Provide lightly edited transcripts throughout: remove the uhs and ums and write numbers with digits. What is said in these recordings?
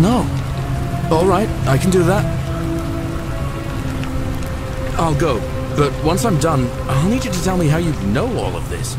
no. Alright, I can do that. I'll go, but once I'm done, I'll need you to tell me how you know all of this.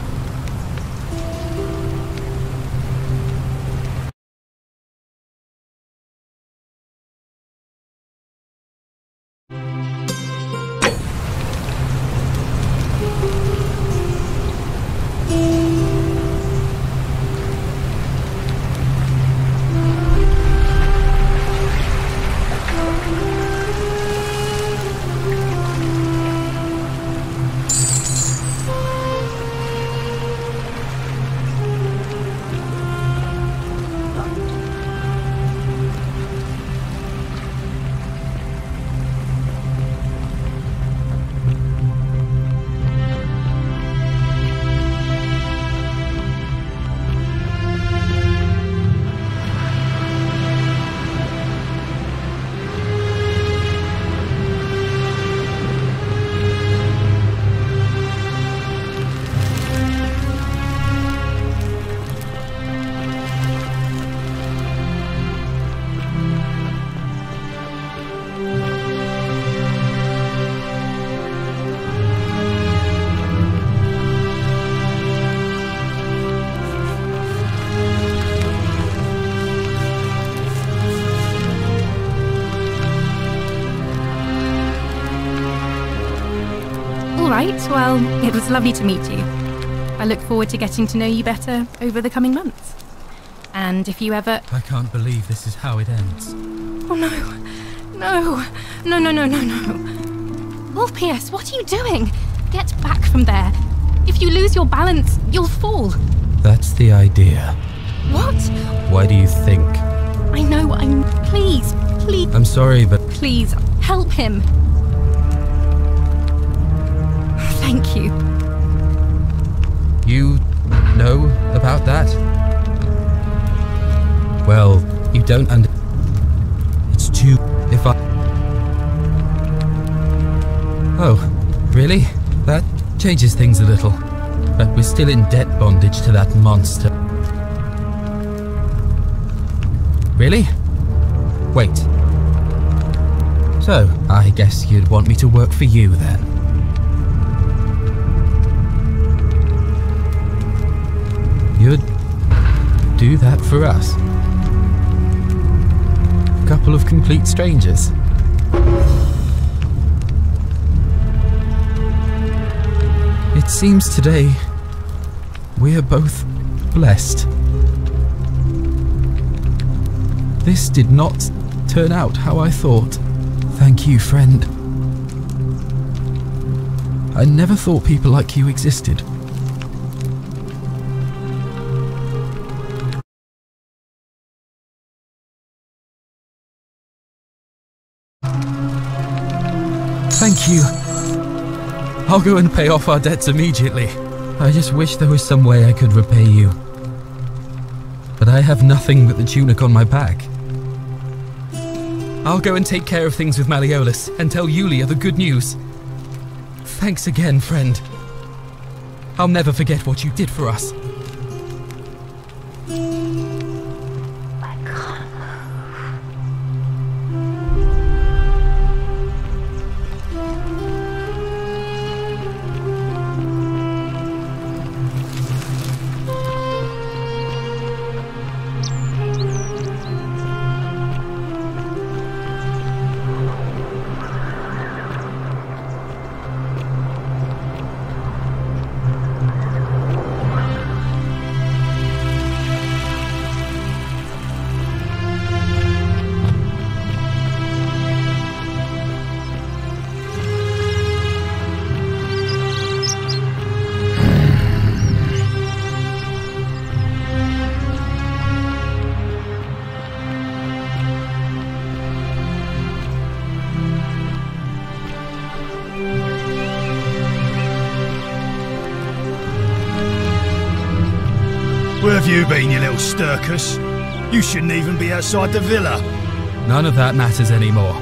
Right, well, it was lovely to meet you. I look forward to getting to know you better over the coming months. And if you ever... I can't believe this is how it ends. Oh no. No. Wolf P.S., what are you doing? Get back from there. If you lose your balance, you'll fall. That's the idea. What? Why do you think? I know, Please. I'm sorry, but... Please, help him. Thank you. You know about that? Well, you don't It's too... if I... Oh, really? That changes things a little. But we're still in debt bondage to that monster. Really? Wait. So, I guess you'd want me to work for you then. You'd do that for us? A couple of complete strangers? It seems today we're both blessed. This did not turn out how I thought. Thank you, friend. I never thought people like you existed. Thank you. I'll go and pay off our debts immediately. I just wish there was some way I could repay you. But I have nothing but the tunic on my back. I'll go and take care of things with Malleolus and tell Yulia the good news. Thanks again, friend. I'll never forget what you did for us. Where have you been, you little stirkus? You shouldn't even be outside the villa. None of that matters anymore.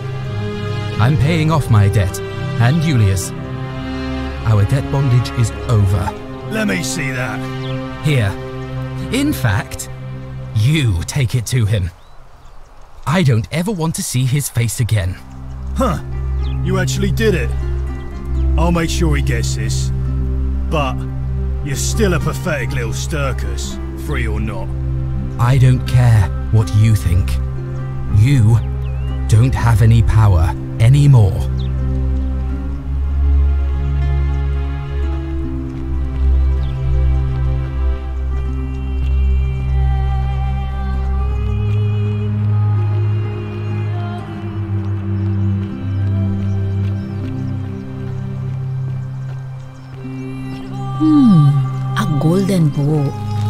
I'm paying off my debt, and Julia's. Our debt bondage is over. Let me see that. Here. In fact, you take it to him. I don't ever want to see his face again. Huh. You actually did it. I'll make sure he gets this. But you're still a pathetic little Sturkus, free or not. I don't care what you think. You don't have any power anymore. A golden bow.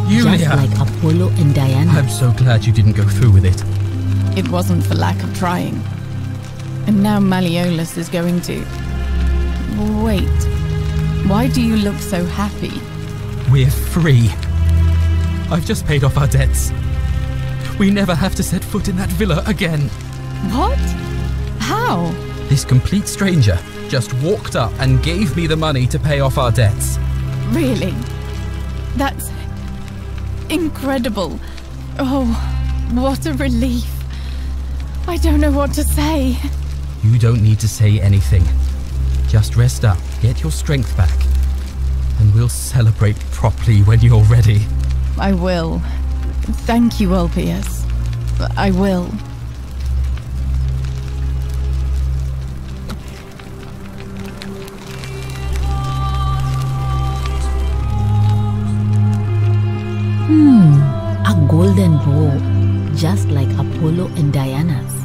Julia! Just like Apollo and Diana. I'm so glad you didn't go through with it. It wasn't for lack of trying. And now Malleolus is going to... Wait. Why do you look so happy? We're free. I've just paid off our debts. We never have to set foot in that villa again. What? How? This complete stranger just walked up and gave me the money to pay off our debts. Really? That's... incredible. Oh, what a relief. I don't know what to say. You don't need to say anything. Just rest up, get your strength back, and we'll celebrate properly when you're ready. I will. Thank you, Ulpius. I will. A golden bow. Just like Apollo and Diana's.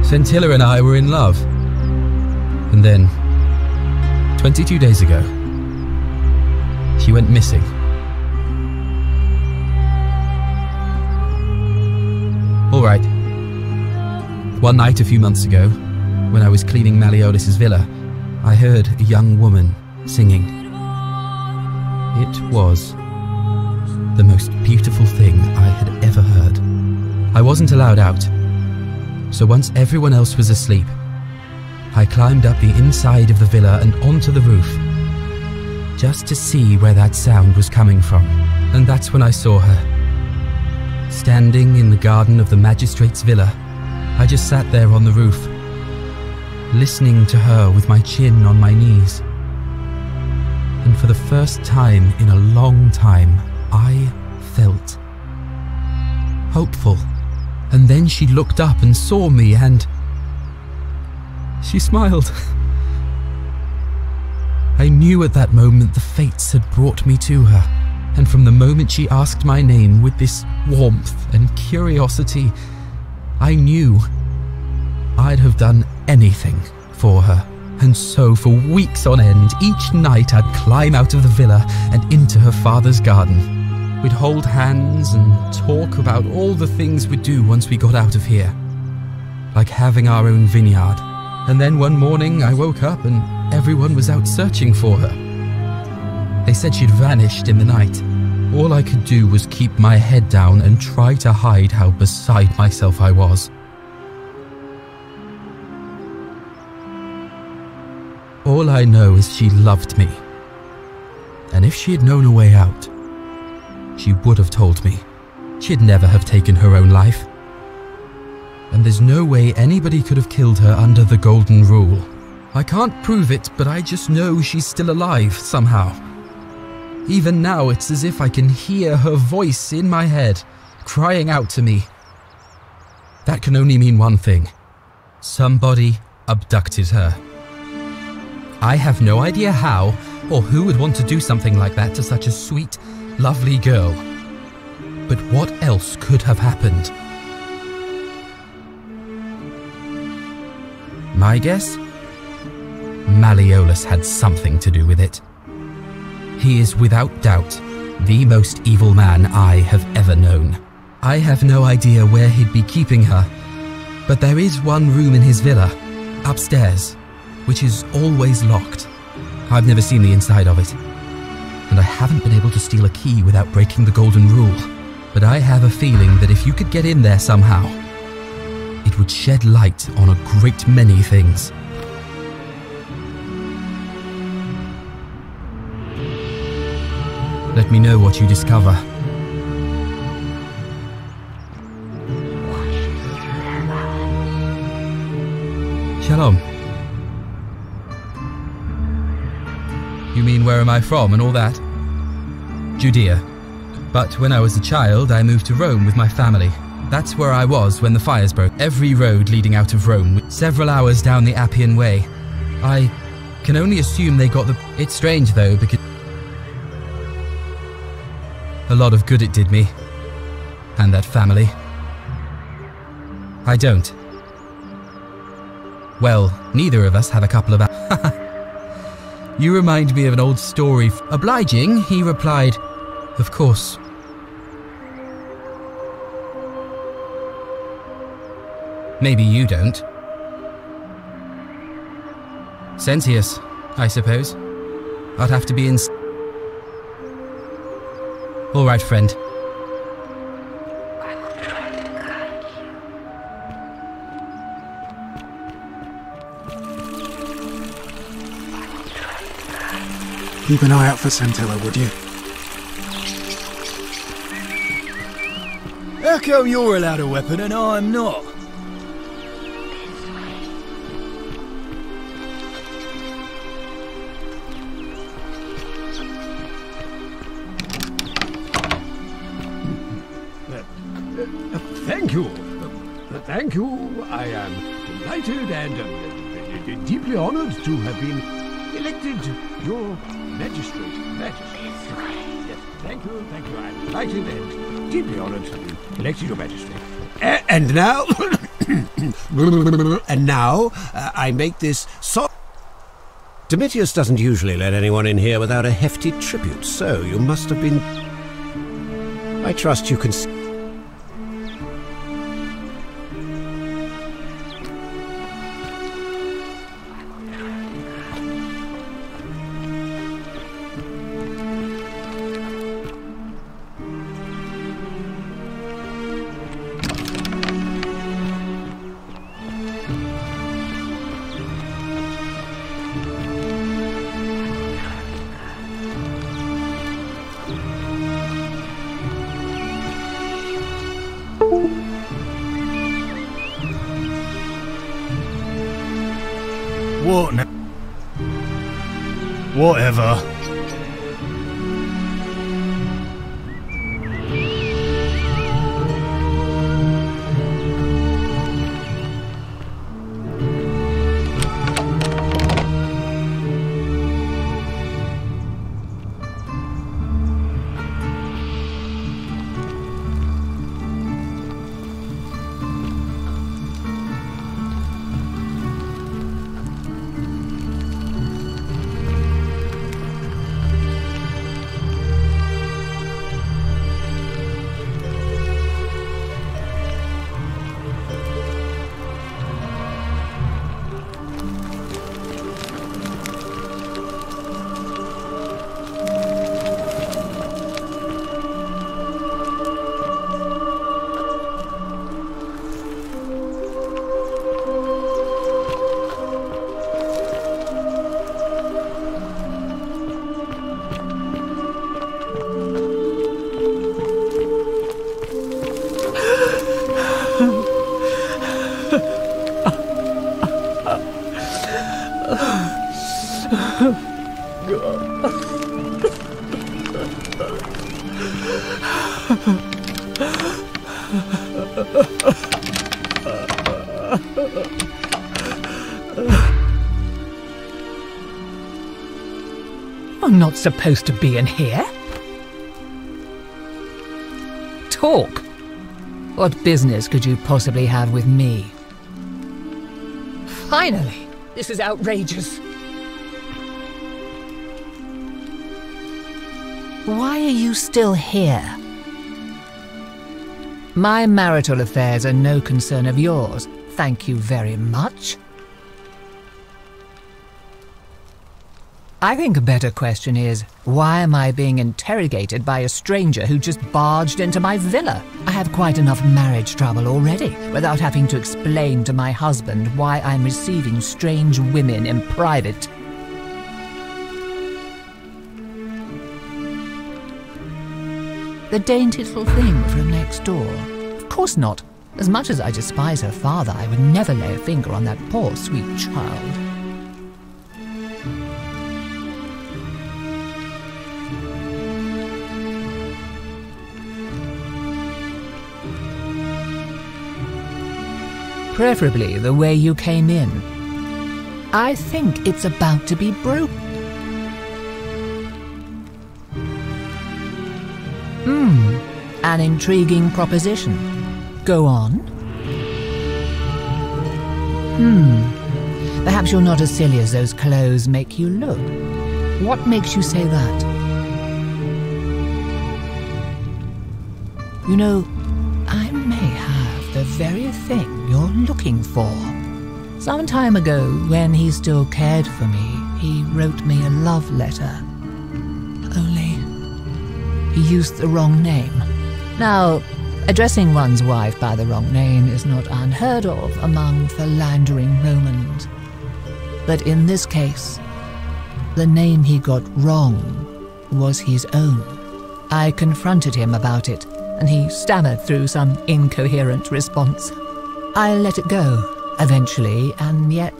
Scintilla and I were in love. And then, 22 days ago, she went missing. All right. One night a few months ago, when I was cleaning Malleolus's villa, I heard a young woman singing. It was the most beautiful thing I had ever heard. I wasn't allowed out. So once everyone else was asleep, I climbed up the inside of the villa and onto the roof, just to see where that sound was coming from. And that's when I saw her. Standing in the garden of the magistrate's villa, I just sat there on the roof, listening to her with my chin on my knees. And for the first time in a long time, I felt hopeful. And then she looked up and saw me and she smiled. I knew at that moment the fates had brought me to her, and from the moment she asked my name with this warmth and curiosity, I knew I'd have done anything for her. And so for weeks on end, each night I'd climb out of the villa and into her father's garden. We'd hold hands and talk about all the things we'd do once we got out of here. Like having our own vineyard. And then one morning I woke up and everyone was out searching for her. They said she'd vanished in the night. All I could do was keep my head down and try to hide how beside myself I was. All I know is she loved me. And if she had known a way out, she would have told me. She'd never have taken her own life. And there's no way anybody could have killed her under the golden rule. I can't prove it, but I just know she's still alive somehow. Even now, it's as if I can hear her voice in my head, crying out to me. That can only mean one thing. Somebody abducted her. I have no idea how or who would want to do something like that to such a sweet, lovely girl. But what else could have happened? My guess? Malleolus had something to do with it. He is without doubt the most evil man I have ever known. I have no idea where he'd be keeping her, but there is one room in his villa, upstairs, which is always locked. I've never seen the inside of it, and I haven't been able to steal a key without breaking the golden rule. But I have a feeling that if you could get in there somehow, it would shed light on a great many things. Let me know what you discover. Shalom. You mean where am I from and all that? Judea. But when I was a child, I moved to Rome with my family. That's where I was when the fires broke. Every road leading out of Rome, several hours down the Appian Way. I can only assume they got the... It's strange though, because... a lot of good it did me. And that family. I don't. Well, neither of us have a couple of... You remind me of an old story. Obliging, he replied, of course. Maybe you don't. Sentius, I suppose. I'd have to be in... All right, friend. Keep an eye out for Santilla, would you? How come you're allowed a weapon and I'm not? Thank you. Thank you. I am delighted and deeply honored to have been elected your magistrate. Yes, thank you. I'm delighted and deeply honored to be elected your magistrate. And now... and now, I make this so... Domitius doesn't usually let anyone in here without a hefty tribute, so you must have been... I trust you can... What now? Whatever. You're not supposed to be in here. Talk. What business could you possibly have with me? Finally! This is outrageous. Why are you still here? My marital affairs are no concern of yours. Thank you very much. I think a better question is, why am I being interrogated by a stranger who just barged into my villa? I have quite enough marriage trouble already, without having to explain to my husband why I'm receiving strange women in private. The dainty little thing from next door? Of course not. As much as I despise her father, I would never lay a finger on that poor, sweet child. Preferably the way you came in. I think it's about to be broken. An intriguing proposition. Go on. Perhaps you're not as silly as those clothes make you look. What makes you say that? You know, I may have the very thing you're looking for. Some time ago, when he still cared for me, he wrote me a love letter. Only he used the wrong name. Now, addressing one's wife by the wrong name is not unheard of among philandering Romans. But in this case, the name he got wrong was his own. I confronted him about it, and he stammered through some incoherent response. I let it go, eventually, and yet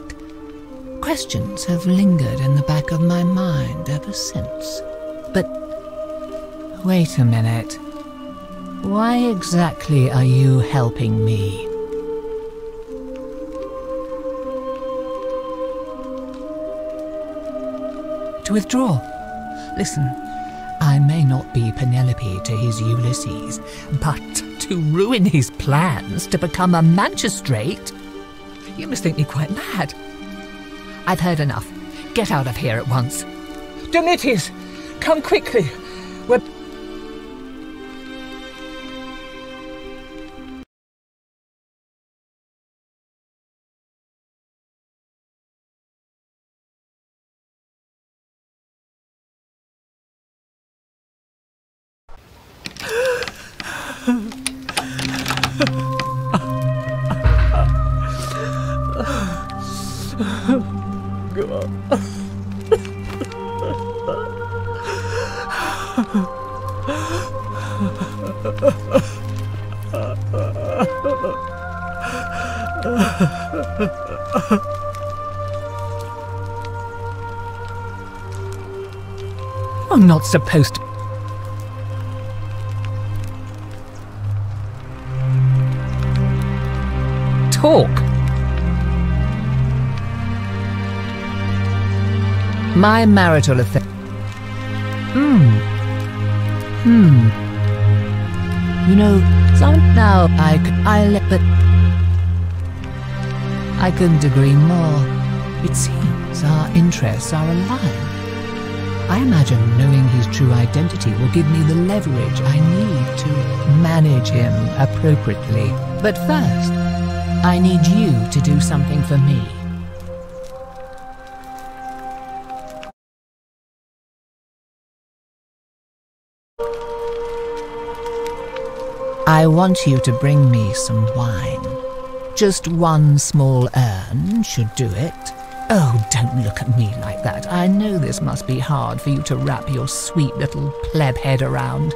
questions have lingered in the back of my mind ever since. But wait a minute. Why exactly are you helping me? To withdraw. Listen, I may not be Penelope to his Ulysses, but to ruin his plans to become a magistrate? You must think me quite mad. I've heard enough. Get out of here at once. Demetrius, come quickly. We're... I'm not supposed to... Talk. My marital affair... You know, now but I couldn't agree more. It seems our interests are aligned. I imagine knowing his true identity will give me the leverage I need to manage him appropriately. But first, I need you to do something for me. I want you to bring me some wine. Just one small urn should do it. Oh, don't look at me like that. I know this must be hard for you to wrap your sweet little pleb head around.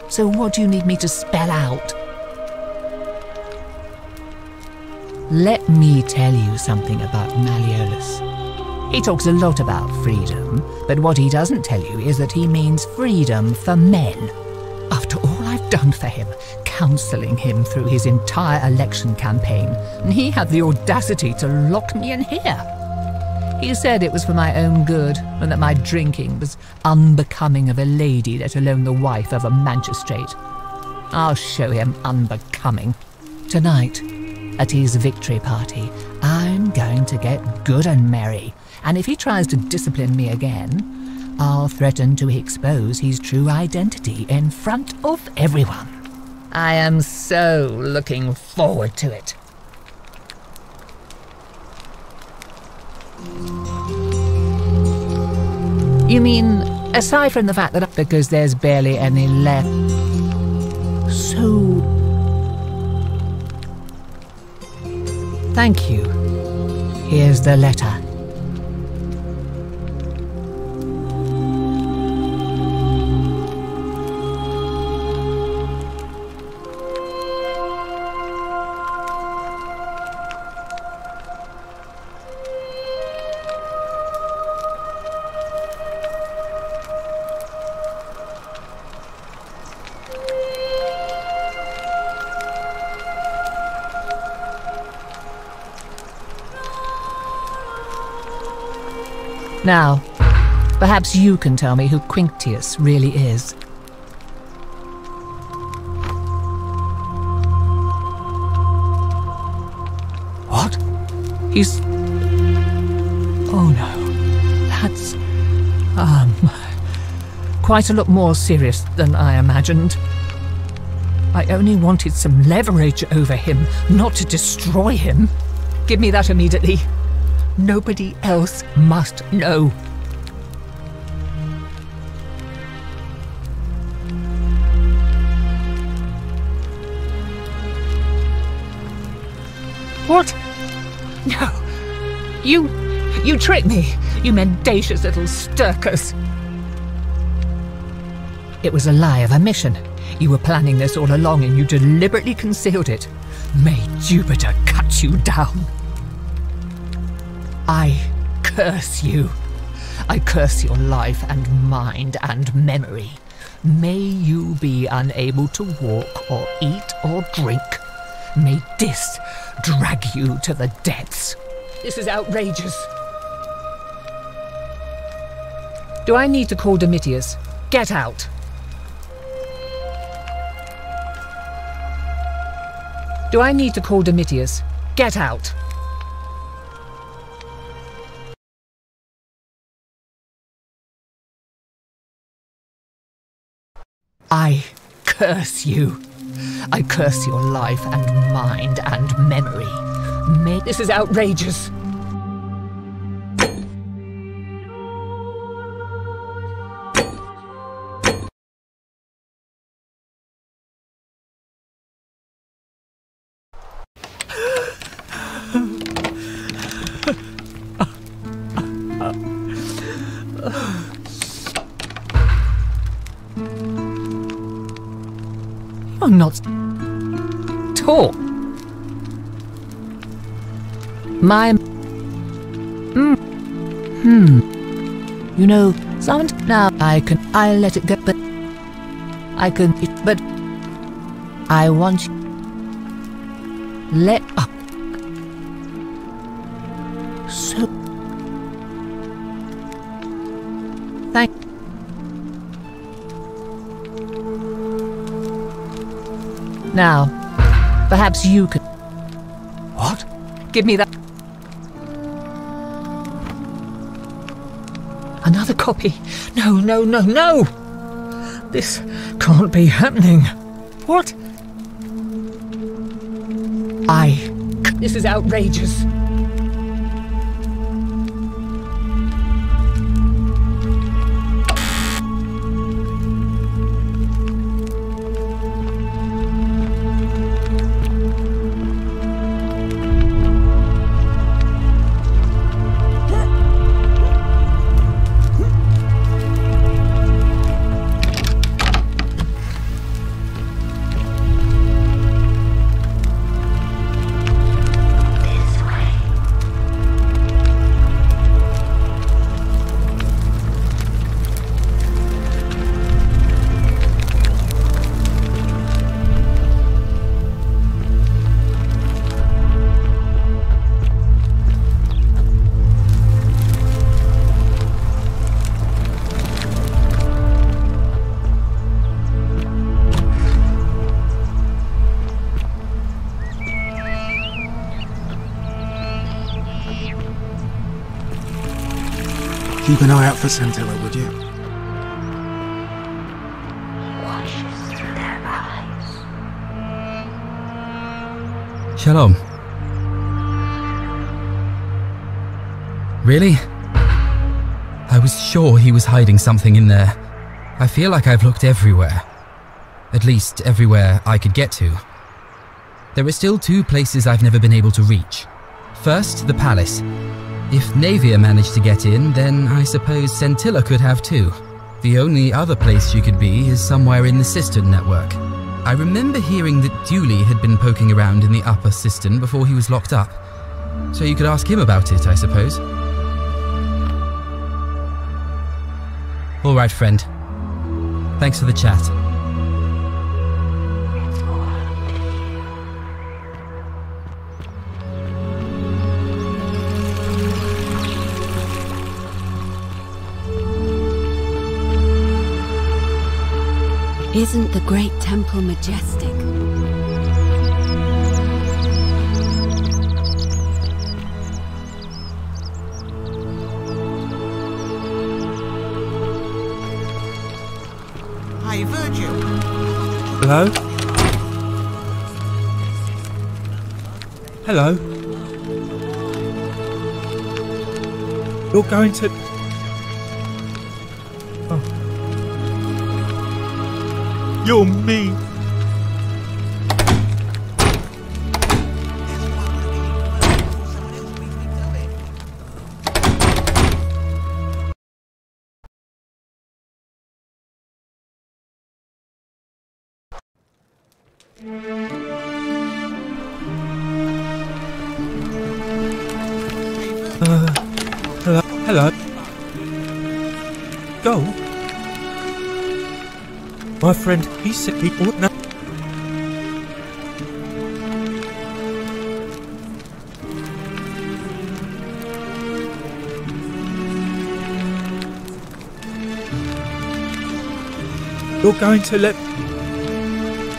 So what do you need me to spell out? Let me tell you something about Malleolus. He talks a lot about freedom, but what he doesn't tell you is that he means freedom for men. After all I've done for him, counselling him through his entire election campaign, and he had the audacity to lock me in here. He said it was for my own good, and that my drinking was unbecoming of a lady, let alone the wife of a magistrate. I'll show him unbecoming. Tonight, at his victory party, I'm going to get good and merry, and if he tries to discipline me again, I'll threaten to expose his true identity in front of everyone. I am so looking forward to it. You mean, aside from the fact that because there's barely any left, so... Thank you. Here's the letter. Now, perhaps you can tell me who Quinctius really is. What? He's... Oh no, that's... quite a lot more serious than I imagined. I only wanted some leverage over him, not to destroy him. Give me that immediately. Nobody else must know. What? No. You tricked me, you mendacious little stirkers. It was a lie of a mission. You were planning this all along and you deliberately concealed it. May Jupiter cut you down. I curse you. I curse your life and mind and memory. May you be unable to walk or eat or drink. May this drag you to the depths. This is outrageous. Do I need to call Domitius? Get out. Do I need to call Domitius? Get out. I curse you. I curse your life and mind and memory. This is outrageous. I'm not talk. My You know, now I let it go, but I want you let up. So thank. Now, perhaps you could... What? Give me that... Another copy? No, no, no, no! This can't be happening. What? This is outrageous. This way. Keep an eye out for Scintilla, would you? Shalom. Really? I was sure he was hiding something in there. I feel like I've looked everywhere. At least everywhere I could get to. There are still 2 places I've never been able to reach. First, the palace. If Navia managed to get in, then I suppose Scintilla could have too. The only other place she could be is somewhere in the cistern network. I remember hearing that Dooley had been poking around in the upper cistern before he was locked up. So you could ask him about it, I suppose. All right, friend. Thanks for the chat. Isn't the great temple majestic? Hey, Virgil. Hello? Hello? You're going to... Oh. You're mean. Hello? Go? My friend, he said he wouldn't know. You're going to let...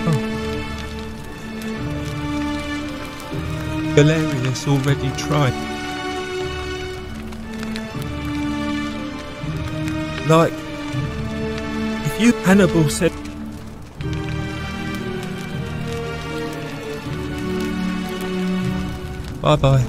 Oh. Galerius already tried. Like, if you, Hannibal said... Bye-bye.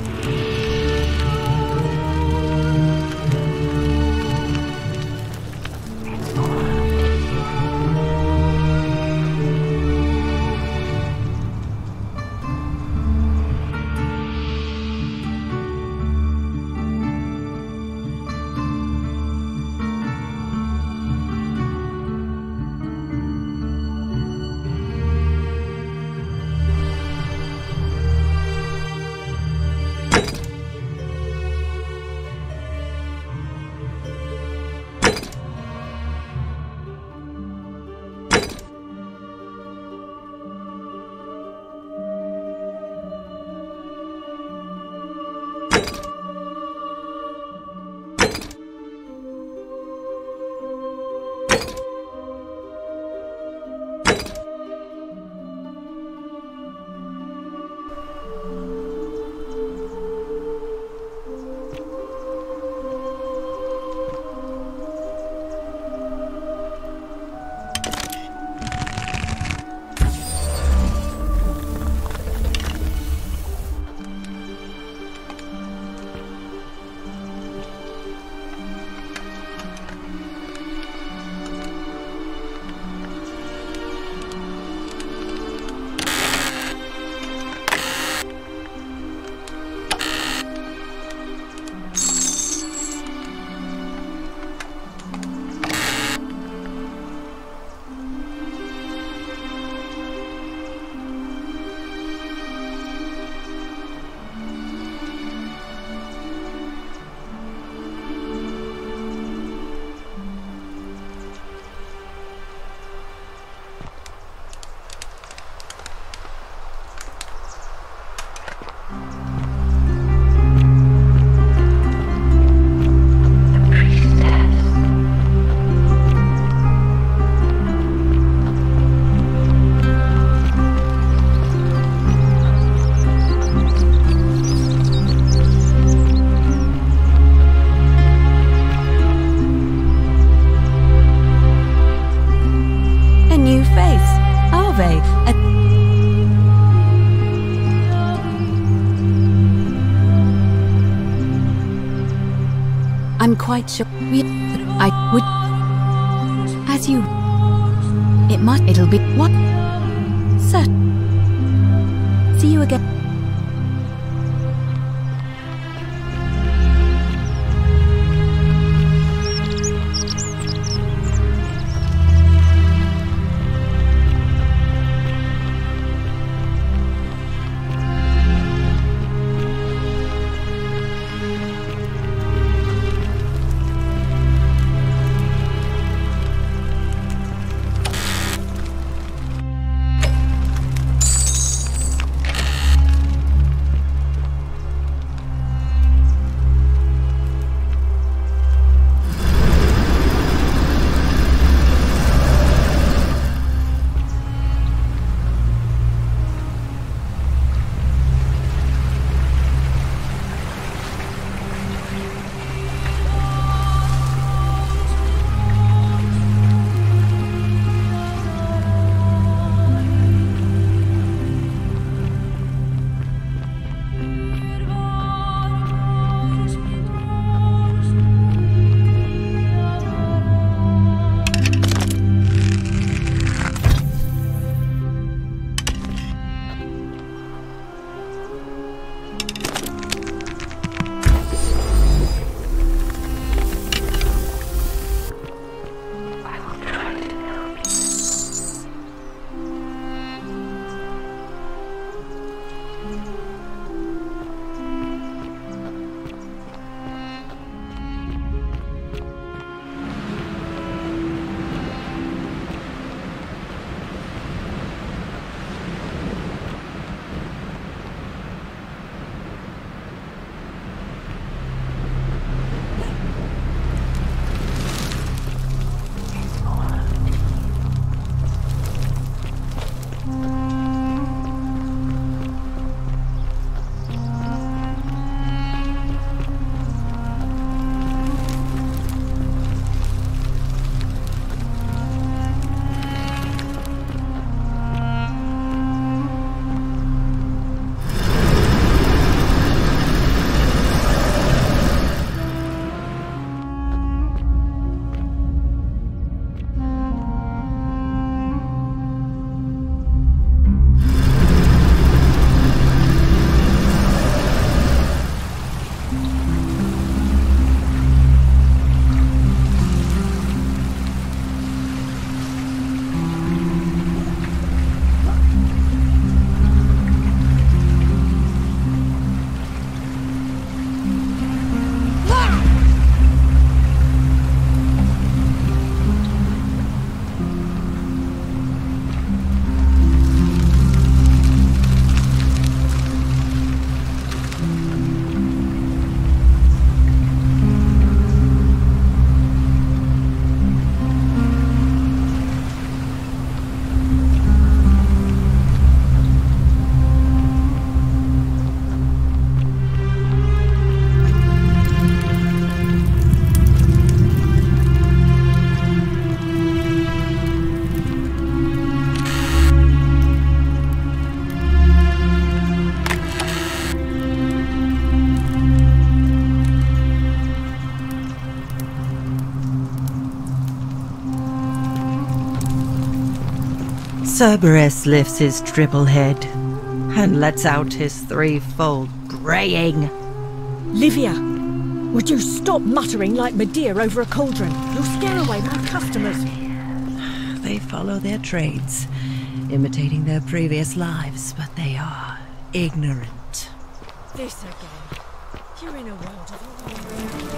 quite sure. I would. As you. It'll be. What? Sir. See you again. Cerberus lifts his triple head and lets out his threefold braying. Livia, would you stop muttering like Medea over a cauldron? You'll scare away my customers. They follow their trades, imitating their previous lives, but they are ignorant. This again. You're in a world of your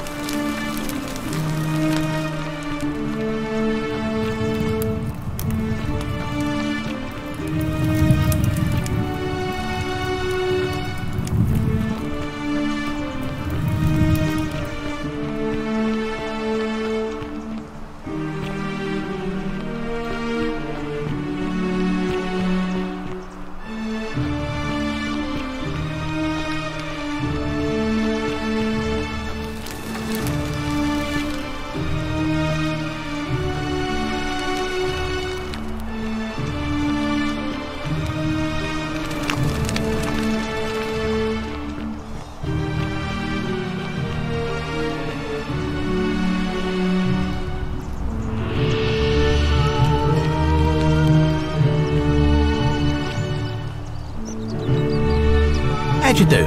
you do?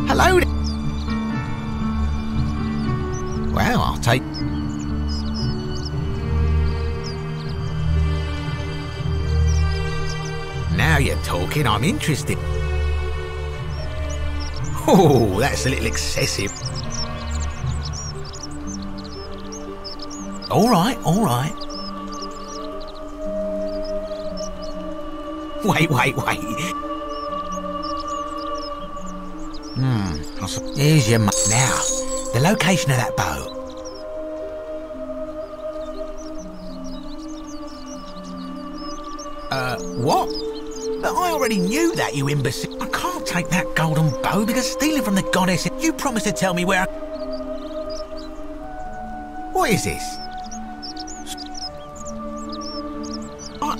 Hello there. Well, I'll take... Now you're talking, I'm interested. Oh, that's a little excessive. All right, all right. Wait. Here's your now, the location of that boat. What? But I already knew that, you imbecile. I can't take that golden bow because stealing from the goddess... You promised to tell me where... What is this? I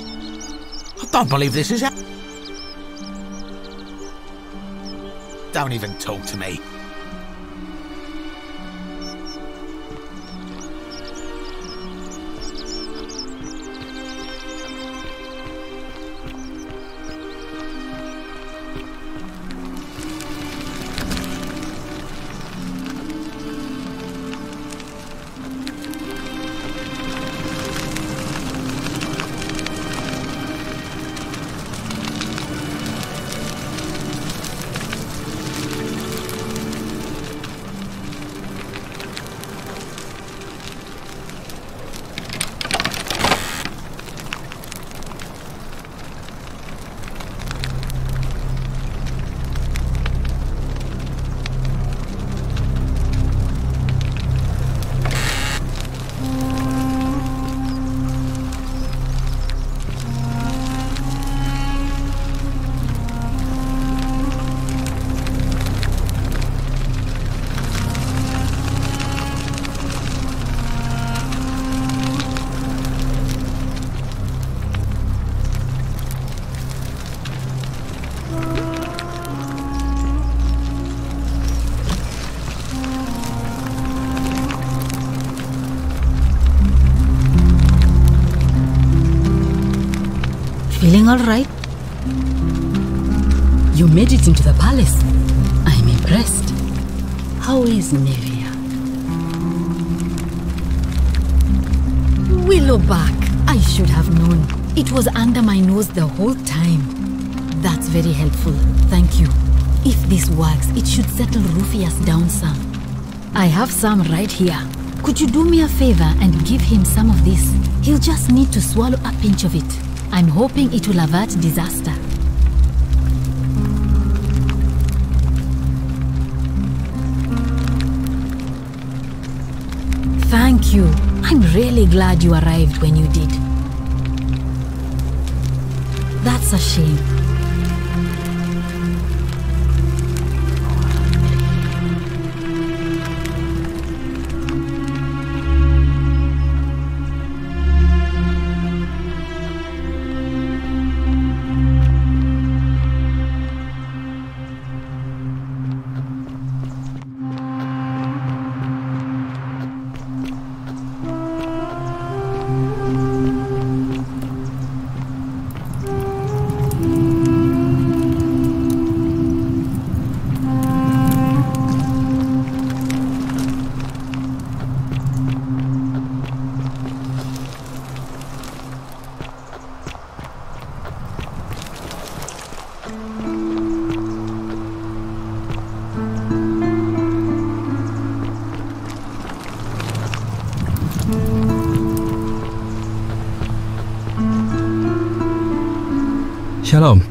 don't believe this is... Don't even talk to me. Feeling all right? You made it into the palace. I'm impressed. How is Nevia? Willowback, I should have known. It was under my nose the whole time. That's very helpful, thank you. If this works, it should settle Rufius down some. I have some right here. Could you do me a favor and give him some of this? He'll just need to swallow a pinch of it. I'm hoping it will avert disaster. Thank you. I'm really glad you arrived when you did. That's a shame. Shalom.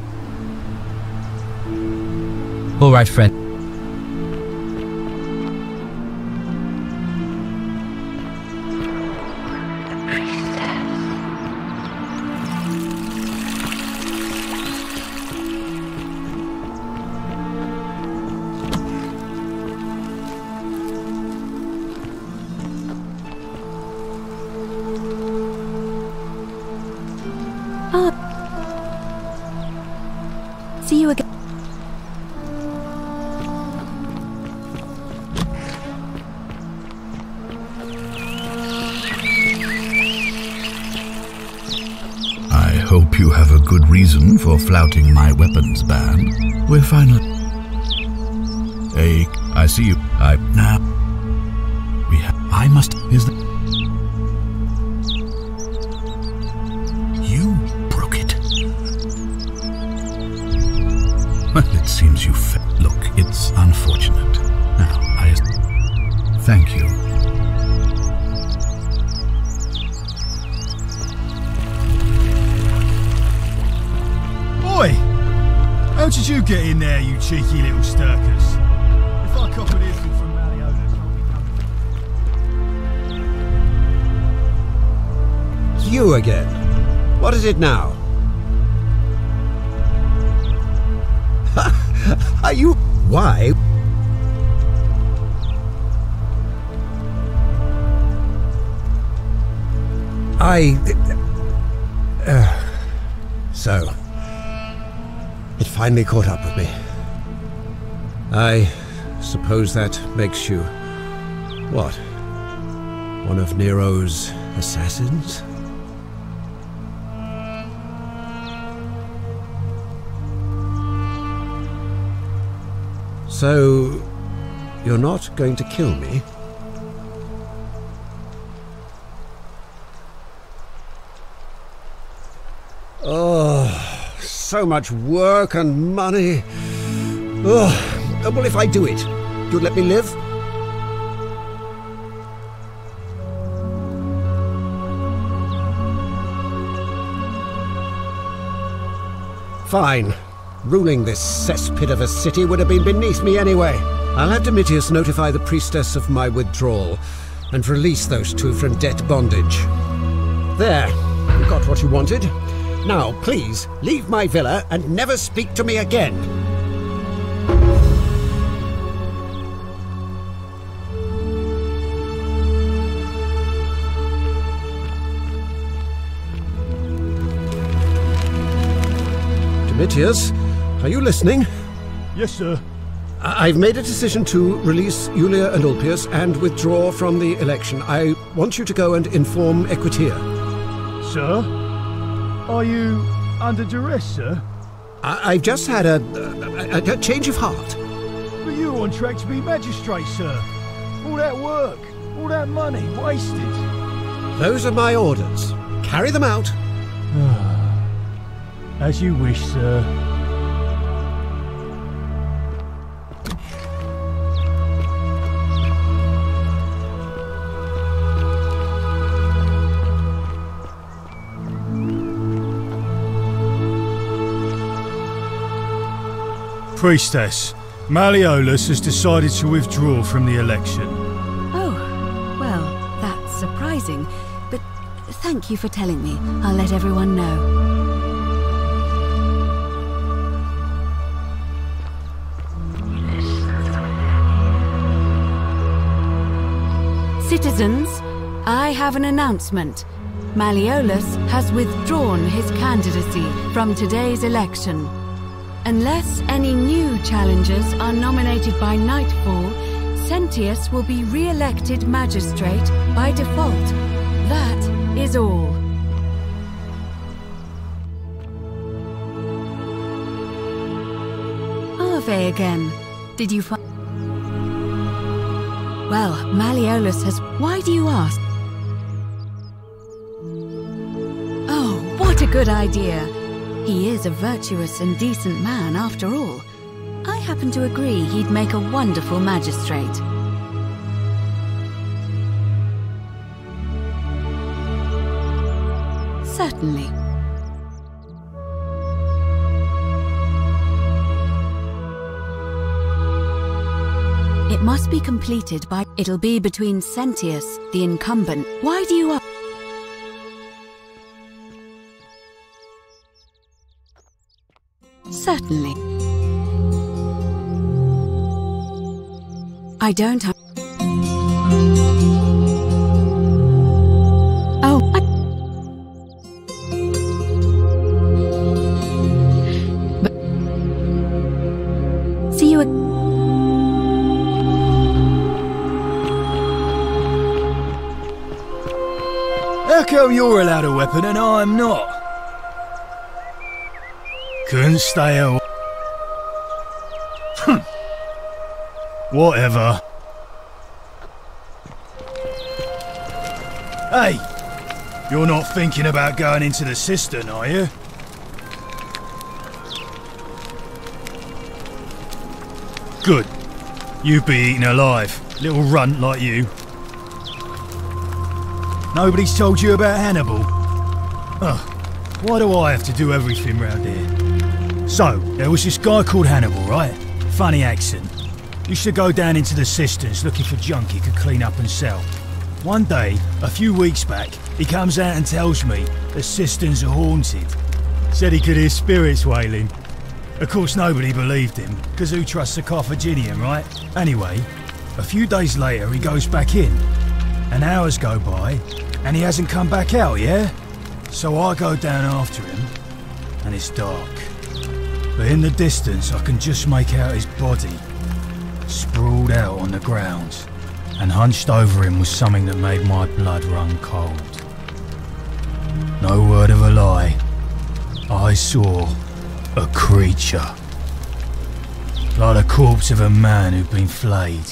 All right, friend. See you again. I hope you have a good reason for flouting my weapons ban. We're finally... Hey, I see you. Now... I must... Is the... You broke it. Well, it seems you Look, it's unfortunate. Now, Thank you. Oi! How did you get in there, you cheeky little stirkers? If I cop an earful from Mariola's, It's you again. What is it now? Are you... Why? So... It finally caught up with me. I suppose that makes you... what? One of Nero's assassins? So... you're not going to kill me? Oh, so much work and money. Oh, well, if I do it, you'll let me live? Fine. Ruling this cesspit of a city would have been beneath me anyway. I'll have Domitius notify the priestess of my withdrawal and release those two from debt bondage. There, you got what you wanted. Now, please, leave my villa and never speak to me again. Domitius, are you listening? Yes, sir. I've made a decision to release Julia and Ulpius and withdraw from the election. I want you to go and inform Equitia. Sir? Are you under duress, sir? I've just had a change of heart. But you were on track to be magistrate, sir. All that work, all that money, wasted. Those are my orders. Carry them out. As you wish, sir. Priestess, Malleolus has decided to withdraw from the election. Oh, well, that's surprising, but thank you for telling me. I'll let everyone know. Citizens, I have an announcement. Malleolus has withdrawn his candidacy from today's election. Unless any new challengers are nominated by nightfall, Sentius will be re-elected magistrate by default. That is all. Ave again. Did you find... Well, Malleolus has... Why do you ask? Oh, what a good idea. He is a virtuous and decent man, after all. I happen to agree he'd make a wonderful magistrate. Certainly. It must be completed by... It'll be between Sentius, the incumbent. Why do you... Certainly. I don't have... Oh, But... See you again. How come you're allowed a weapon and I'm not? Couldn't stay away. Whatever. Hey! You're not thinking about going into the cistern, are you? Good. You'd be eaten alive. Little runt like you. Nobody's told you about Hannibal? Ugh. Why do I have to do everything round here? So, there was this guy called Hannibal, right? Funny accent. Used to go down into the cisterns looking for junk he could clean up and sell. One day, a few weeks back, he comes out and tells me the cisterns are haunted. Said he could hear spirits wailing. Of course nobody believed him, because who trusts a Carthaginian, right? Anyway, a few days later he goes back in, and hours go by, and he hasn't come back out, yeah? So I go down after him, and it's dark. But in the distance I can just make out his body, sprawled out on the ground, and hunched over him was something that made my blood run cold. No word of a lie, I saw a creature. Like the corpse of a man who'd been flayed,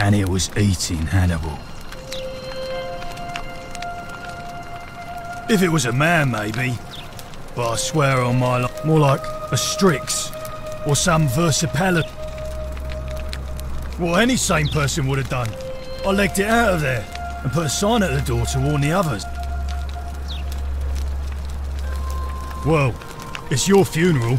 and it was eating Hannibal. If it was a man, maybe, but I swear on my life, more like a Strix, or some Versipalid. What any sane person would have done. I legged it out of there, and put a sign at the door to warn the others. Well, it's your funeral.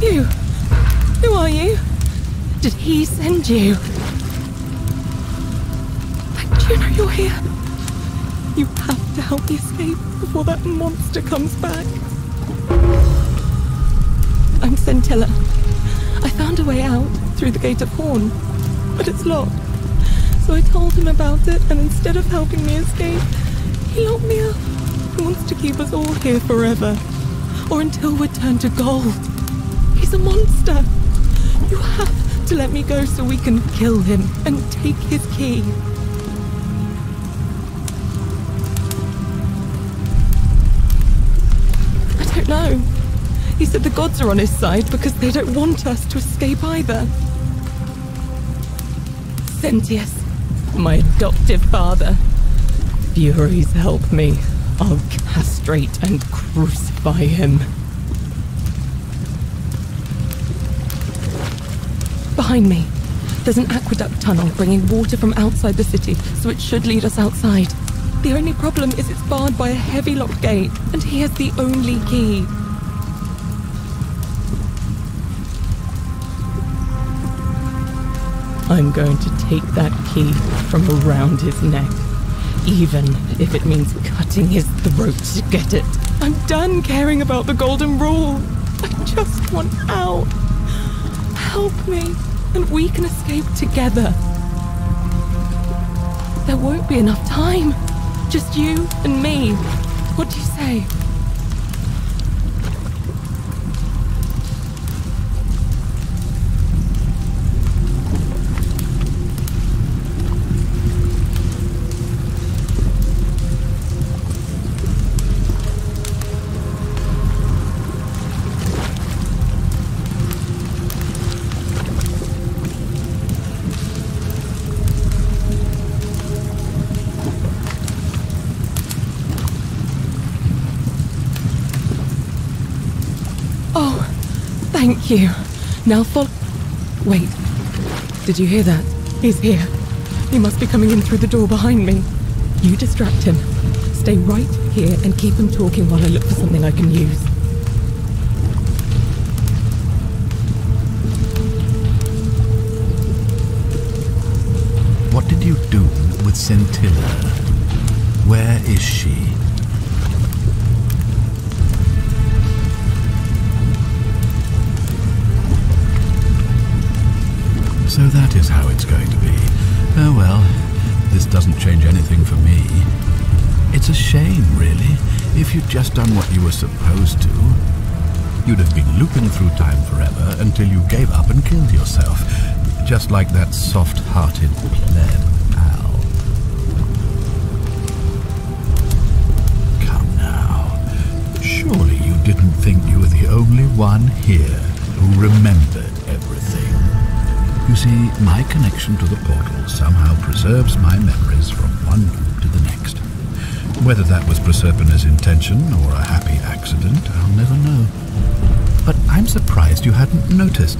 You? Who are you? Did he send you? Do you know you're here? You have to help me escape before that monster comes back. I'm Scintilla. I found a way out through the Gate of Horn, but it's locked. So I told him about it, and instead of helping me escape, he locked me up. He wants to keep us all here forever, or until we're turned to gold. He's a monster. You have to let me go so we can kill him and take his key. I don't know. He said the gods are on his side because they don't want us to escape either. Sentius, my adoptive father. Furies help me. I'll castrate and crucify him. Behind me, there's an aqueduct tunnel bringing water from outside the city, so it should lead us outside. The only problem is it's barred by a heavy locked gate, and he has the only key. I'm going to take that key from around his neck, even if it means cutting his throat to get it. I'm done caring about the golden rule. I just want out. Help me, and we can escape together. There won't be enough time. Just you and me. What do you say? Thank you. Now follow. Wait. Did you hear that? He's here. He must be coming in through the door behind me. You distract him. Stay right here and keep him talking while I look for something I can use. What did you do with Scintilla? Where is she? So that is how it's going to be. Oh well, this doesn't change anything for me. It's a shame, really. If you'd just done what you were supposed to, you'd have been looping through time forever until you gave up and killed yourself. Just like that soft-hearted pleb, Al. Come now. Surely you didn't think you were the only one here who remembered everything. You see, my connection to the portal somehow preserves my memories from one loop to the next. Whether that was Proserpina's intention or a happy accident, I'll never know. But I'm surprised you hadn't noticed.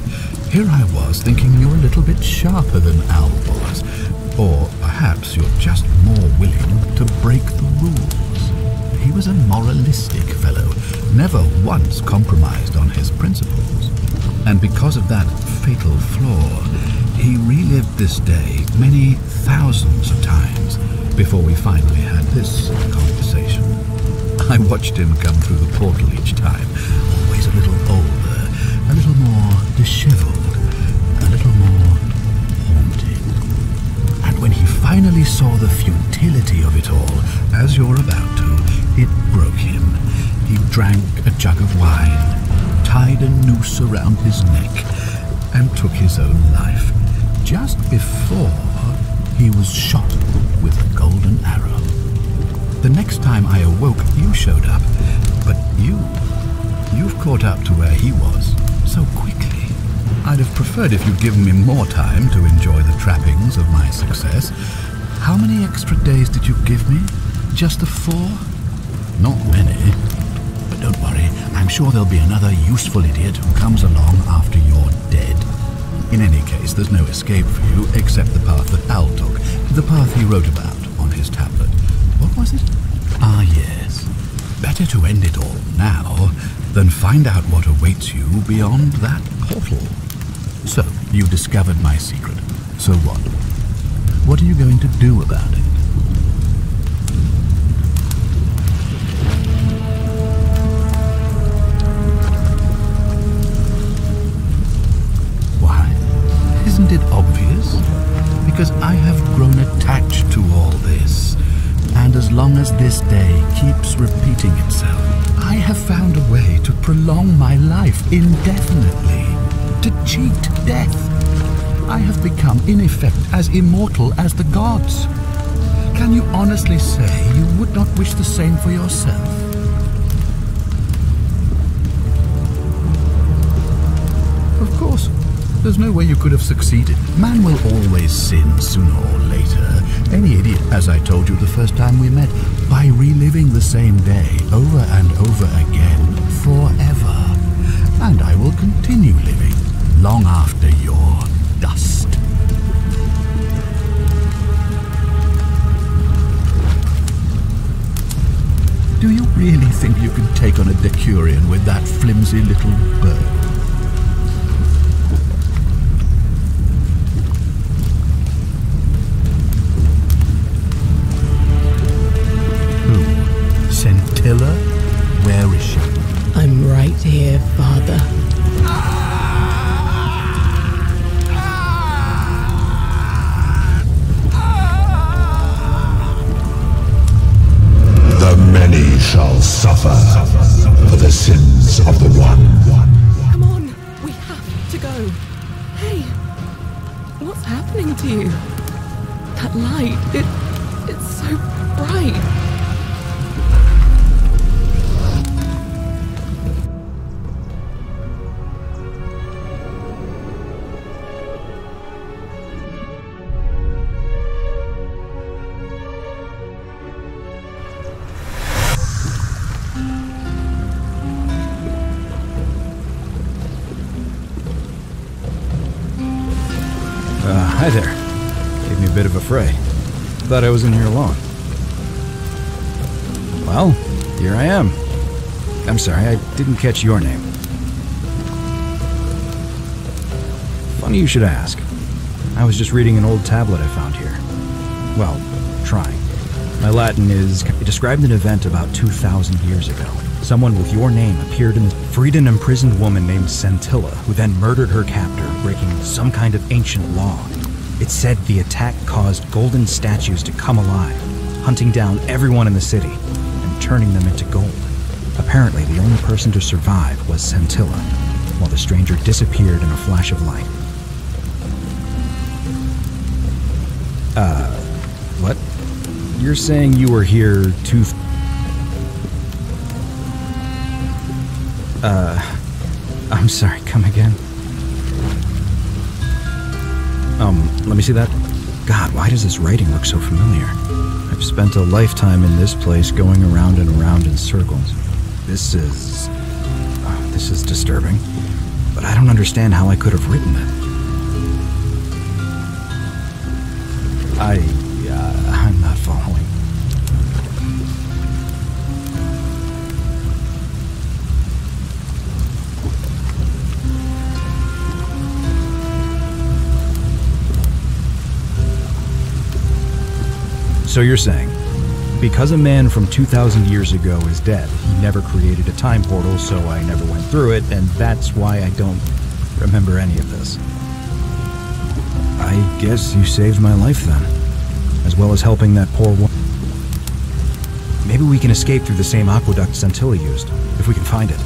Here I was thinking you're a little bit sharper than Al was. Or perhaps you're just more willing to break the rules. He was a moralistic fellow, never once compromised on his principles. And because of that fatal flaw, he relived this day many thousands of times before we finally had this conversation. I watched him come through the portal each time, always a little older, a little more disheveled, a little more haunted. And when he finally saw the futility of it all, as you're about to, it broke him. He drank a jug of wine, tied a noose around his neck, and took his own life, just before he was shot with a golden arrow. The next time I awoke, you showed up, but you've caught up to where he was. preferred if you'd given me more time to enjoy the trappings of my success. How many extra days did you give me? Just the 4? Not many. But don't worry, I'm sure there'll be another useful idiot who comes along after you're dead. In any case, there's no escape for you except the path that Al took, the path he wrote about on his tablet. What was it? Ah, yes. Better to end it all now than find out what awaits you beyond that portal. So, you discovered my secret. So what? What are you going to do about it? Why? Isn't it obvious? Because I have grown attached to all this. And as long as this day keeps repeating itself, I have found a way to prolong my life indefinitely. To cheat death. I have become, in effect, as immortal as the gods. Can you honestly say you would not wish the same for yourself? Of course, there's no way you could have succeeded. Man will always sin sooner or later. Any idiot, as I told you the first time we met, by reliving the same day over and over again forever. And I will continue living long after your dust. Do you really think you can take on a Decurion with that flimsy little bird? Who? Scintilla? Where is she? I'm right here, Father. The many shall suffer for the sins of the one. Come on, we have to go. Hey, what's happening to you? That light, it's so bright. Hi there. Gave me a bit of a fray. Thought I was in here alone. Well, here I am. I'm sorry, I didn't catch your name. Funny you should ask. I was just reading an old tablet I found here. Well, trying. My Latin is... It described an event about 2,000 years ago. Someone with your name appeared and freed an imprisoned woman named Scintilla, who then murdered her captor, breaking some kind of ancient law. It said the attack caused golden statues to come alive, hunting down everyone in the city and turning them into gold. Apparently, the only person to survive was Scintilla, while the stranger disappeared in a flash of light. What? You're saying you were here I'm sorry, come again? Let me see that. God, why does this writing look so familiar? I've spent a lifetime in this place going around and around in circles. This is disturbing. But I don't understand how I could have written it. I'm not following. So you're saying, because a man from 2,000 years ago is dead, he never created a time portal, so I never went through it, and that's why I don't remember any of this. I guess you saved my life then, as well as helping that poor woman. Maybe we can escape through the same aqueduct Scintilla used, if we can find it.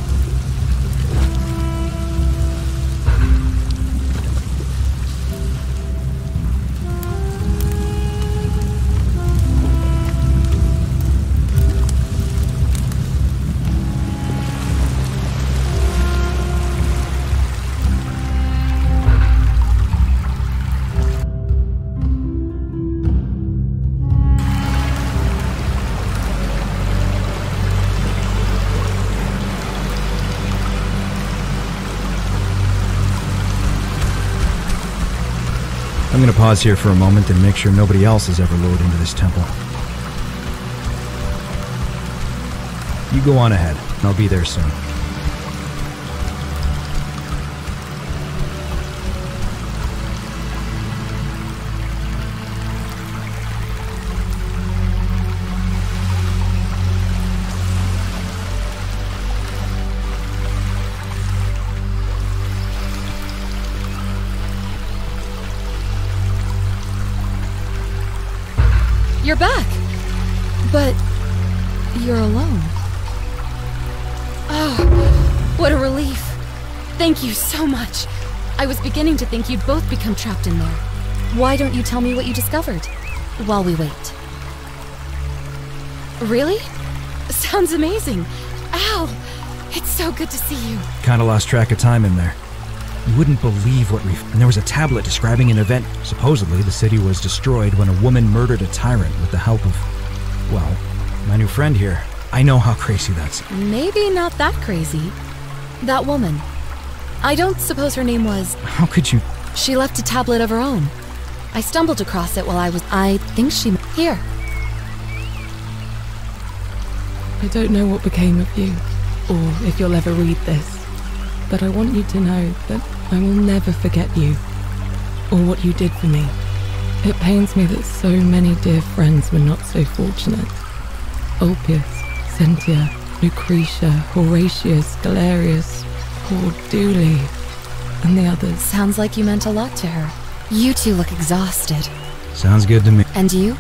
I'm gonna pause here for a moment and make sure nobody else has ever lured into this temple. You go on ahead. I'll be there soon. You're back! But you're alone. Oh, what a relief. Thank you so much. I was beginning to think you'd both become trapped in there. Why don't you tell me what you discovered while we wait? Really? Sounds amazing. Al, it's so good to see you. Kinda lost track of time in there. You wouldn't believe what we... And there was a tablet describing an event. Supposedly, the city was destroyed when a woman murdered a tyrant with the help of... well, my new friend here. I know how crazy that's... Maybe not that crazy. That woman. I don't suppose her name was... How could you... She left a tablet of her own. I stumbled across it while I think she... Here. I don't know what became of you, or if you'll ever read this. But I want you to know that I will never forget you, or what you did for me. It pains me that so many dear friends were not so fortunate. Ulpius, Cynthia, Lucretia, Horatius, Galerius, poor Dooley, and the others. Sounds like you meant a lot to her. You two look exhausted. Sounds good to me. And you?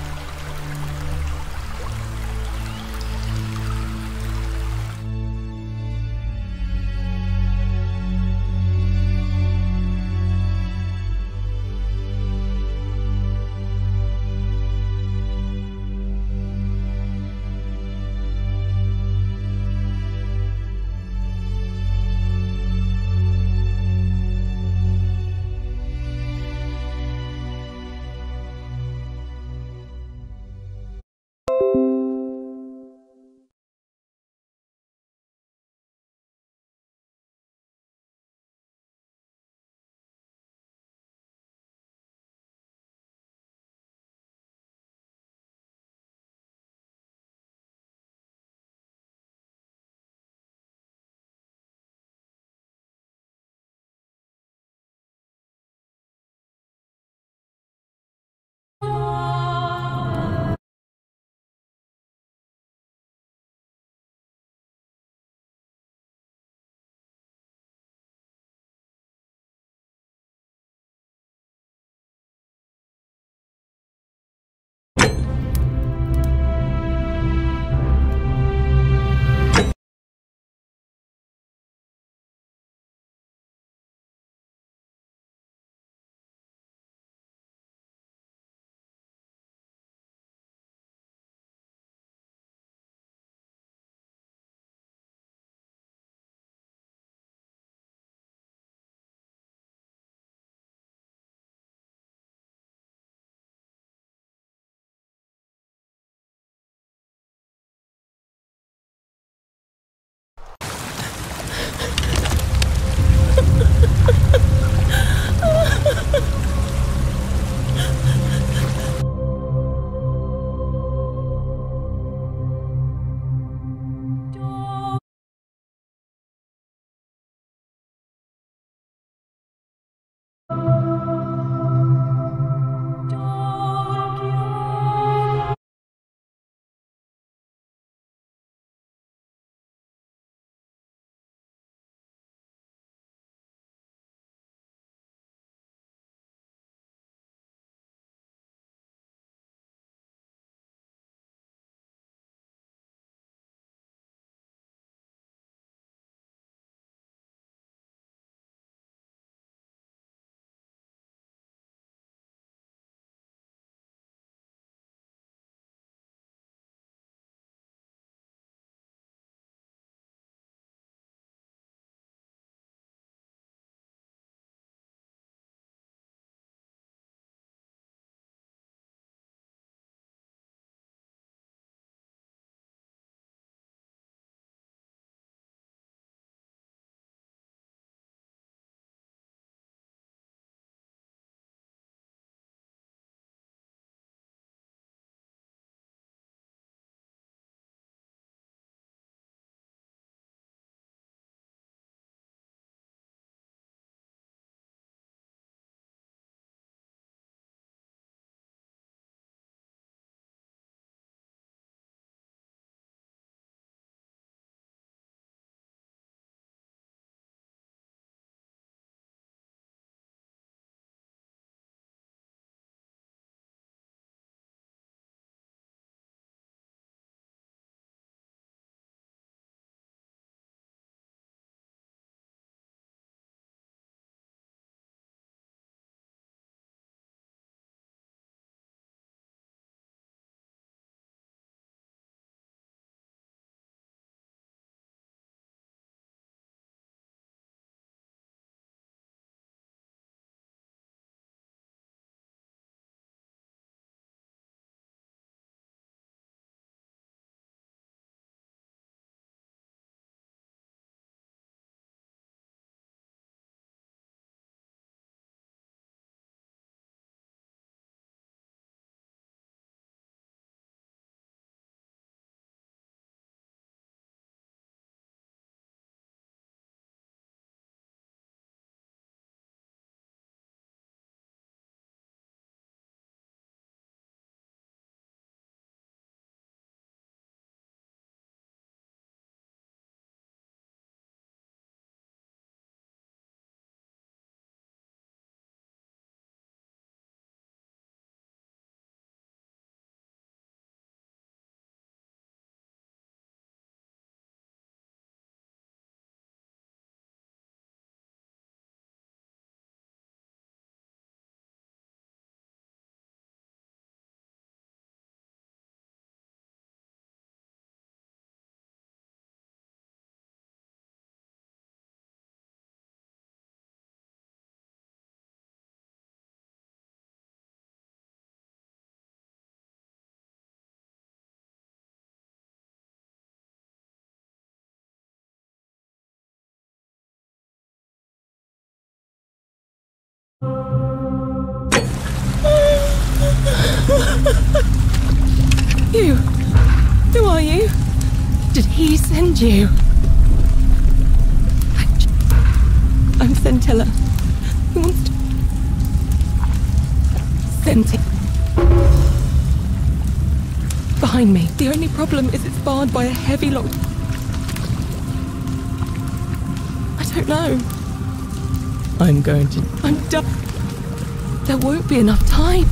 You? Who are you? Did he send you? I'm Centella. Who wants to... Sent it. Behind me. The only problem is it's barred by a heavy lock. I don't know. I'm done. There won't be enough time.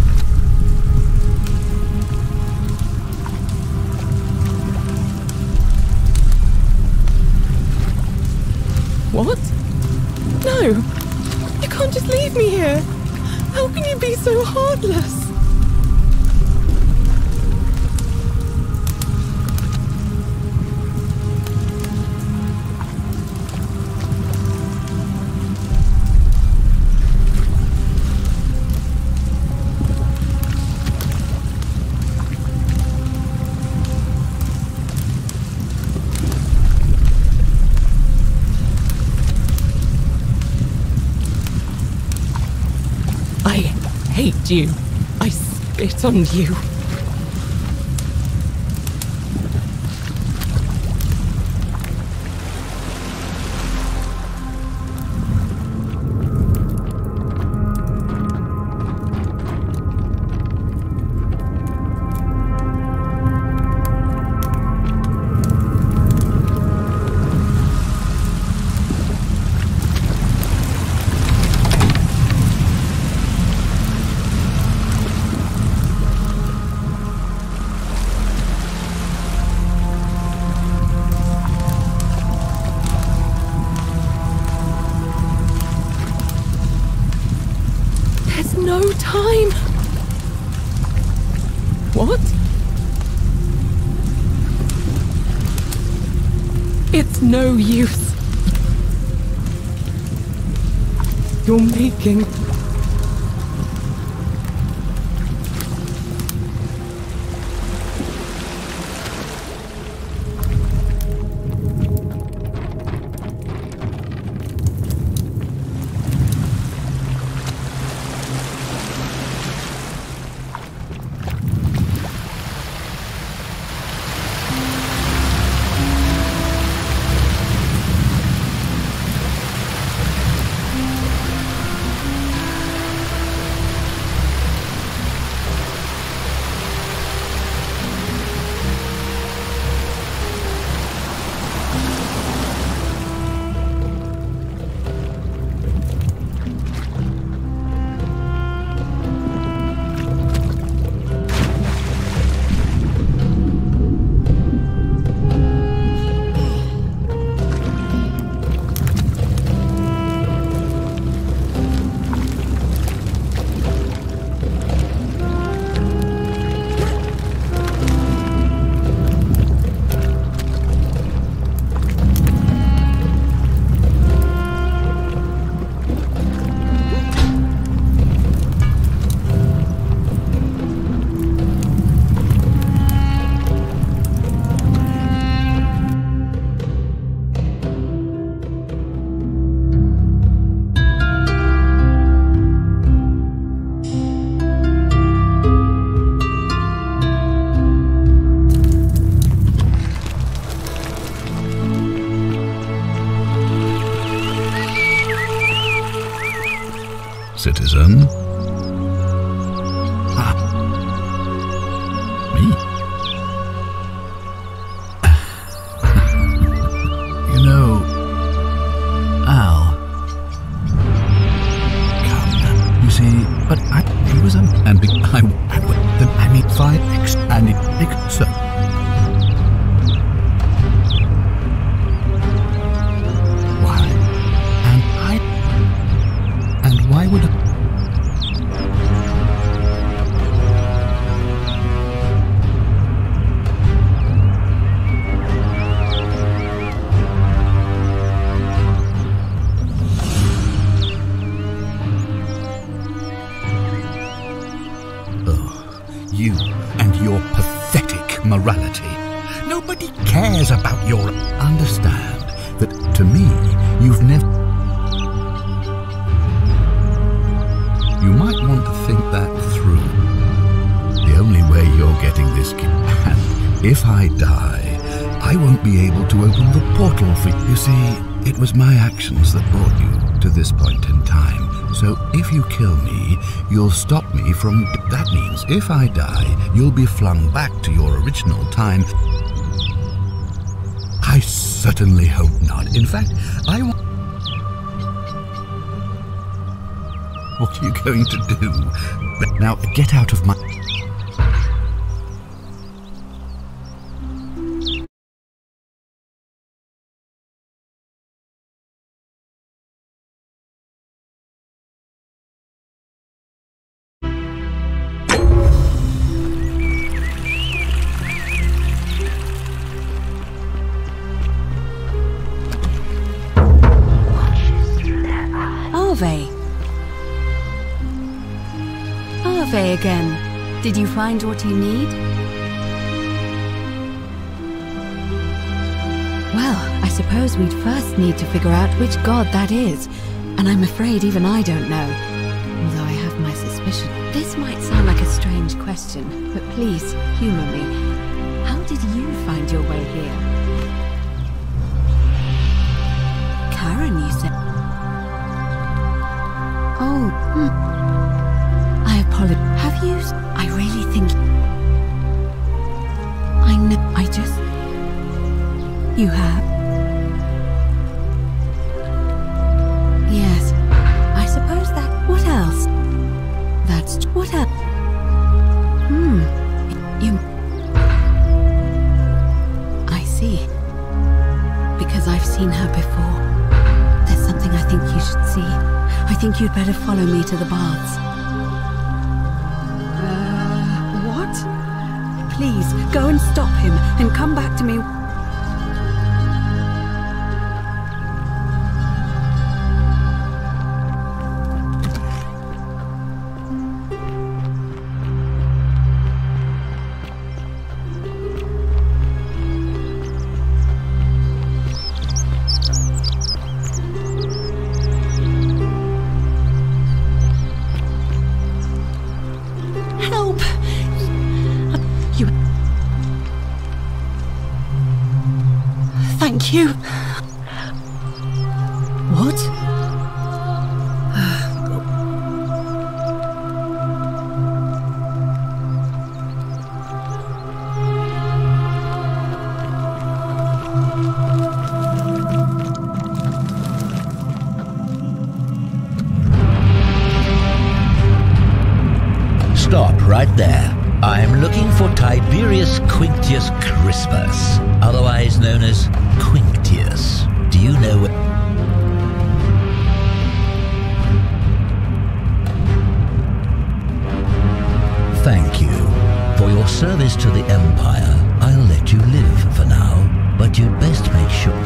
What? No! You can't just leave me here! How can you be so heartless? I hate you. I spit on you. No time. What? It's no use. You're making... Citizen? Ah. Me? You know, Al. Come, you see, but he was and I mean 5x and it so. Why would I? Oh, you and your pathetic morality. Nobody cares about your... Understand that, to me, you've never... If I die, I won't be able to open the portal for you. You see, it was my actions that brought you to this point in time. So if you kill me, you'll stop me from... That means if I die, you'll be flung back to your original time. I certainly hope not. In fact, I want... What are you going to do? Now, get out of my... Arve again. Did you find what you need? Well, I suppose we'd first need to figure out which god that is. And I'm afraid even I don't know. Although I have my suspicion. This might sound like a strange question, but please, humor me. How did you find your way here? Karen, you said... Oh, I apologize. Have you... I really think... I know... I just... You have? Yes. I suppose that... What else? That's... What else? You... I see. Because I've seen her before. There's something I think you should see. I think you'd better follow me to the baths. What? Please, go and stop him, and come back to me. Thank you. What? Stop right there. I'm looking for Tiberius Quinctius Crispus, otherwise known as Quinctius. Do you know where... Thank you. For your service to the Empire, I'll let you live for now, but you'd best make sure...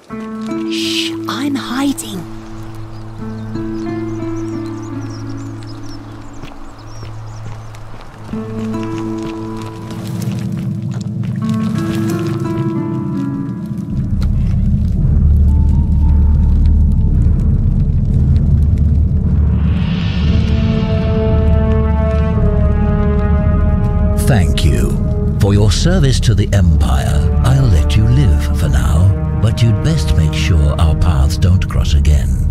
Shh, I'm hiding. Thank you. For your service to the Empire, I'll let you live for now, but you'd best make sure our paths don't cross again.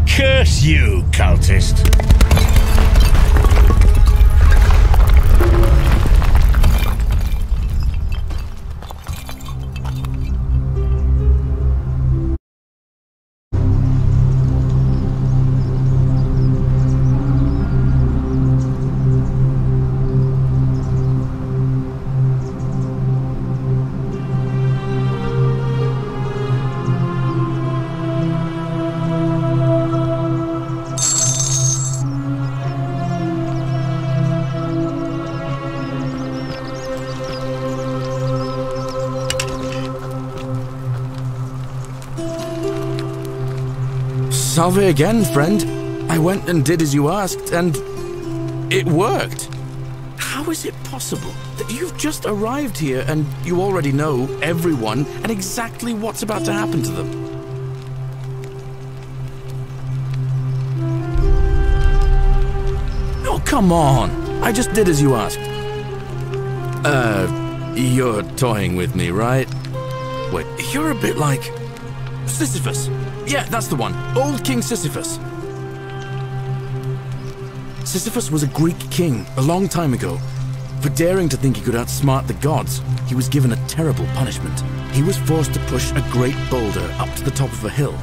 Curse you, cultist! Salve again, friend. I went and did as you asked, and it worked. How is it possible that you've just arrived here and you already know everyone and exactly what's about to happen to them? Oh, come on. I just did as you asked. You're toying with me, right? Wait, you're a bit like Sisyphus. Yeah, that's the one. Old King Sisyphus. Sisyphus was a Greek king a long time ago. For daring to think he could outsmart the gods, he was given a terrible punishment. He was forced to push a great boulder up to the top of a hill.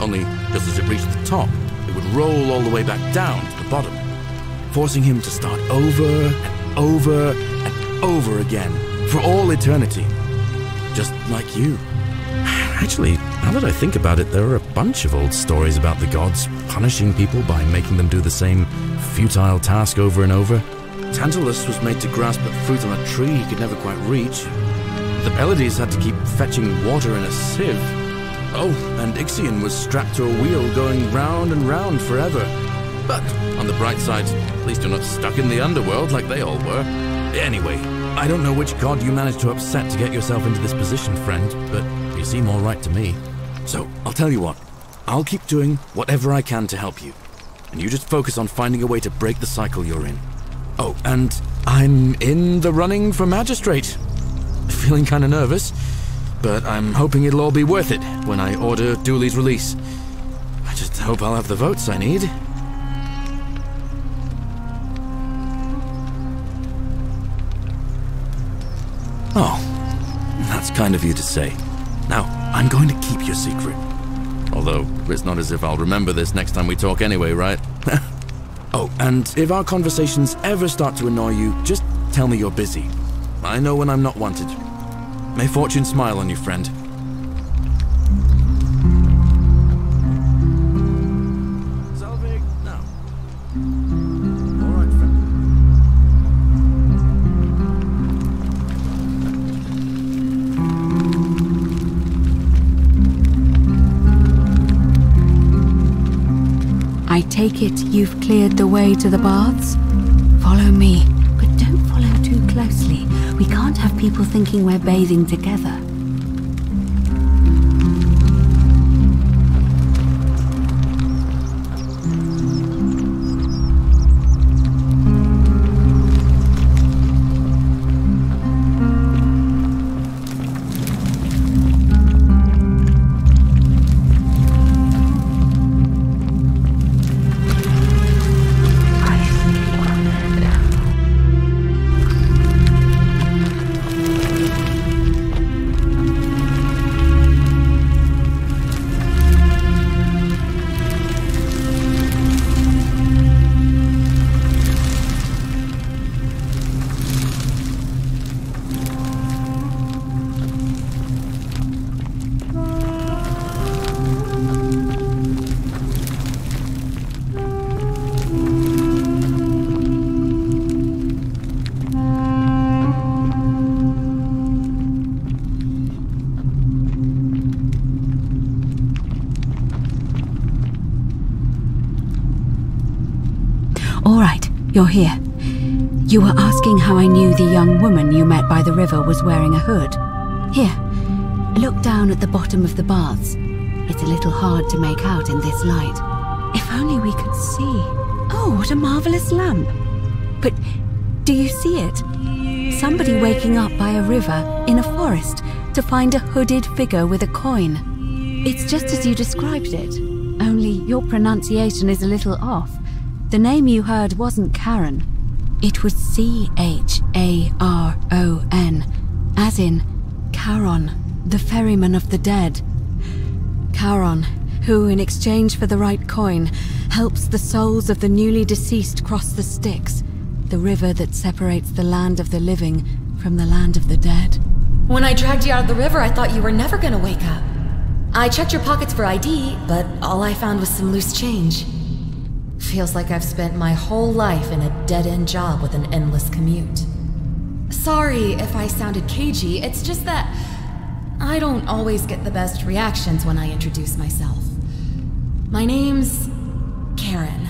Only, just as it reached the top, it would roll all the way back down to the bottom, forcing him to start over and over and over again for all eternity. Just like you. Actually, now that I think about it, there are a bunch of old stories about the gods punishing people by making them do the same futile task over and over. Tantalus was made to grasp at fruit on a tree he could never quite reach. The Pleiades had to keep fetching water in a sieve. Oh, and Ixion was strapped to a wheel going round and round forever. But, on the bright side, at least you're not stuck in the underworld like they all were. Anyway, I don't know which god you managed to upset to get yourself into this position, friend, but you seem all right to me. So, I'll tell you what. I'll keep doing whatever I can to help you. And you just focus on finding a way to break the cycle you're in. Oh, and I'm in the running for magistrate. Feeling kinda nervous, but I'm hoping it'll all be worth it when I order Dooley's release. I just hope I'll have the votes I need. Oh, that's kind of you to say. Now, I'm going to keep your secret. Although, it's not as if I'll remember this next time we talk anyway, right? Oh, and if our conversations ever start to annoy you, just tell me you're busy. I know when I'm not wanted. May fortune smile on you, friend. Salve, now. All right, friend. I take it you've cleared the way to the baths? Follow me, but don't follow too closely. We can't have people thinking we're bathing together. you're here. You were asking how I knew the young woman you met by the river was wearing a hood. Here, look down at the bottom of the baths. It's a little hard to make out in this light. If only we could see. Oh, what a marvelous lamp. But do you see it? Somebody waking up by a river in a forest to find a hooded figure with a coin. It's just as you described it, only your pronunciation is a little off. The name you heard wasn't Karen. It was C-H-A-R-O-N, as in Charon, the ferryman of the dead. Charon, who in exchange for the right coin, helps the souls of the newly deceased cross the Styx, the river that separates the land of the living from the land of the dead. When I dragged you out of the river, I thought you were never gonna wake up. I checked your pockets for ID, but all I found was some loose change. Feels like I've spent my whole life in a dead-end job with an endless commute. Sorry if I sounded cagey, it's just that I don't always get the best reactions when I introduce myself. My name's Karen.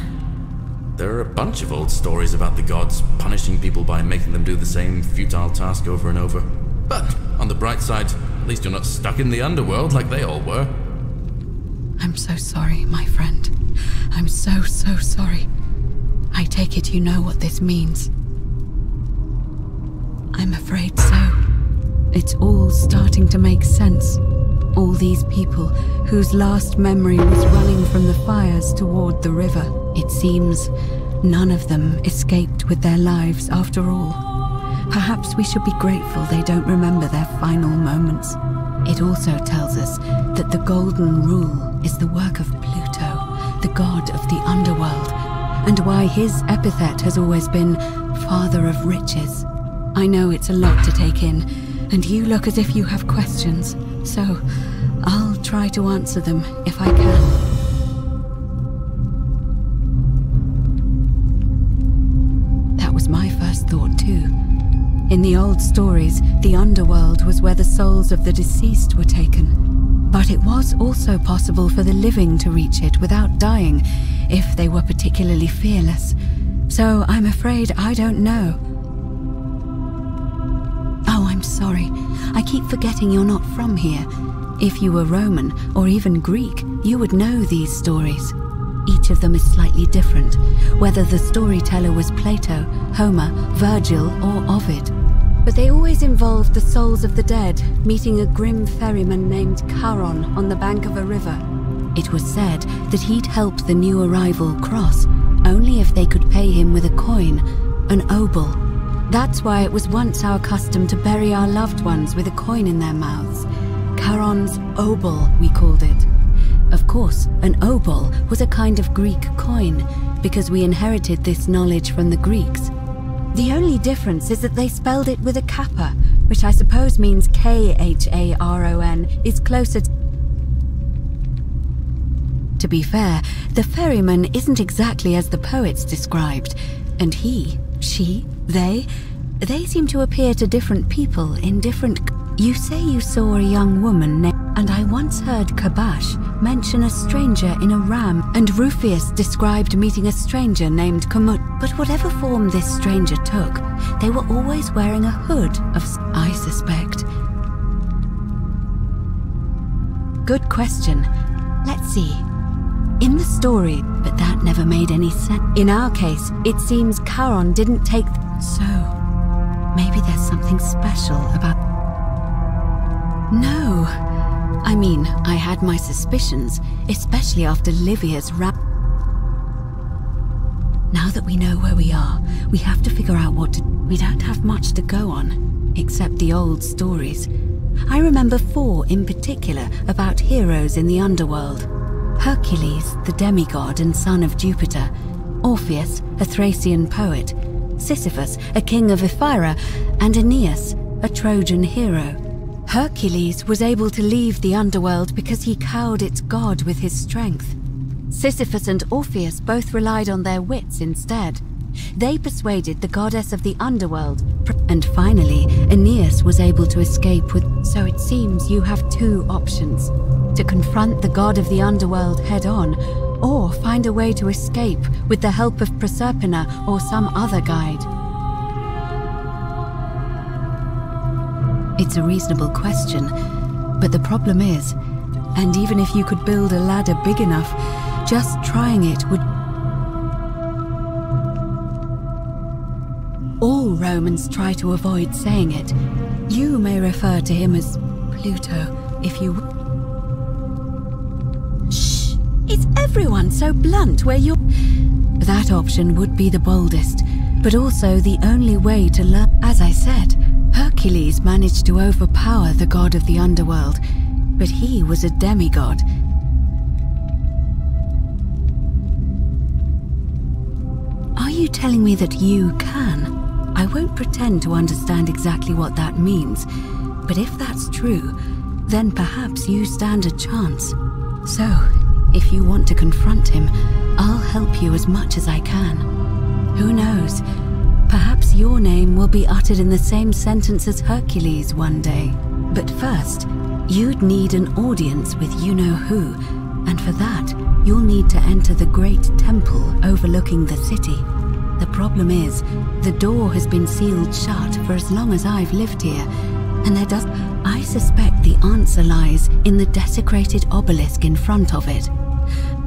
There are a bunch of old stories about the gods punishing people by making them do the same futile task over and over. But on the bright side, at least you're not stuck in the underworld like they all were. I'm so sorry, my friend. I'm so sorry. I take it you know what this means. I'm afraid so. It's all starting to make sense. All these people whose last memory was running from the fires toward the river. It seems none of them escaped with their lives after all. Perhaps we should be grateful they don't remember their final moments. It also tells us that the Golden Rule is the work of Pluto, the god of the underworld, and why his epithet has always been Father of Riches. I know it's a lot to take in, and you look as if you have questions, so I'll try to answer them if I can. That was my first thought too. In the old stories, the underworld was where the souls of the deceased were taken. But it was also possible for the living to reach it without dying, if they were particularly fearless. So I'm afraid I don't know. Oh, I'm sorry. I keep forgetting you're not from here. If you were Roman, or even Greek, you would know these stories. Each of them is slightly different, whether the storyteller was Plato, Homer, Virgil, or Ovid. But they always involved the souls of the dead meeting a grim ferryman named Charon on the bank of a river. It was said that he'd help the new arrival cross, only if they could pay him with a coin, an obol. That's why it was once our custom to bury our loved ones with a coin in their mouths. Charon's obol, we called it. Of course, an obol was a kind of Greek coin, because we inherited this knowledge from the Greeks. The only difference is that they spelled it with a kappa, which I suppose means K-H-A-R-O-N, is closer to be fair, the ferryman isn't exactly as the poets described, and he, she, they seem to appear to different people in different... You say you saw a young woman named... And I once heard Kabash mention a stranger in a ram, and Rufius described meeting a stranger named Kamut. But whatever form this stranger took, they were always wearing a hood of... I suspect. Good question. Let's see. In the story, but that never made any sense. In our case, it seems Charon didn't take... So, maybe there's something special about... No. I mean, I had my suspicions, especially after Livia's rap. Now that we know where we are, we have to figure out what to... We don't have much to go on, except the old stories. I remember 4 in particular about heroes in the underworld. Hercules, the demigod and son of Jupiter. Orpheus, a Thracian poet. Sisyphus, a king of Ephyra. And Aeneas, a Trojan hero. Hercules was able to leave the underworld because he cowed its god with his strength. Sisyphus and Orpheus both relied on their wits instead. They persuaded the goddess of the underworld, and finally, Aeneas was able to escape with... So it seems you have 2 options. To confront the god of the underworld head-on, or find a way to escape with the help of Proserpina or some other guide? It's a reasonable question, but the problem is, and even if you could build a ladder big enough, just trying it would... All Romans try to avoid saying it. You may refer to him as Pluto, if you... Shh! Is everyone so blunt where you're... That option would be the boldest, but also the only way to learn. As I said, Hercules managed to overpower the god of the underworld, but he was a demigod. Are you telling me that you can? I won't pretend to understand exactly what that means, but if that's true, then perhaps you stand a chance. So, if you want to confront him, I'll help you as much as I can. Who knows? Perhaps your name will be uttered in the same sentence as Hercules one day. But first, you'd need an audience with you-know-who, and for that, you'll need to enter the great temple overlooking the city. The problem is, the door has been sealed shut for as long as I've lived here, and there does... I suspect the answer lies in the desecrated obelisk in front of it.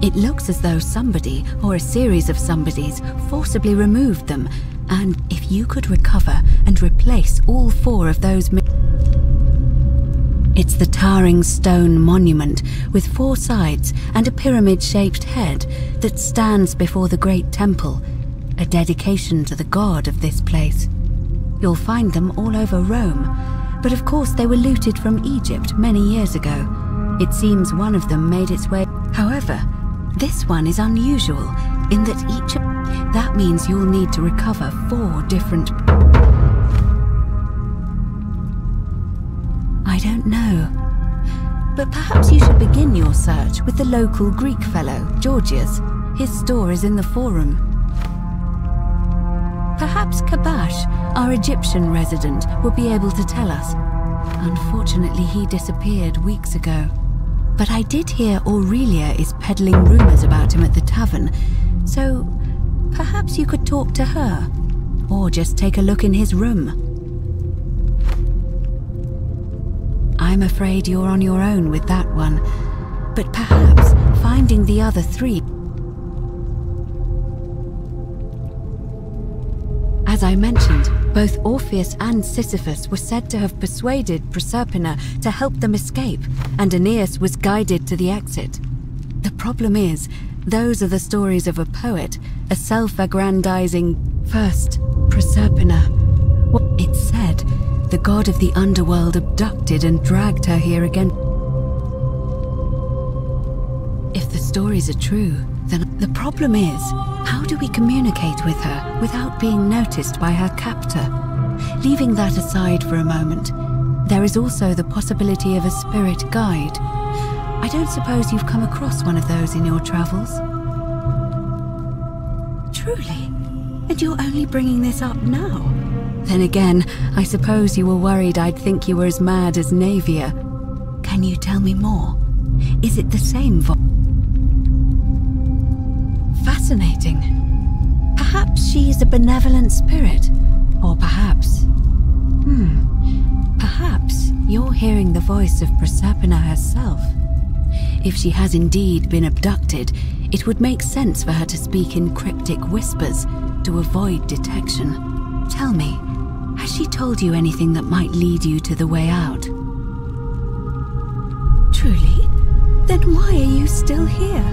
It looks as though somebody, or a series of somebodies, forcibly removed them, and if you could recover and replace all 4 of those... It's the towering stone monument with 4 sides and a pyramid-shaped head that stands before the great temple, a dedication to the god of this place. You'll find them all over Rome, but of course they were looted from Egypt many years ago. It seems one of them made its way... However, this one is unusual in that each... That means you'll need to recover 4 different... I don't know. But perhaps you should begin your search with the local Greek fellow, Georgius. His store is in the forum. Perhaps Kabash, our Egyptian resident, will be able to tell us. Unfortunately, he disappeared weeks ago. But I did hear Aurelia is peddling rumors about him at the tavern, so perhaps you could talk to her, or just take a look in his room. I'm afraid you're on your own with that one, but perhaps finding the other 3... As I mentioned, both Orpheus and Sisyphus were said to have persuaded Proserpina to help them escape, and Aeneas was guided to the exit. The problem is, those are the stories of a poet, a self-aggrandizing... First, Proserpina. It's said the god of the underworld abducted and dragged her here again. If the stories are true, then the problem is, how do we communicate with her without being noticed by her captor? Leaving that aside for a moment, there is also the possibility of a spirit guide. I don't suppose you've come across one of those in your travels? Truly? And you're only bringing this up now? Then again, I suppose you were worried I'd think you were as mad as Navia. Can you tell me more? Is it the same voice? Fascinating. Perhaps she's a benevolent spirit. Or perhaps... Perhaps you're hearing the voice of Proserpina herself. If she has indeed been abducted, it would make sense for her to speak in cryptic whispers to avoid detection. Tell me, has she told you anything that might lead you to the way out? Truly? Then why are you still here?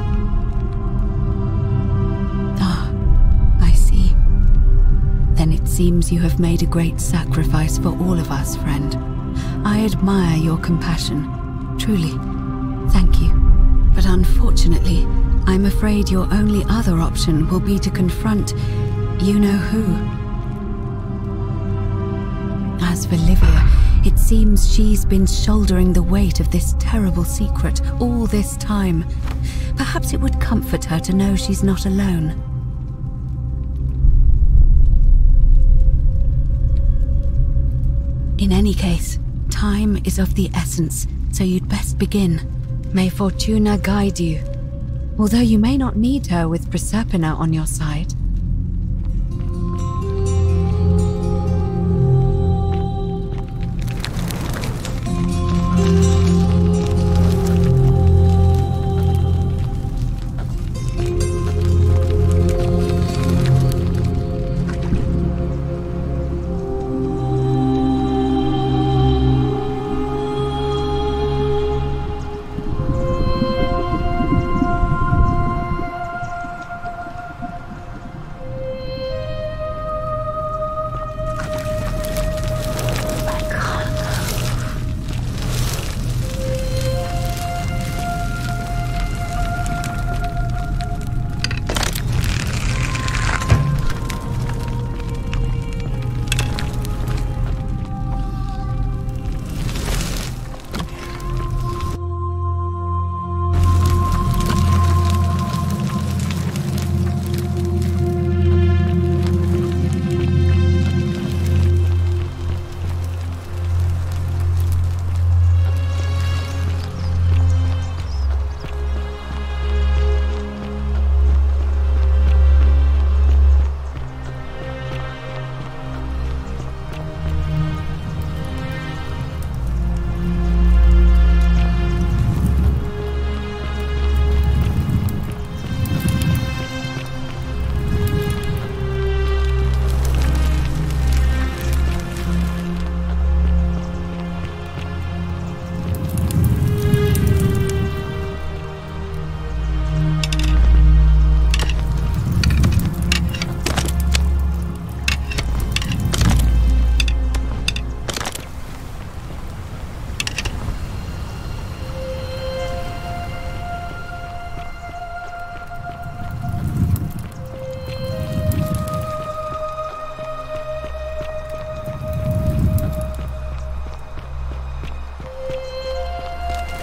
I see. Then it seems you have made a great sacrifice for all of us, friend. I admire your compassion. Truly. Thank you. But unfortunately, I'm afraid your only other option will be to confront you-know-who. As for Livia, it seems she's been shouldering the weight of this terrible secret all this time. Perhaps it would comfort her to know she's not alone. In any case, time is of the essence, so you'd best begin. May Fortuna guide you. Although you may not need her with Proserpina on your side.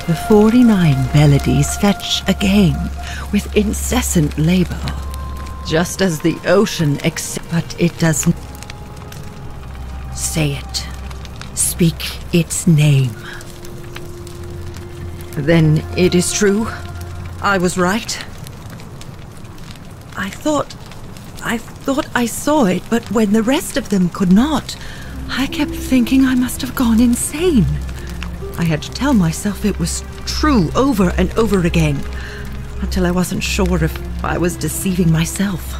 The 49 melodies fetch again with incessant labor, just as the ocean but it doesn't. Say it. Speak its name. Then it is true. I was right. I thought I saw it, but when the rest of them could not, I kept thinking I must have gone insane. I had to tell myself it was true over and over again, until I wasn't sure if I was deceiving myself.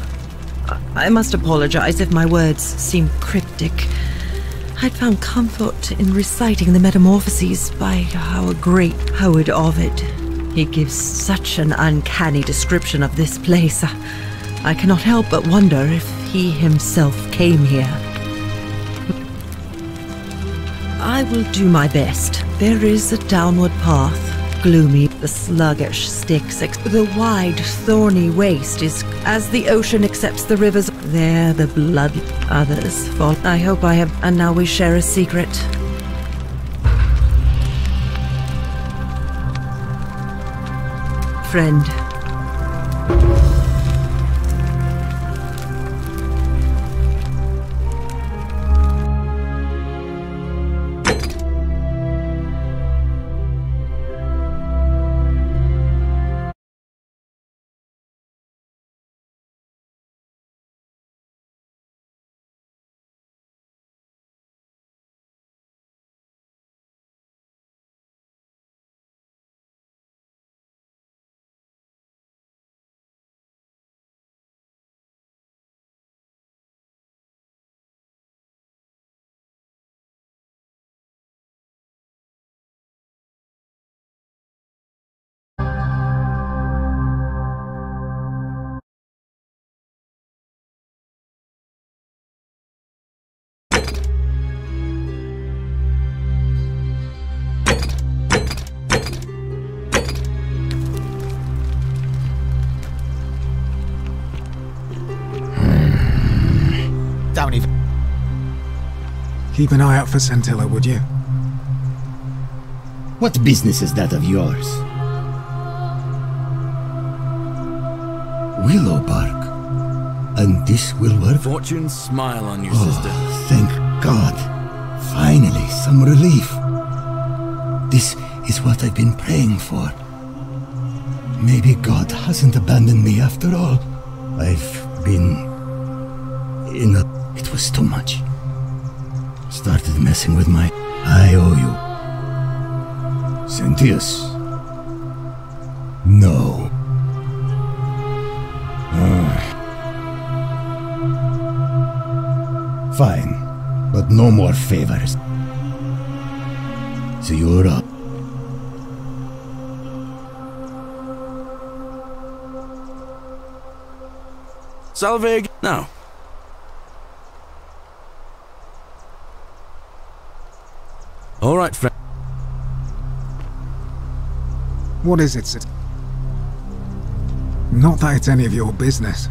I must apologize if my words seem cryptic. I'd found comfort in reciting the Metamorphoses by our great poet Ovid. He gives such an uncanny description of this place. I cannot help but wonder if he himself came here. I will do my best. There is a downward path, gloomy, the sluggish Styx. The wide, thorny waste is as the ocean accepts the rivers. There the blood others fall. I hope I have, and now we share a secret. Friend. Don't even... Keep an eye out for Scintilla, would you? What business is that of yours? Willow bark. And this will work? Fortunes smile on you, sister. Thank God. Finally, some relief. This is what I've been praying for. Maybe God hasn't abandoned me after all. I've been in a... It was too much. Started messing with my... I owe you. Sentius. No. Fine, but no more favors. So you're up. Salve now. All right, friend. What is it, Sid? Not that it's any of your business,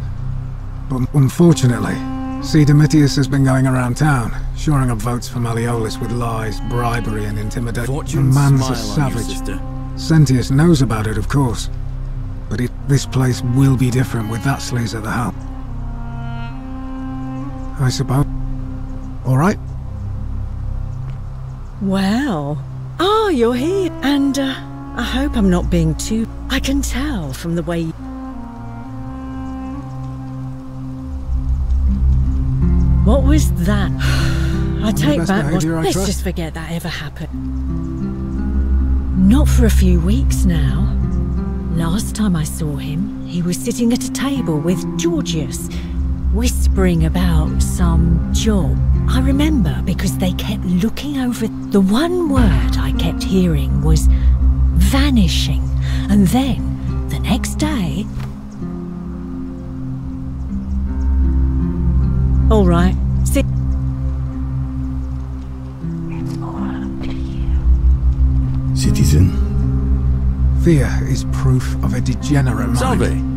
but unfortunately, see, Domitius has been going around town, shoring up votes for Malleolus with lies, bribery, and intimidation. The man's a savage. Sentius knows about it, of course, but this place will be different with that sleaze at the helm. I suppose. All right. Well, you're here, and I hope I'm not being too... I can tell from the way you... What was that? I take back what... Let's just forget that ever happened. Not for a few weeks now. Last time I saw him, he was sitting at a table with Georgius, whispering about some job. I remember because they kept looking over... The one word I kept hearing was vanishing, and then the next day... All right, sit. Citizen. Fear is proof of a degenerate mind. Salve.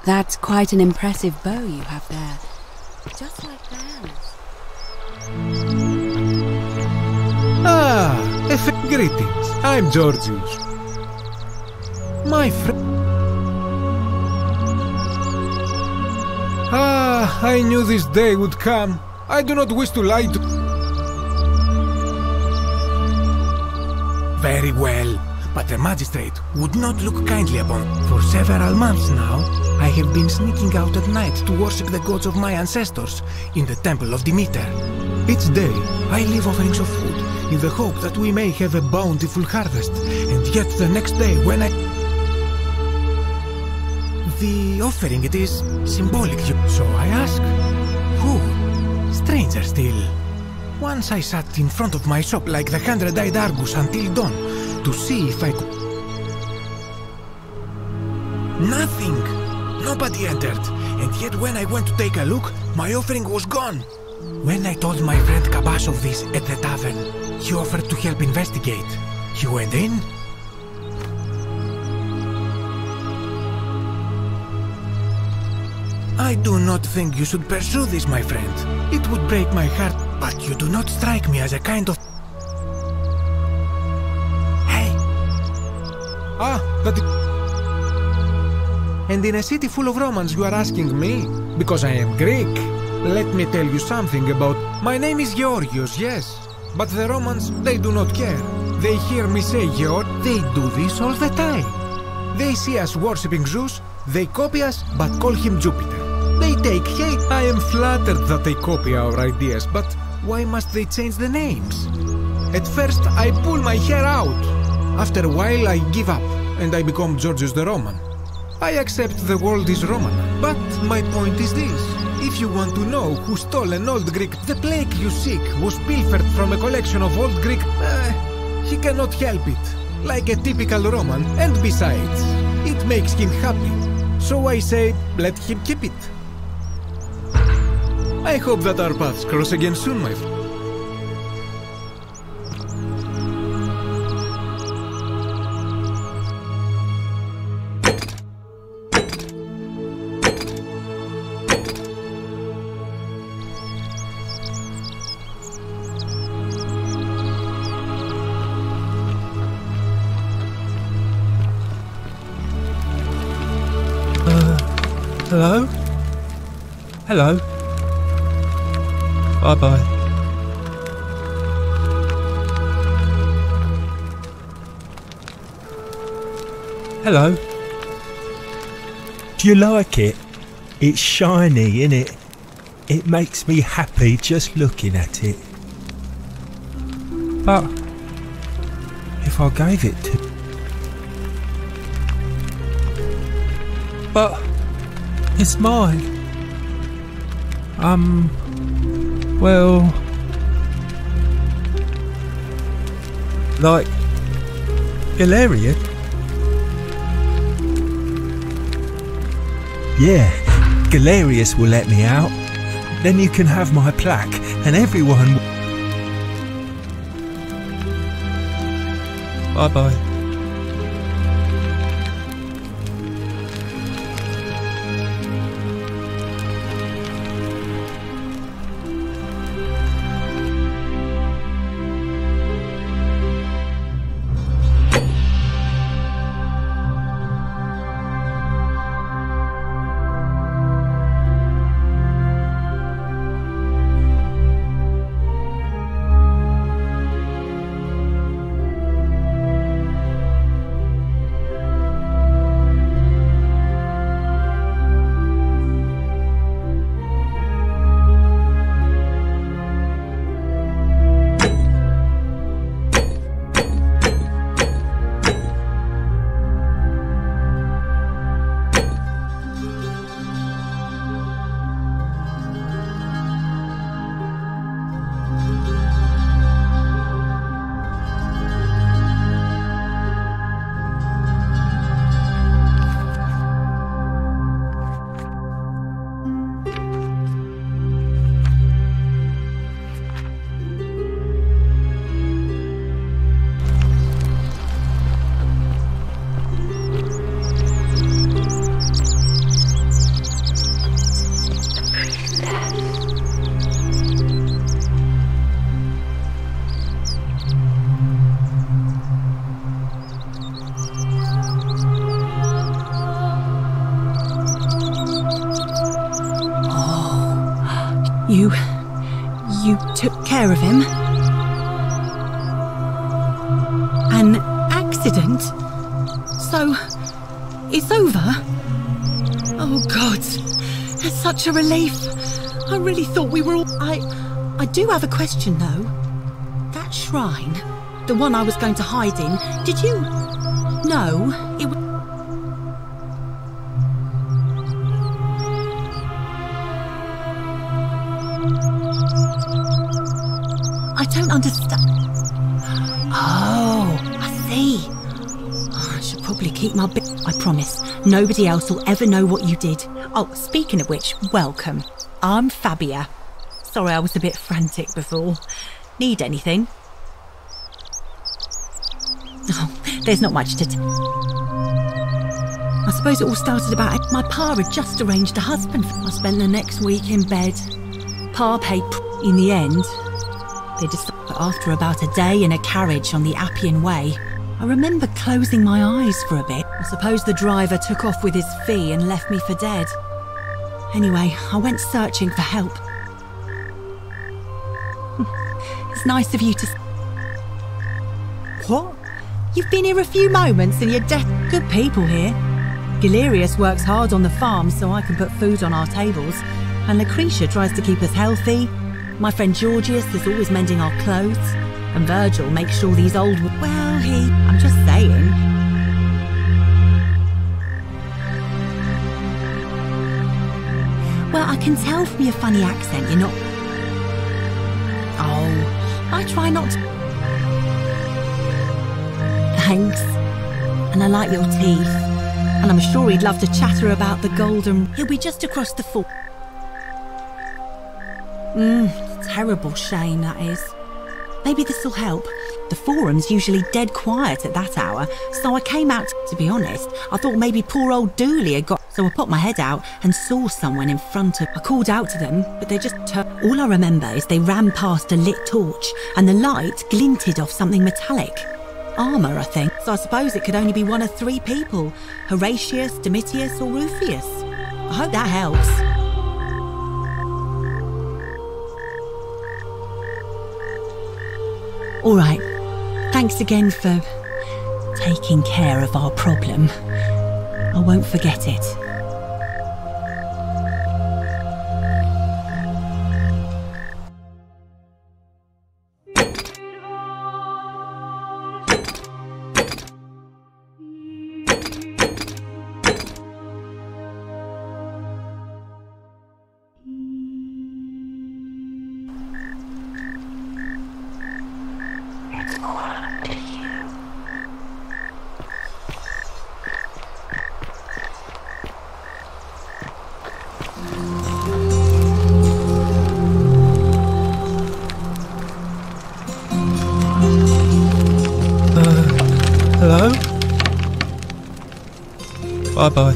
That's quite an impressive bow you have there. Just like theirs. Greetings. I'm Georgius. My friend. I knew this day would come. I do not wish to lie to... Very well. But the magistrate would not look kindly upon. For several months now, I have been sneaking out at night to worship the gods of my ancestors in the temple of Demeter. Each day, I leave offerings of food in the hope that we may have a bountiful harvest, and yet the next day when the offering, it is symbolic, so I ask, who? Stranger still. Once I sat in front of my shop like the 100-eyed Argus until dawn, to see if I could... Nothing! Nobody entered, and yet when I went to take a look, my offering was gone. When I told my friend Kabash of this at the tavern, he offered to help investigate. He went in. I do not think you should pursue this, my friend. It would break my heart, but you do not strike me as a kind of... That... And in a city full of Romans you are asking me? Because I am Greek. Let me tell you something about... My name is Georgios, yes. But the Romans, they do not care. They hear me say Georg, they do this all the time. They see us worshipping Zeus, they copy us, but call him Jupiter. They take hate. I am flattered that they copy our ideas, but why must they change the names? At first, I pull my hair out. After a while, I give up. And I become Georgius the Roman. I accept the world is Roman, but my point is this. If you want to know who stole an old Greek, the plague you seek was pilfered from a collection of old Greek... he cannot help it, like a typical Roman, and besides, it makes him happy. So I say, let him keep it. I hope that our paths cross again soon, my friend. Hello? Hello? Bye-bye. Hello? Do you like it? It's shiny, innit? It makes me happy just looking at it. But if I gave it to... But it's mine. Well... Like... Galarian? Yeah, Galerius will let me out. Then you can have my plaque, and everyone... Bye-bye. You took care of him? An accident? So, it's over? Oh God, it's such a relief. I really thought we were all... I do have a question though. That shrine, the one I was going to hide in, did you know it was... I don't understand. Oh, I see. I should probably keep my bit. I promise. Nobody else will ever know what you did. Oh, speaking of which, welcome. I'm Fabia. Sorry I was a bit frantic before. Need anything? Oh, there's not much to I suppose it all started about my pa had just arranged a husband. I spent the next week in bed. Pa paid in the end. They decided after about a day in a carriage on the Appian Way. I remember closing my eyes for a bit. I suppose the driver took off with his fee and left me for dead. Anyway, I went searching for help. It's nice of you to... What? You've been here a few moments and you're dead. Good people here. Galerius works hard on the farm so I can put food on our tables. And Lucretia tries to keep us healthy. My friend Georgius is always mending our clothes. And Virgil makes sure these old... Well, I'm just saying. Well, I can tell from your funny accent you're not... Oh, I try not to... Thanks. And I like your teeth. And I'm sure he'd love to chatter about the golden... He'll be just across the fort. Terrible shame, that is. Maybe this'll help. The forum's usually dead quiet at that hour, so I came out. To be honest, I thought maybe poor old Dooley had got... So I popped my head out and saw someone in front of... I called out to them, but they just turned... All I remember is they ran past a lit torch, and the light glinted off something metallic. Armour, I think. So I suppose it could only be one of three people. Horatius, Domitius, or Rufius. I hope that helps. All right. Thanks again for taking care of our problem. I won't forget it. Hello? Bye-bye.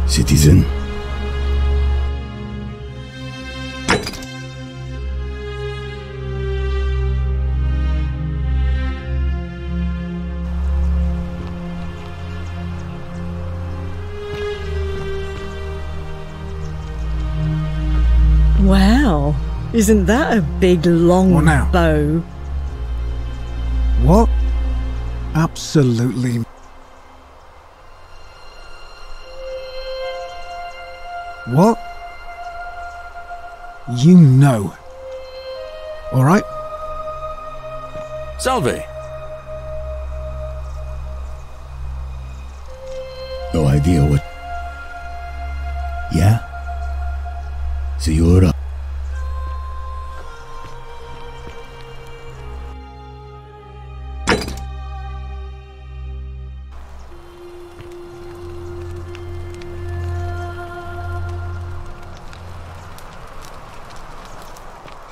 Citizen. Wow, isn't that a big long What now? bow? What? absolutely... What? You know. Alright? Salve. No idea what... Yeah? So you're up.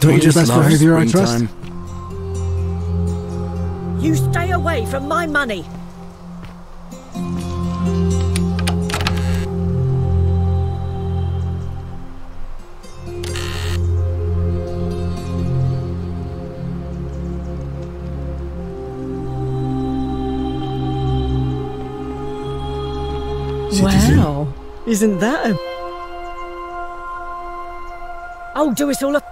Don't you just just love behavior, I trust? springtime? You stay away from my money. Citizen. Wow, isn't that a... Oh, do us all a...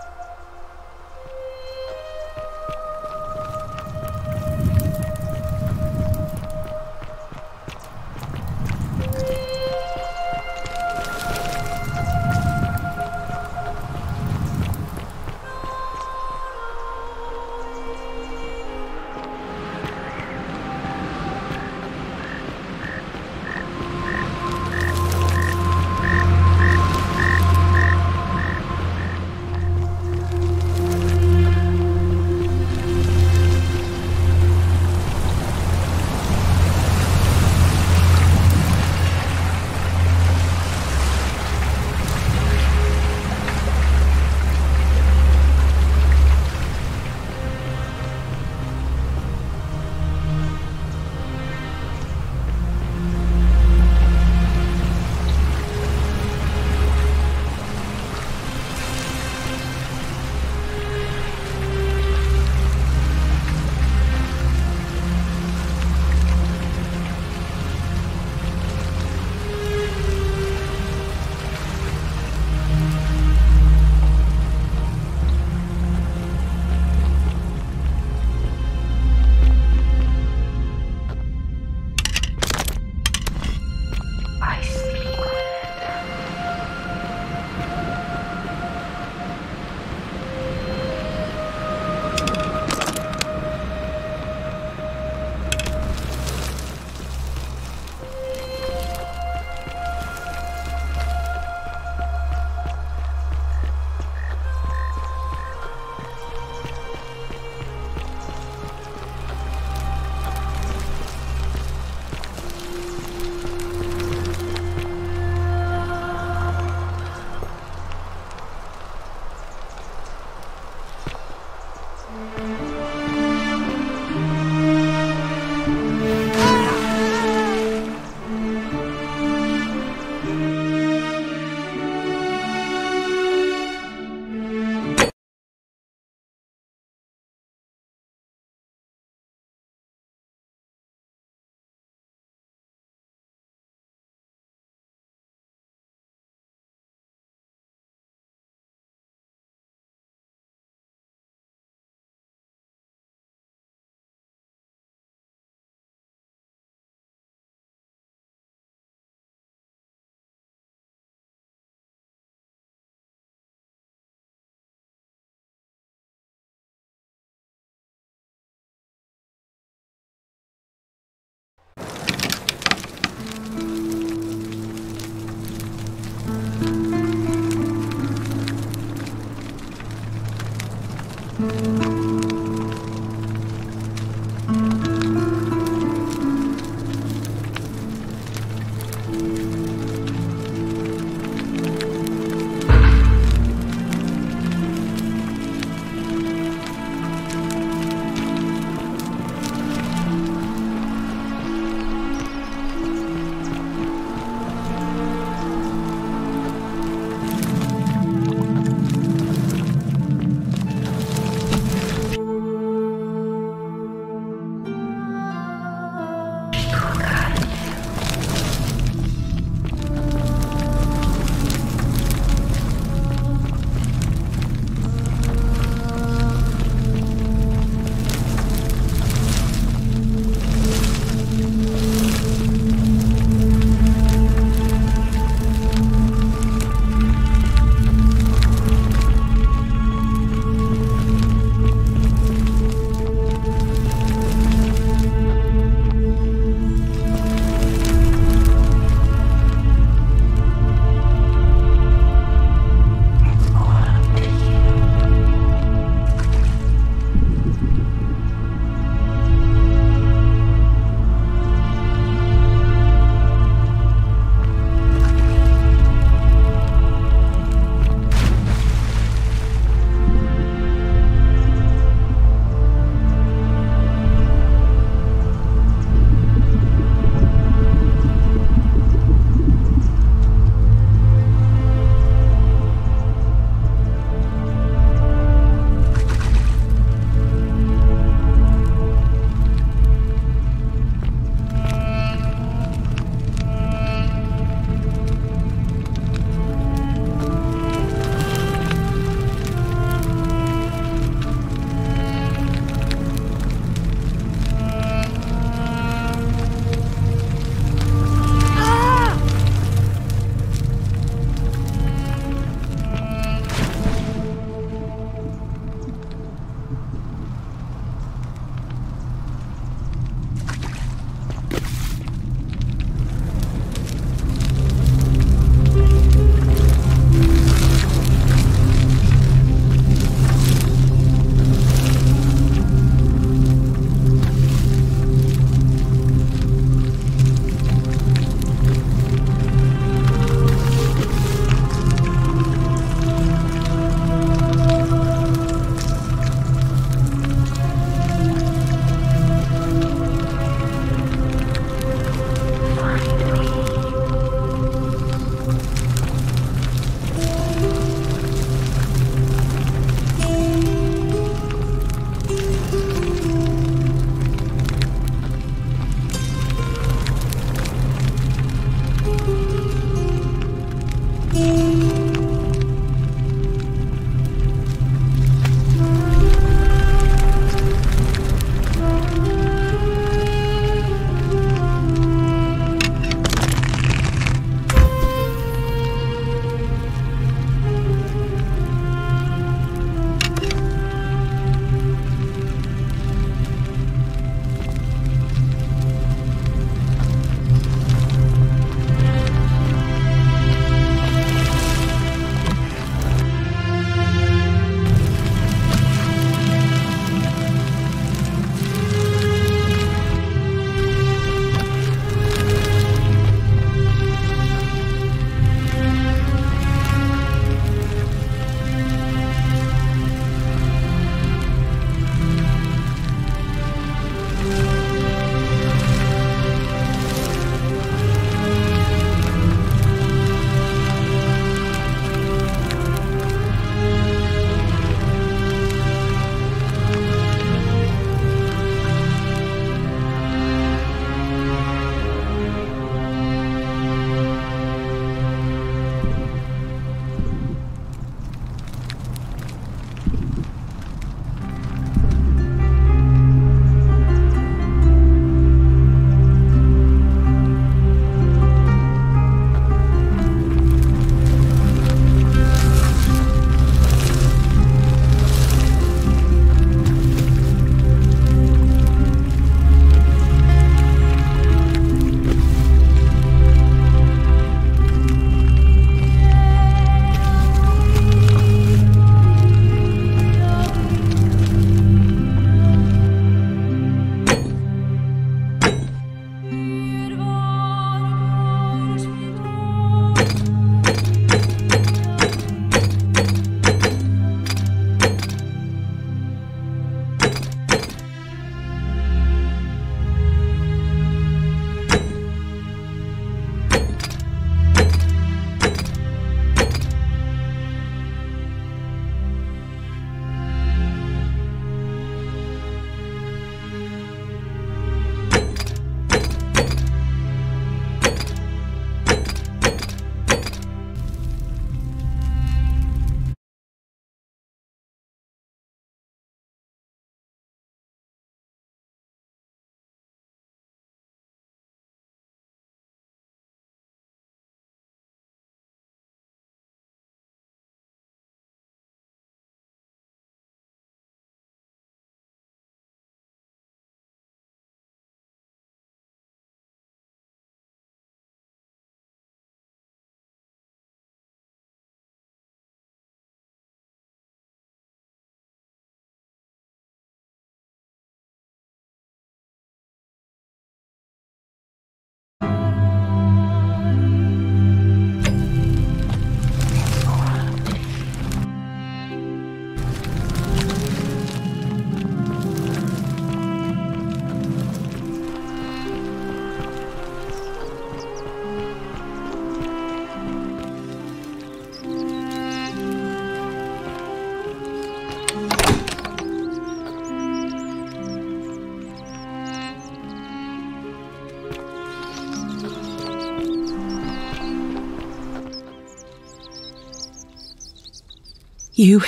you.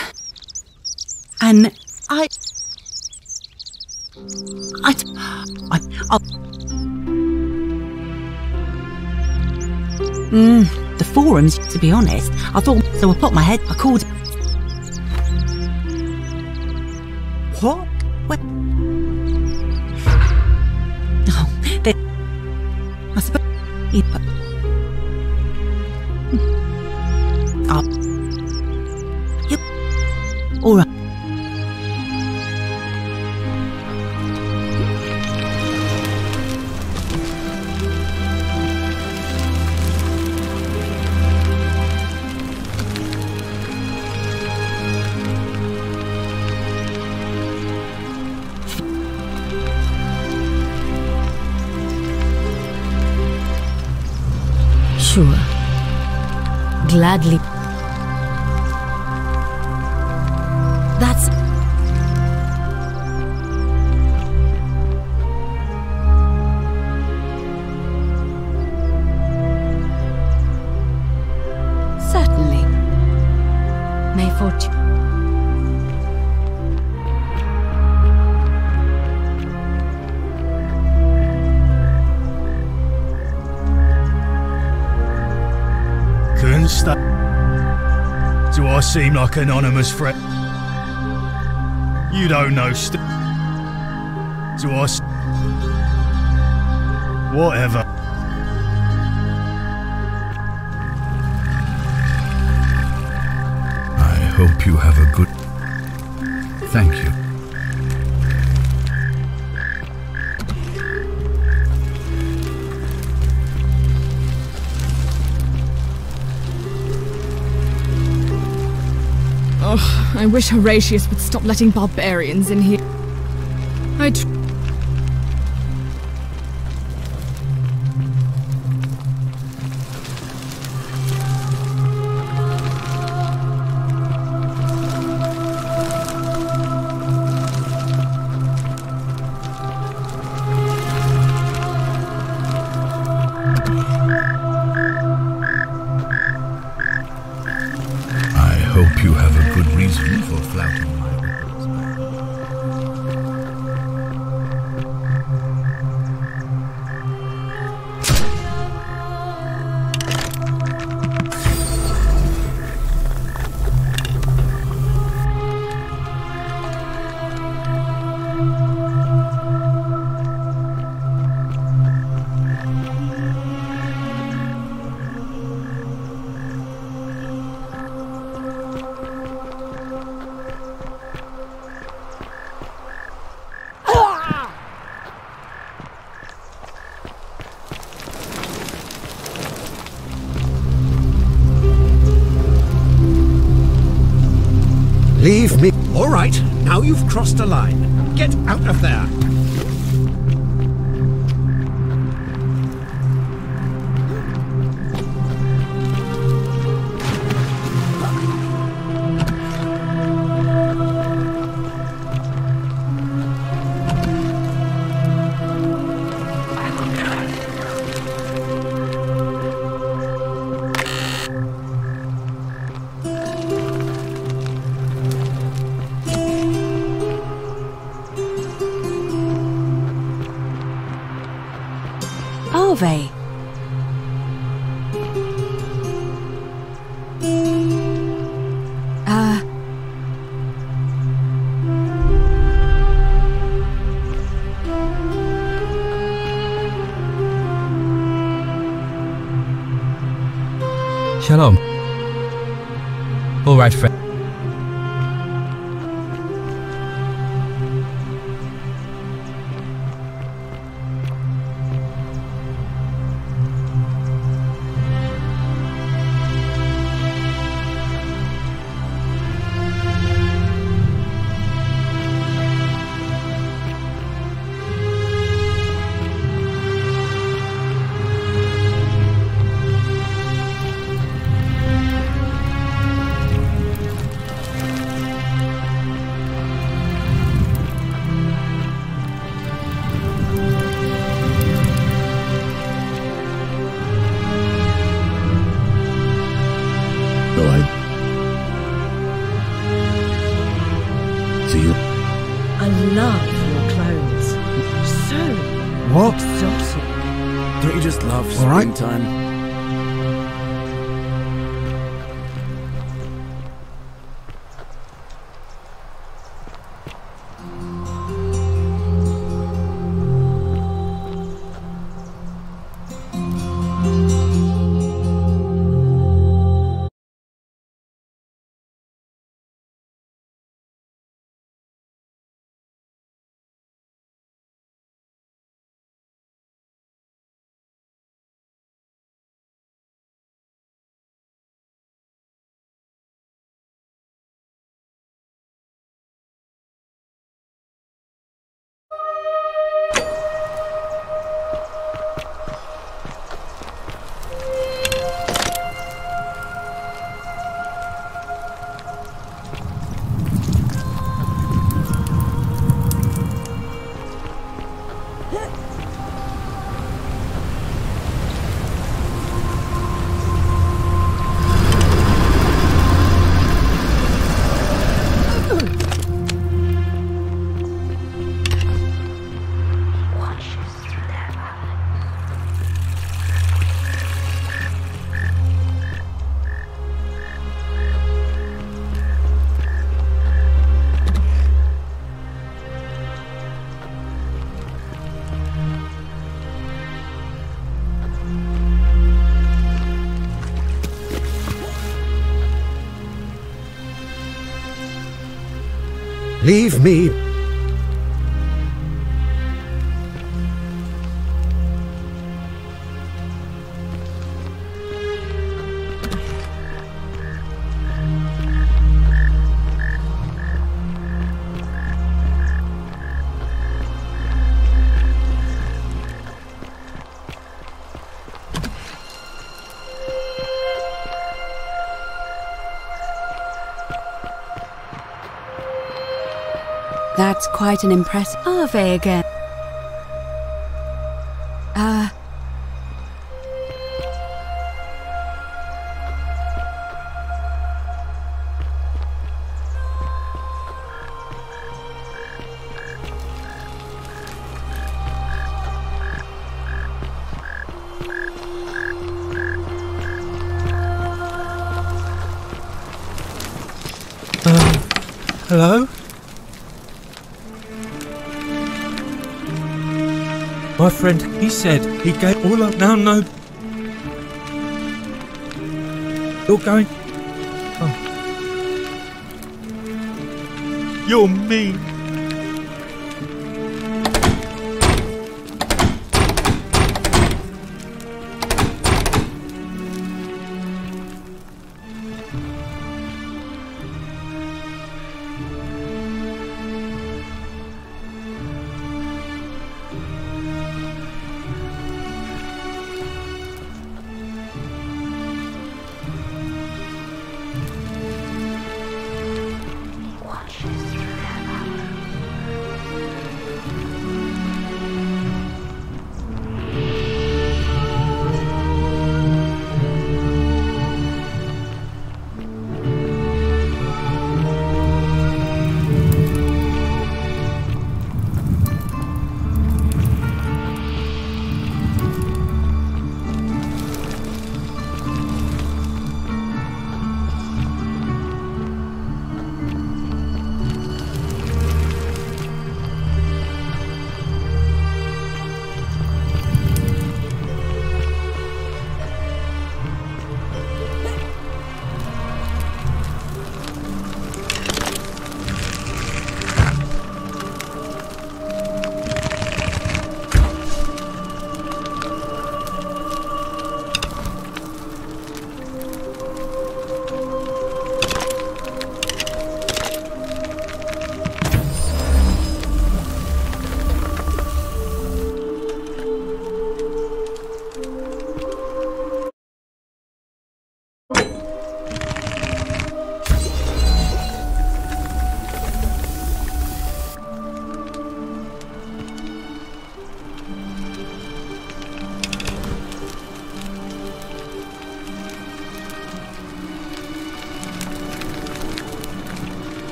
And I'll... the forums, to be honest. I thought, so I popped my head, I called... What? What? Oh, they... I suppose... Oh. Yep. All right. Sure. Gladly. That's... Certainly. May fortune... Couldn't stay. Do I seem like an anonymous threat? You don't know Do I Whatever. I hope you have a good... Thank you. Oh, I wish Horatius would stop letting barbarians in here. Hope you have a good reason for flouting my orders. Leave me. All right, now you've crossed a line. Get out of there. Are they? Shalom. All right, friend. What? Exotic. Don't you just love All right. springtime? Leave me. That's quite an impressive survey again. Hello? My friend, he said he gave all up. No. You're going. Oh. You're mean.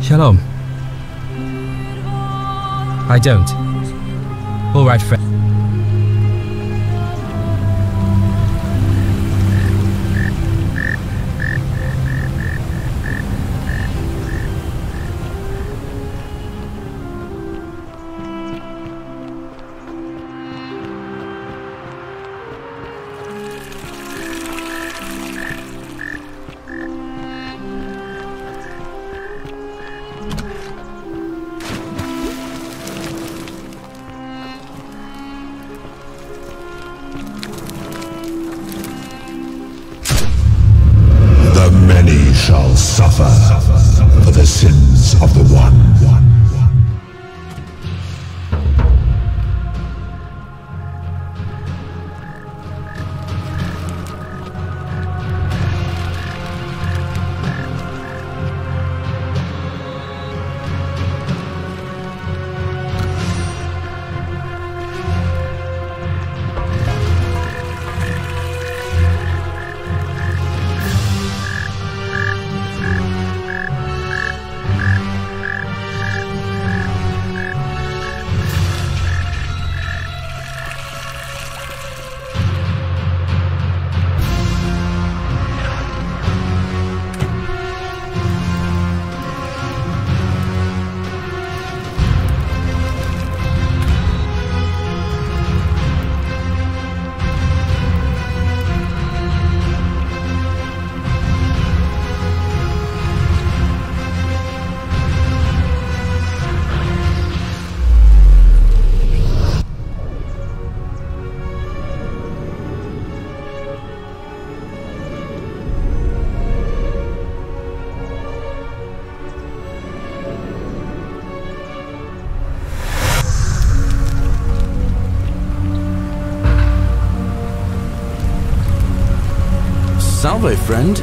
Shalom. I don't. All right, friend. Shall suffer for the sins of the one. Salve, friend.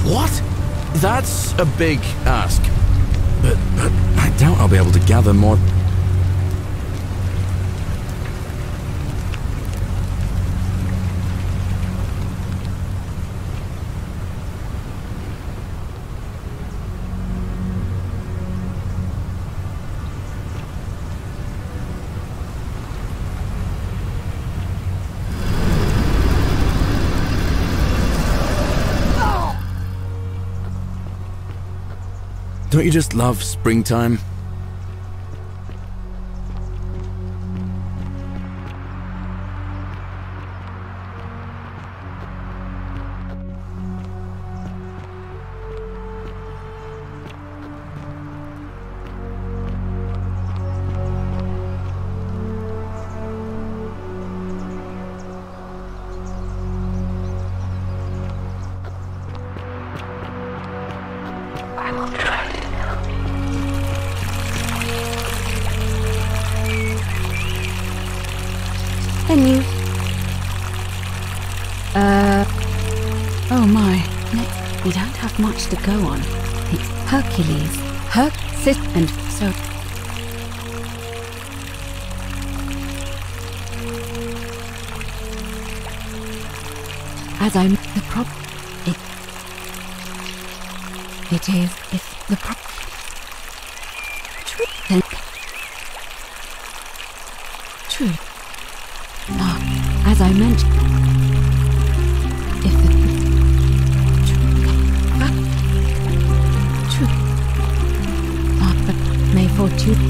What? That's a big ask. But I doubt I'll be able to gather more. Don't you just love springtime? Then you... Oh my. We don't have much to go on. It's Hercules, and so... As I'm the It is if the True. As I mentioned, if the true, but may fortune.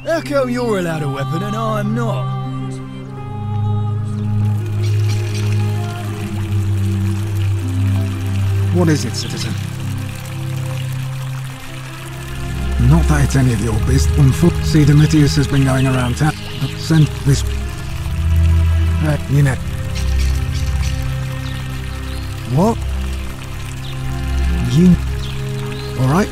How come you're allowed a weapon and I'm not? What is it, citizen? Not that it's any of your business. See, Domitius has been going around town. Send this... you know... What? You... Alright.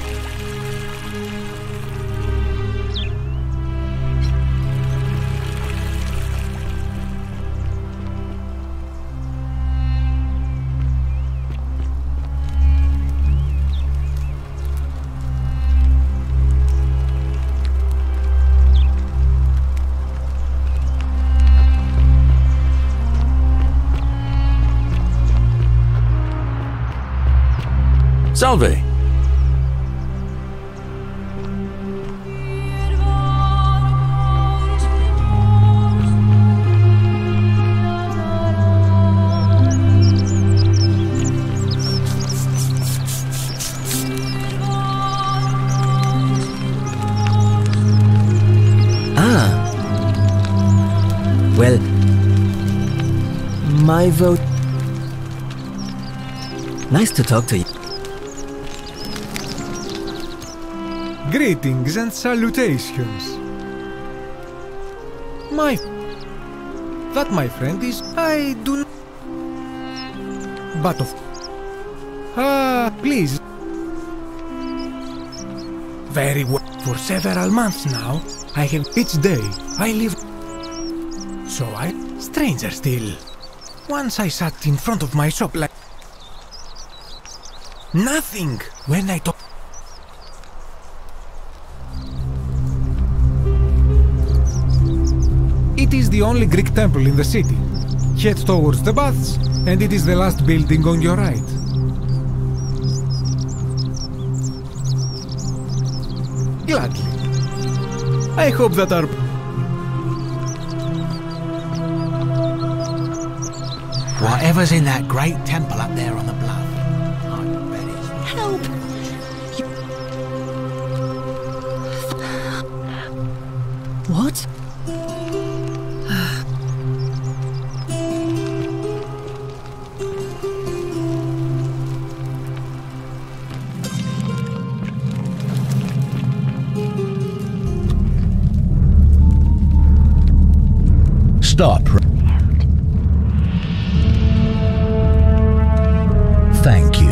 Salve! Well, my vote... Nice to talk to you. Greetings and salutations. That, my friend, is... I do not... But of... please. Very well. For several months now, I have each day, I live... So I... Stranger still. Once I sat in front of my shop like... Nothing when I talk... It is the only Greek temple in the city. Head towards the baths, and it is the last building on your right. Gladly. I hope that our... Whatever's in that great temple up there on the bluff. Help! What? Stop. Thank you.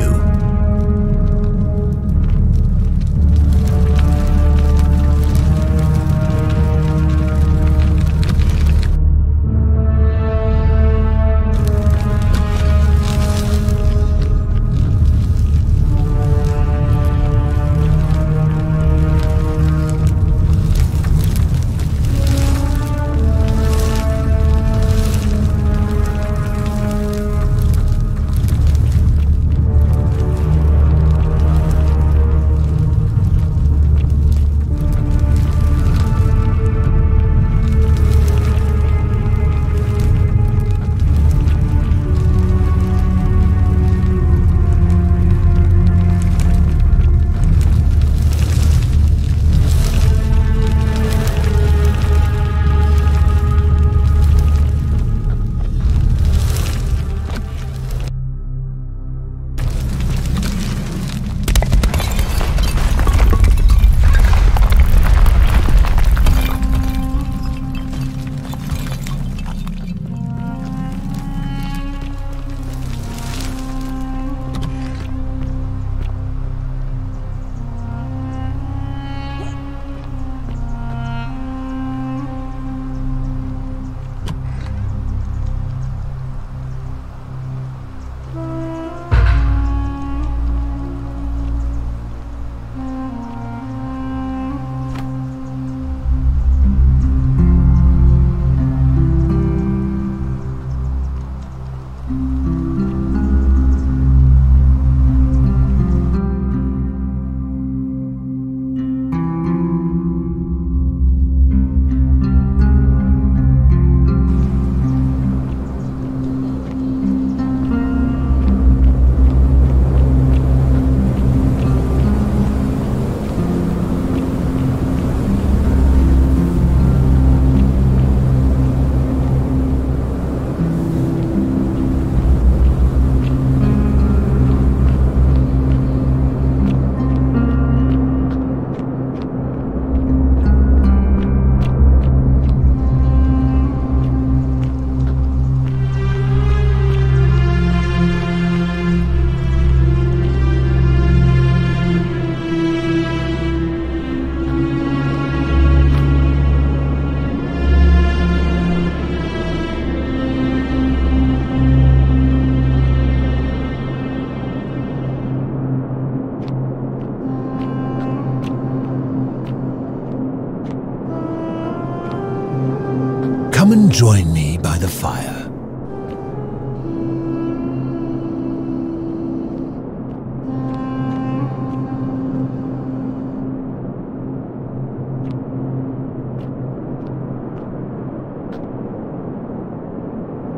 join me by the fire?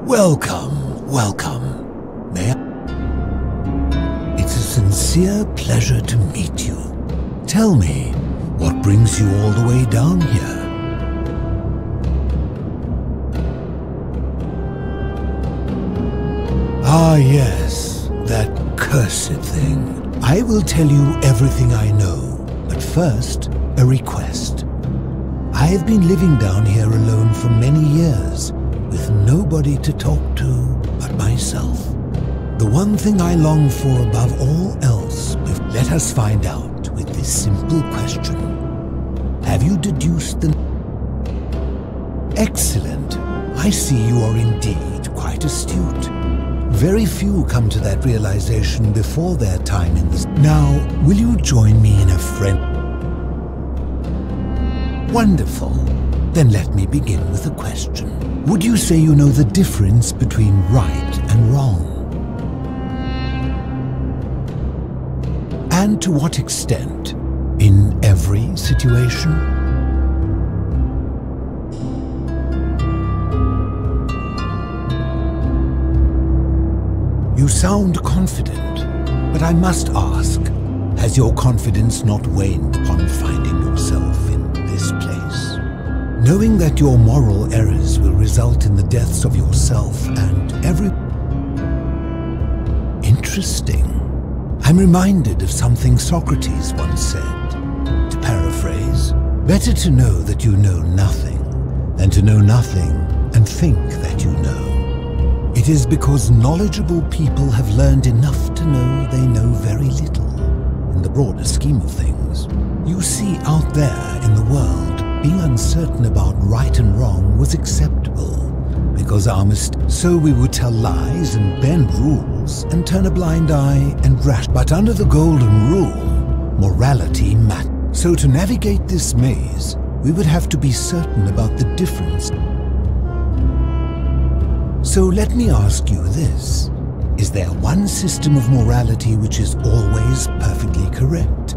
Welcome, welcome. May I? It's a sincere pleasure to meet you. Tell me, what brings you all the way down here? Ah, yes, that cursed thing. I will tell you everything I know, but first, a request. I have been living down here alone for many years, with nobody to talk to but myself. The one thing I long for above all else, let us find out with this simple question. Have you deduced the... Excellent. I see you are indeed quite astute. Very few come to that realization before their time in this. Now, will you join me in a friend? Wonderful. Then let me begin with a question. Would you say you know the difference between right and wrong? And to what extent? In every situation? You sound confident, but I must ask, has your confidence not waned upon finding yourself in this place? Knowing that your moral errors will result in the deaths of yourself and every... Interesting. I'm reminded of something Socrates once said. To paraphrase, better to know that you know nothing than to know nothing and think that you know. It is because knowledgeable people have learned enough to know they know very little. In the broader scheme of things, you see, out there in the world, being uncertain about right and wrong was acceptable, because so we would tell lies and bend rules and turn a blind eye and rash. But under the golden rule, morality matters. So to navigate this maze, we would have to be certain about the difference. So let me ask you this. Is there one system of morality which is always perfectly correct?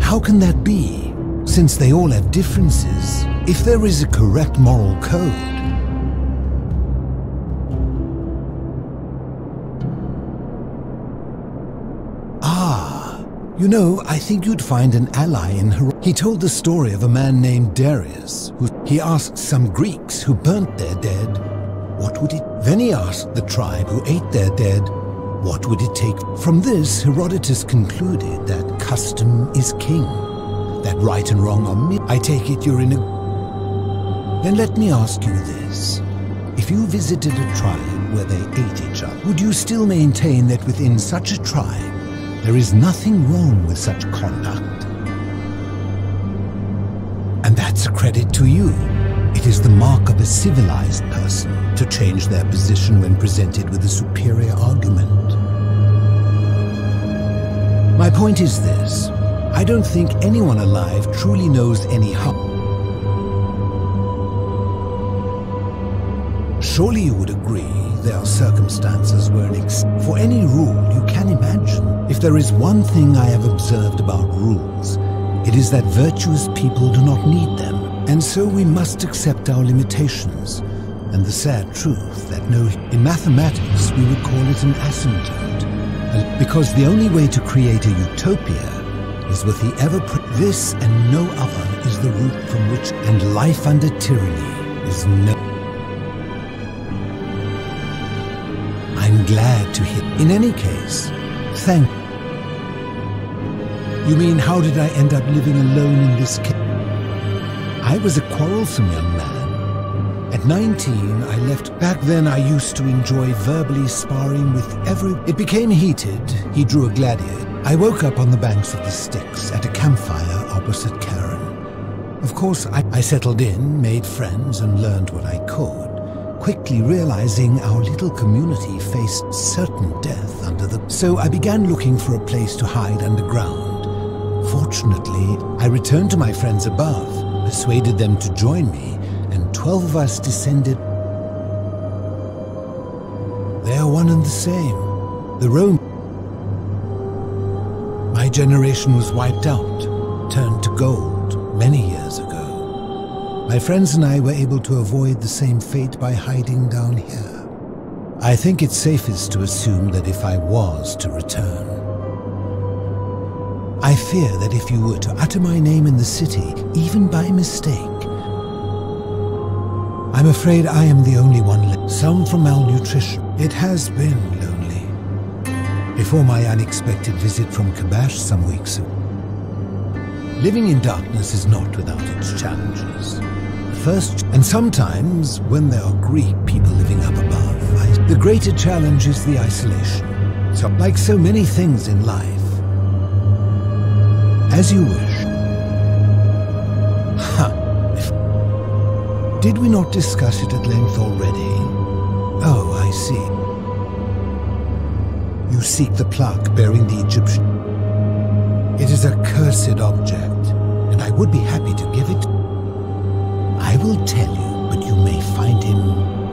How can that be, since they all have differences, if there is a correct moral code? You know, I think you'd find an ally in her. He told the story of a man named Darius, he asked some Greeks who burnt their dead, what would it... Then he asked the tribe who ate their dead, what would it take? From this, Herodotus concluded that custom is king, that right and wrong are me. I take it you're in a... Then let me ask you this. If you visited a tribe where they ate each other, would you still maintain that within such a tribe, there is nothing wrong with such conduct? And that's a credit to you. It is the mark of a civilized person to change their position when presented with a superior argument. My point is this. I don't think anyone alive truly knows any how. Surely you would agree there are circumstances where for any rule you can imagine. If there is one thing I have observed about rules, it is that virtuous people do not need them, and so we must accept our limitations, and the sad truth that in mathematics we would call it an asymptote, because the only way to create a utopia is with the this and no other is the root from which, and life under tyranny is no... I'm glad to hear. In any case, thank you. You mean, how did I end up living alone in this cave? I was a quarrelsome young man. At 19, I left. Back then, I used to enjoy verbally sparring with It became heated. He drew a gladiator. I woke up on the banks of the Styx at a campfire opposite Karen. Of course, I settled in, made friends, and learned what I could. Quickly realizing our little community faced certain death under the... So I began looking for a place to hide underground. Fortunately, I returned to my friends above, persuaded them to join me, and 12 of us descended. They are one and the same. The Rome. My generation was wiped out, turned to gold, many years ago. My friends and I were able to avoid the same fate by hiding down here. I think it's safest to assume that if I was to return, I fear that if you were to utter my name in the city, even by mistake, I'm afraid I am the only one left. Some from malnutrition. It has been lonely. Before my unexpected visit from Kabash some weeks ago. Living in darkness is not without its challenges. First, and sometimes when there are Greek people living up above, the greater challenge is the isolation. So, like so many things in life, as you wish. Did we not discuss it at length already? Oh, I see. You seek the plaque bearing the Egyptian. It is a cursed object, and I would be happy to give it. I will tell you, but you may find him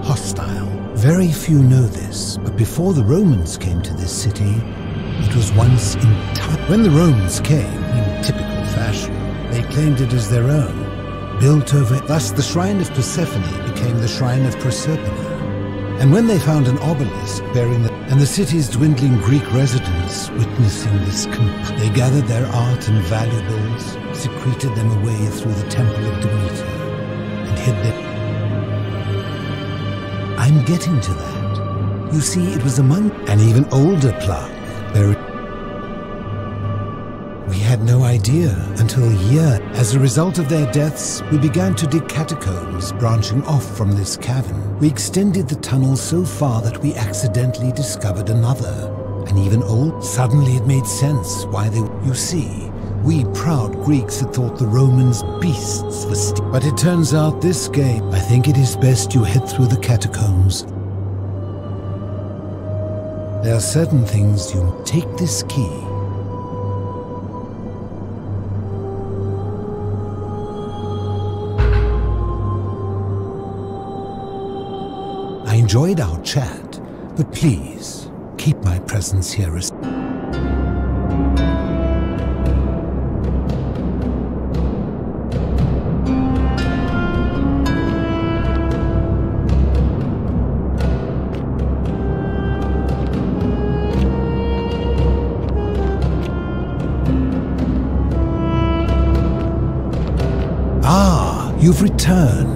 hostile. Very few know this, but before the Romans came to this city, it was once entire. When the Romans came, in typical fashion, they claimed it as their own, built over it. Thus the shrine of Persephone became the shrine of Proserpine. And when they found an obelisk bearing and the city's dwindling Greek residents witnessing this, they gathered their art and valuables, secreted them away through the temple of Demeter, and hid them. I'm getting to that. You see, it was among an even older plaque buried. We had no idea until a year. As a result of their deaths, we began to dig catacombs branching off from this cavern. We extended the tunnel so far that we accidentally discovered another, and even old. Suddenly it made sense why they. You see, we proud Greeks had thought the Romans beasts for but it turns out this game. I think it is best you head through the catacombs. There are certain things you take this key. I enjoyed our chat, but please, keep my presence here as... Ah, you've returned.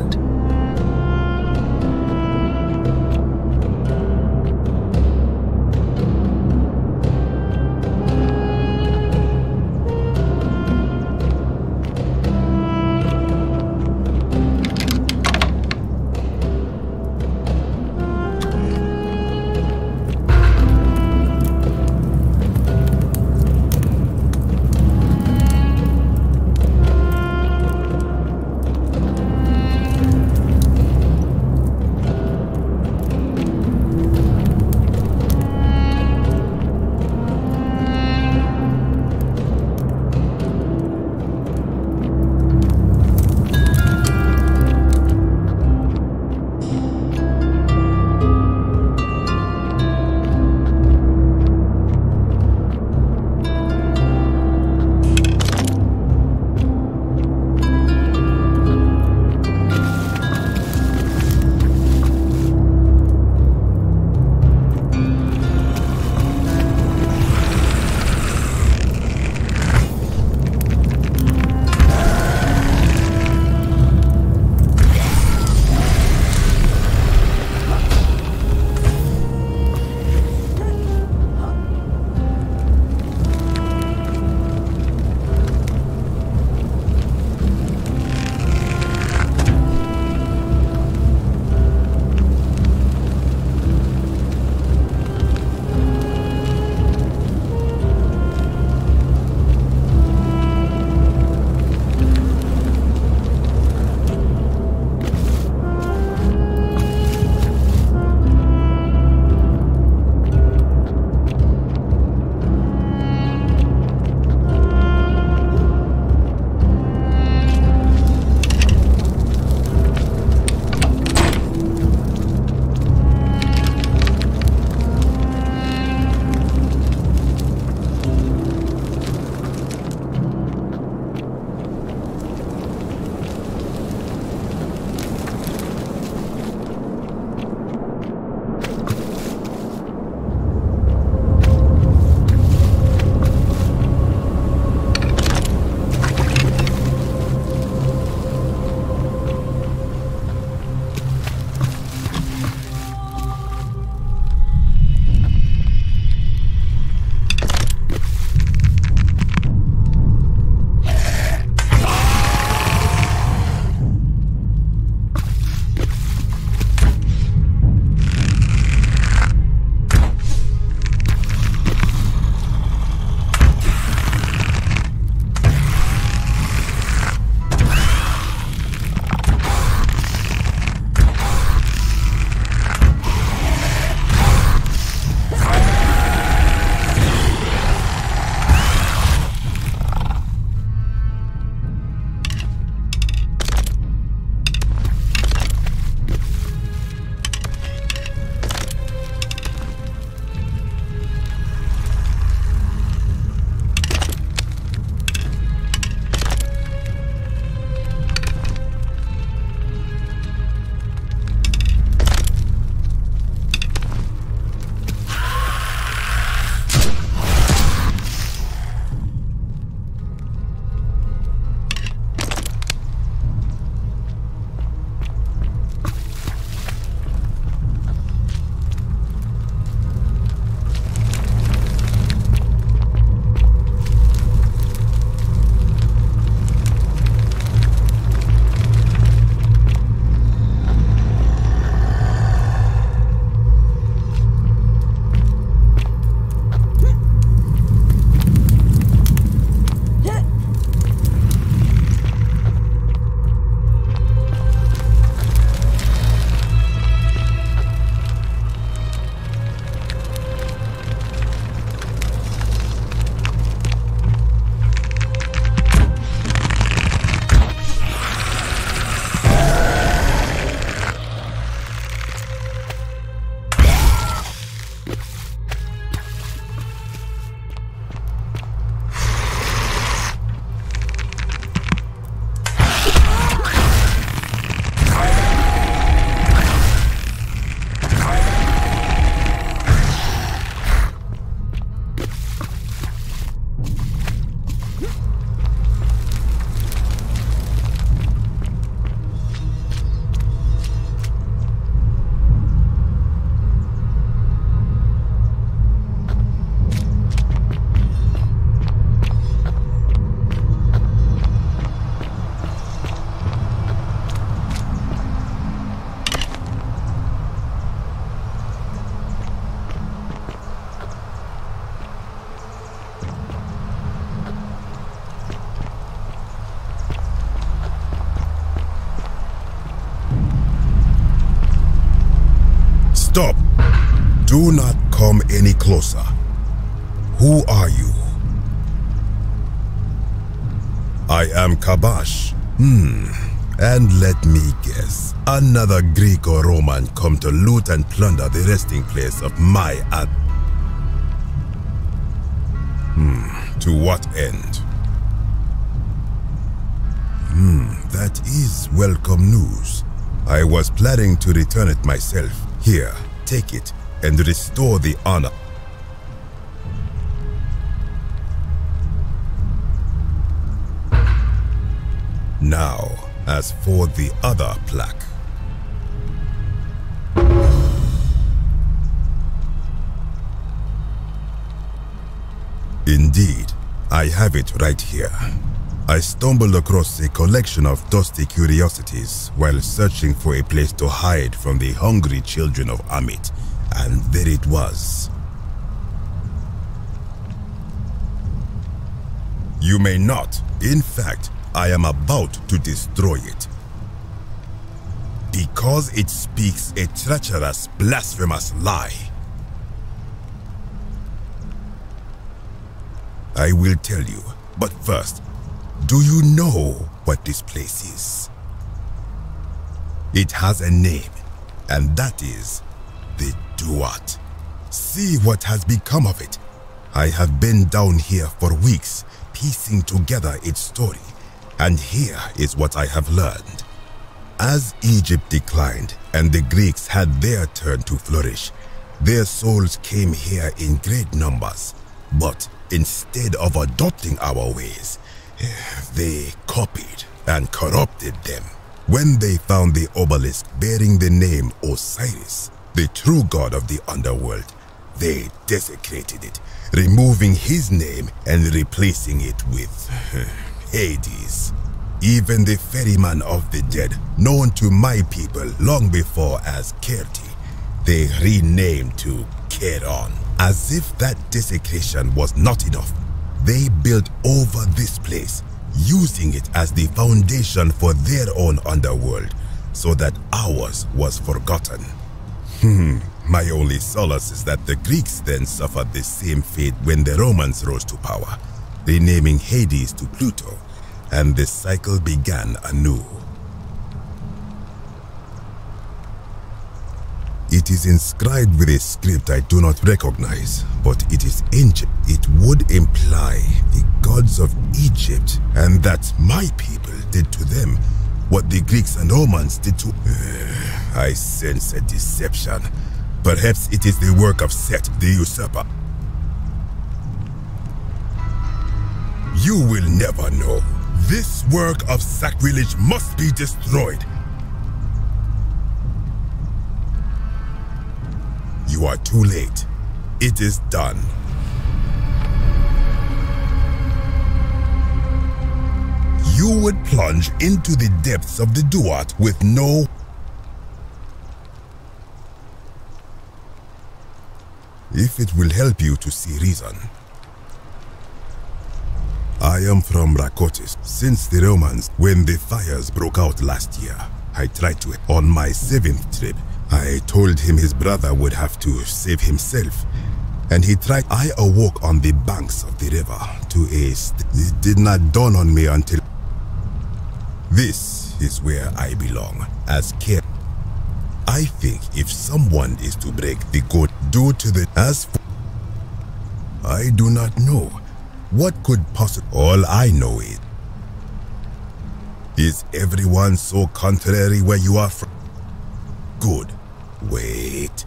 Stop! Do not come any closer. Who are you? I am Kabash. And let me guess. Another Greek or Roman come to loot and plunder the resting place of my ad. To what end? That is welcome news. I was planning to return it myself. Here, take it and restore the honor. Now, as for the other plaque. Indeed, I have it right here. I stumbled across a collection of dusty curiosities while searching for a place to hide from the hungry children of Amit, and there it was. You may not. In fact, I am about to destroy it. Because it speaks a treacherous, blasphemous lie. I will tell you, but first, do you know what this place is? It has a name, and that is the Duat. See what has become of it. I have been down here for weeks, piecing together its story, and here is what I have learned. As Egypt declined and the Greeks had their turn to flourish, their souls came here in great numbers, but instead of adopting our ways, they copied and corrupted them. When they found the obelisk bearing the name Osiris, the true god of the underworld, they desecrated it, removing his name and replacing it with Hades. Even the ferryman of the dead, known to my people long before as Kerti, they renamed to Keron. As if that desecration was not enough, they built over this place, using it as the foundation for their own underworld, so that ours was forgotten. My only solace is that the Greeks then suffered the same fate when the Romans rose to power, renaming Hades to Pluto, and the cycle began anew. It is inscribed with a script I do not recognize, but it is ancient. It would imply the gods of Egypt, and that my people did to them what the Greeks and Romans did to... I sense a deception. Perhaps it is the work of Set, the usurper. You will never know. This work of sacrilege must be destroyed. You are too late. It is done. You would plunge into the depths of the Duat with no... If it will help you to see reason. I am from Rakotis. Since the Romans, when the fires broke out last year, I tried to... On my 7th trip, I told him his brother would have to save himself, and he tried. I awoke on the banks of the river to a... It did not dawn on me until... This is where I belong, as care. I think if someone is to break the code due to the... As for... I do not know. What could possibly... All I know is everyone so contrary where you are from? Good. Wait.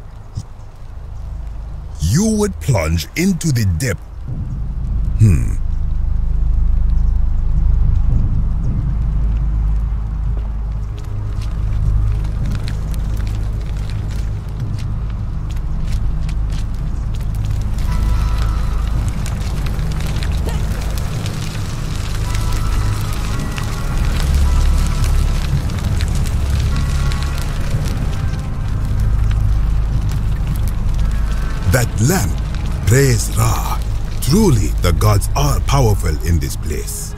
You would plunge into the depth. That lamp, praise Ra. Truly, the gods are powerful in this place.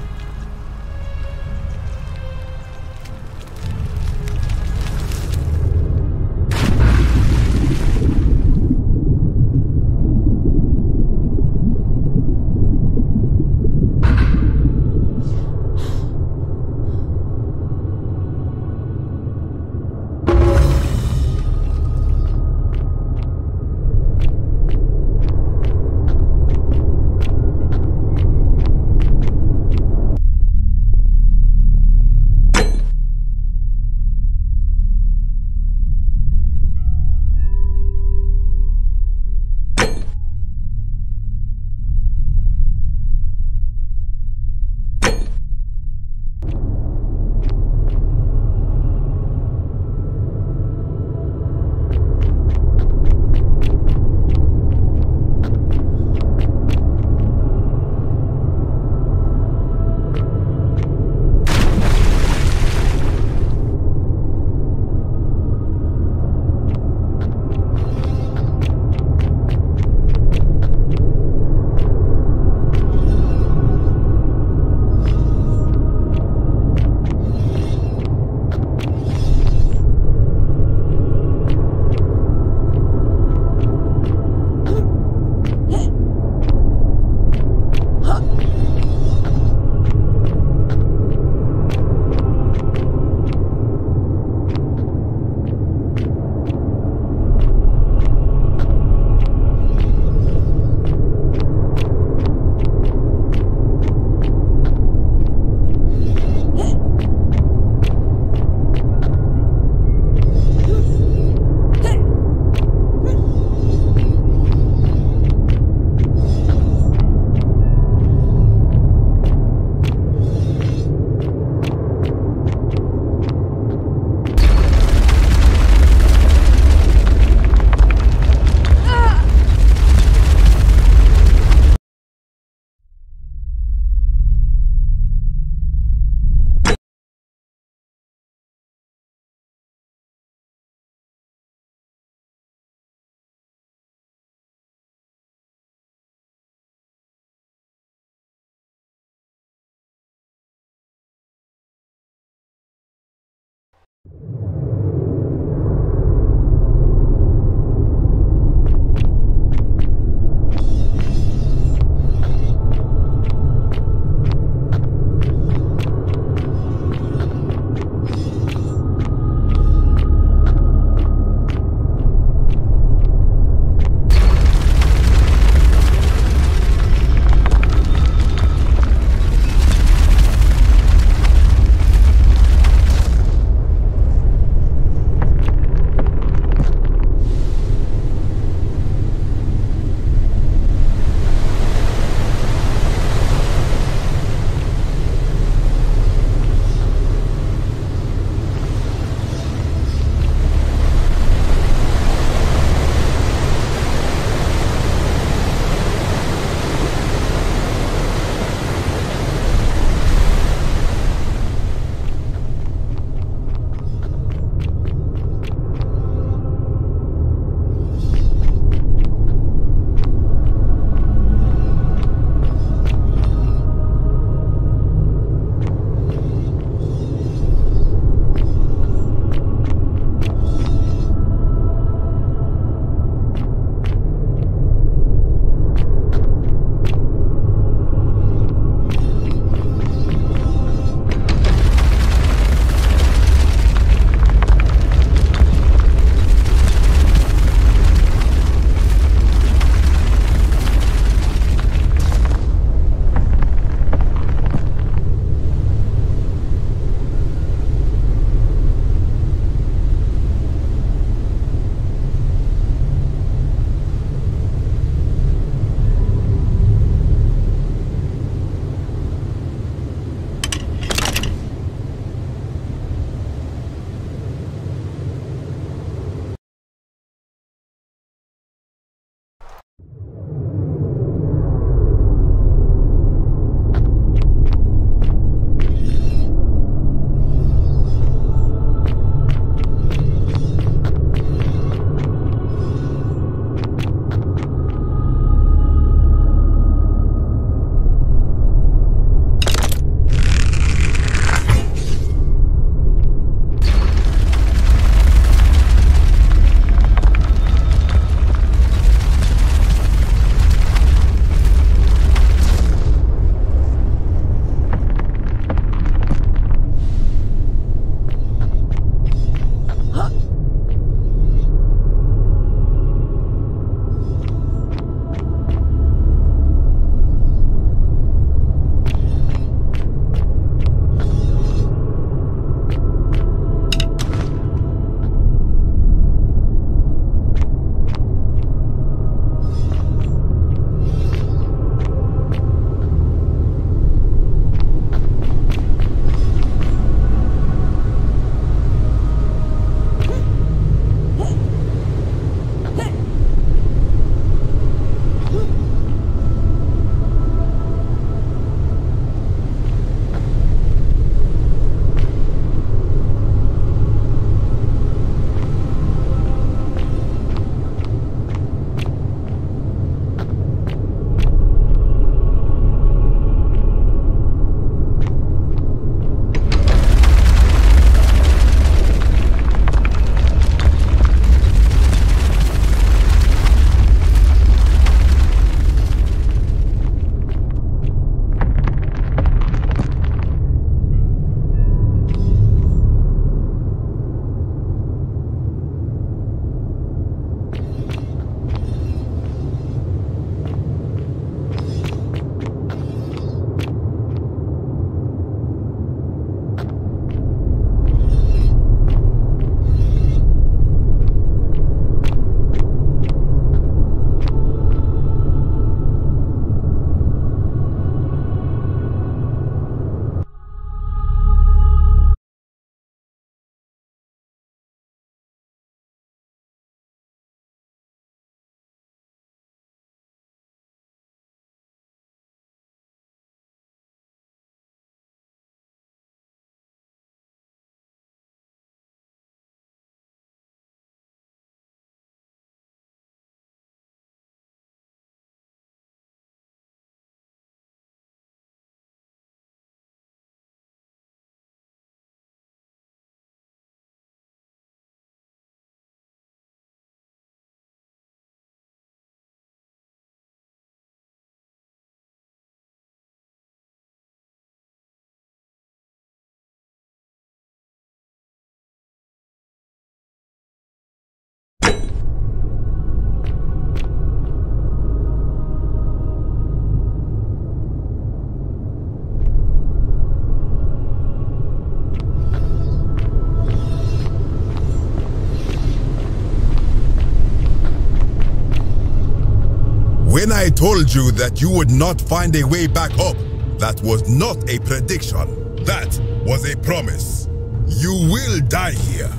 When I told you that you would not find a way back up, that was not a prediction. That was a promise. You will die here.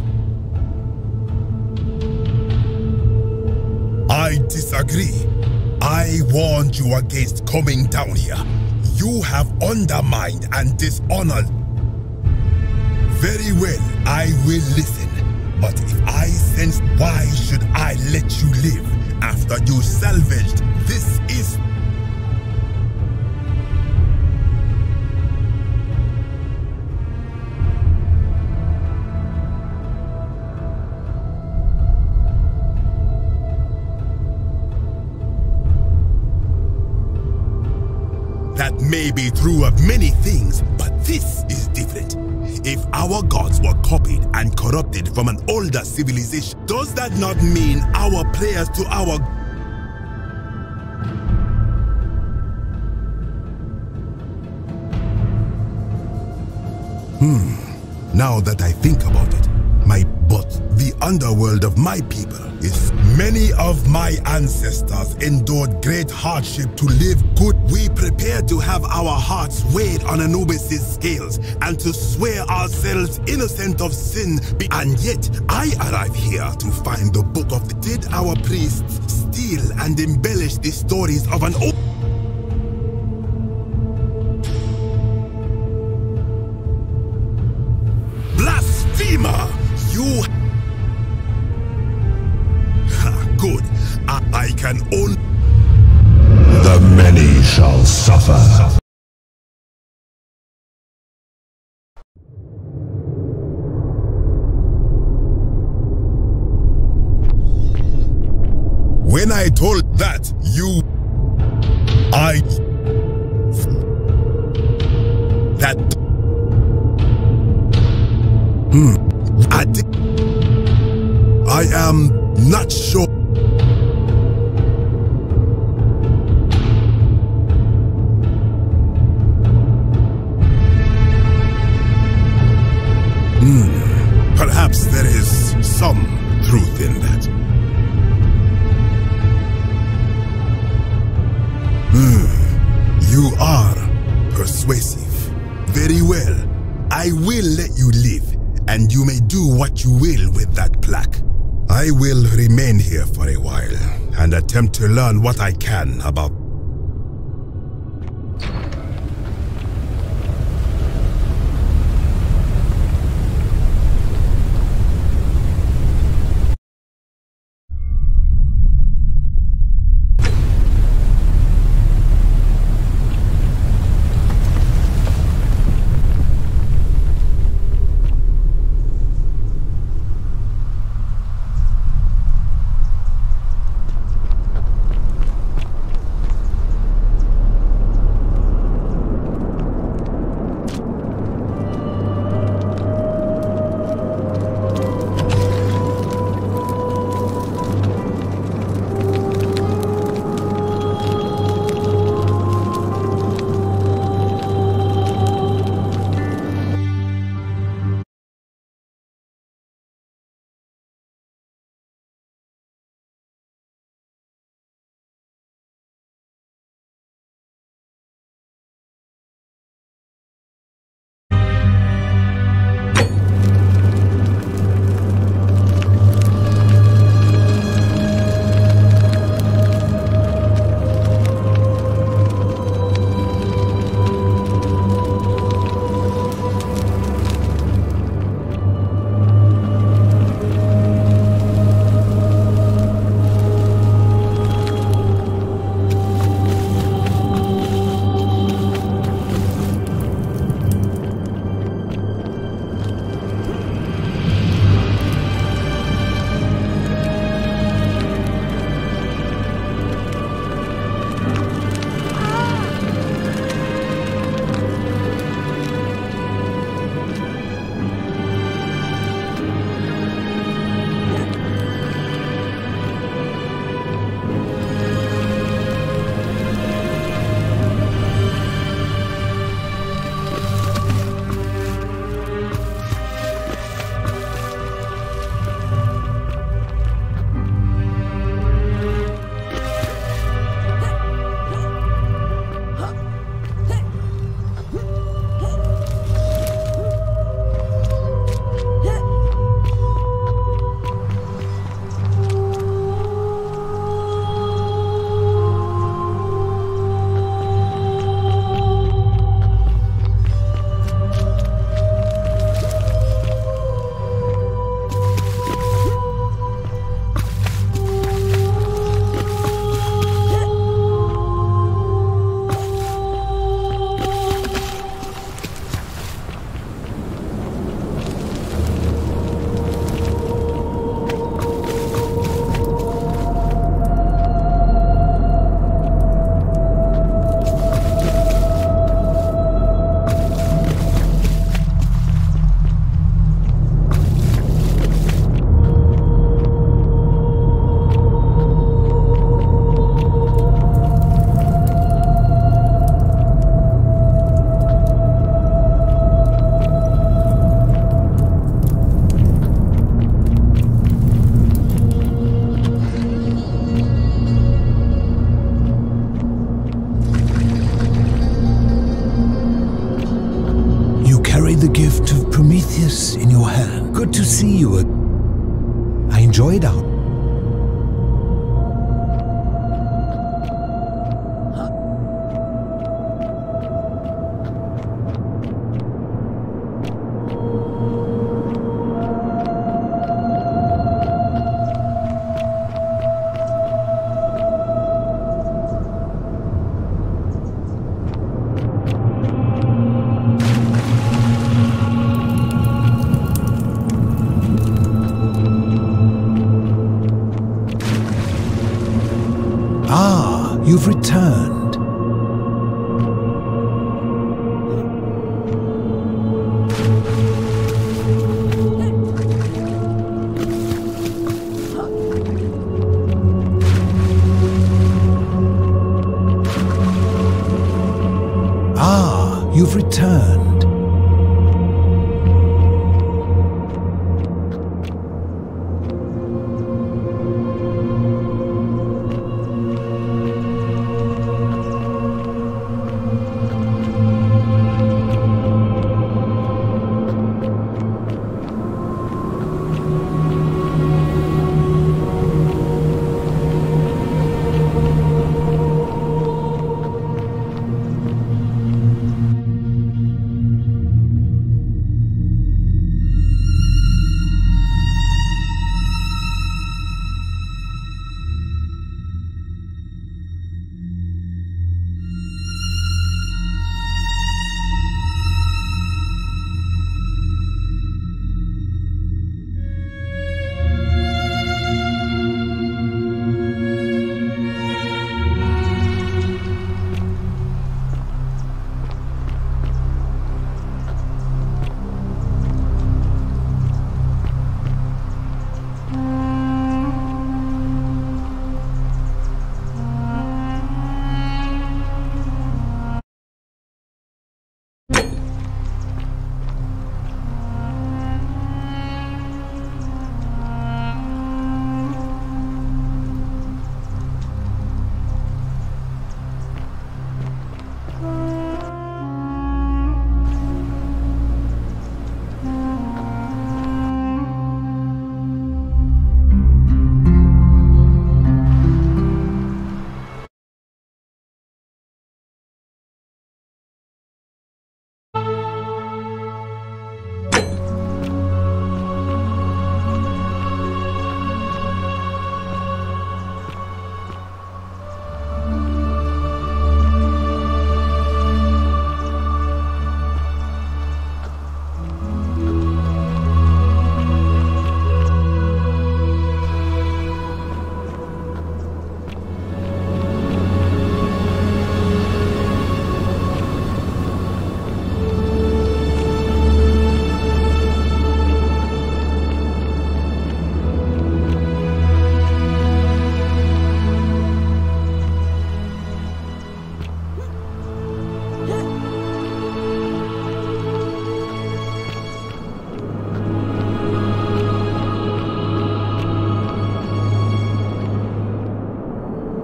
I disagree. I warned you against coming down here. You have undermined and dishonored. Very well, I will listen. But if I sense, why should I let you live after you salvaged? This is... That may be true of many things, but this is different. If our gods were copied and corrupted from an older civilization, does that not mean our prayers to our... Now that I think about it, but the underworld of my people is... Many of my ancestors endured great hardship to live good. We prepared to have our hearts weighed on Anubis' scales and to swear ourselves innocent of sin. And yet, I arrive here to find the book of the... Did our priests steal and embellish the stories of an old... Blasphemer! You... Good. I can only... The many shall suffer. When I told that, you... That... I am not sure. Perhaps there is some truth in that. You are persuasive. Very well. I will let you live, and you may do what you will with that plaque. I will remain here for a while and attempt to learn what I can about... this in your hand. Good to see you. I enjoyed our... You've returned. You've returned.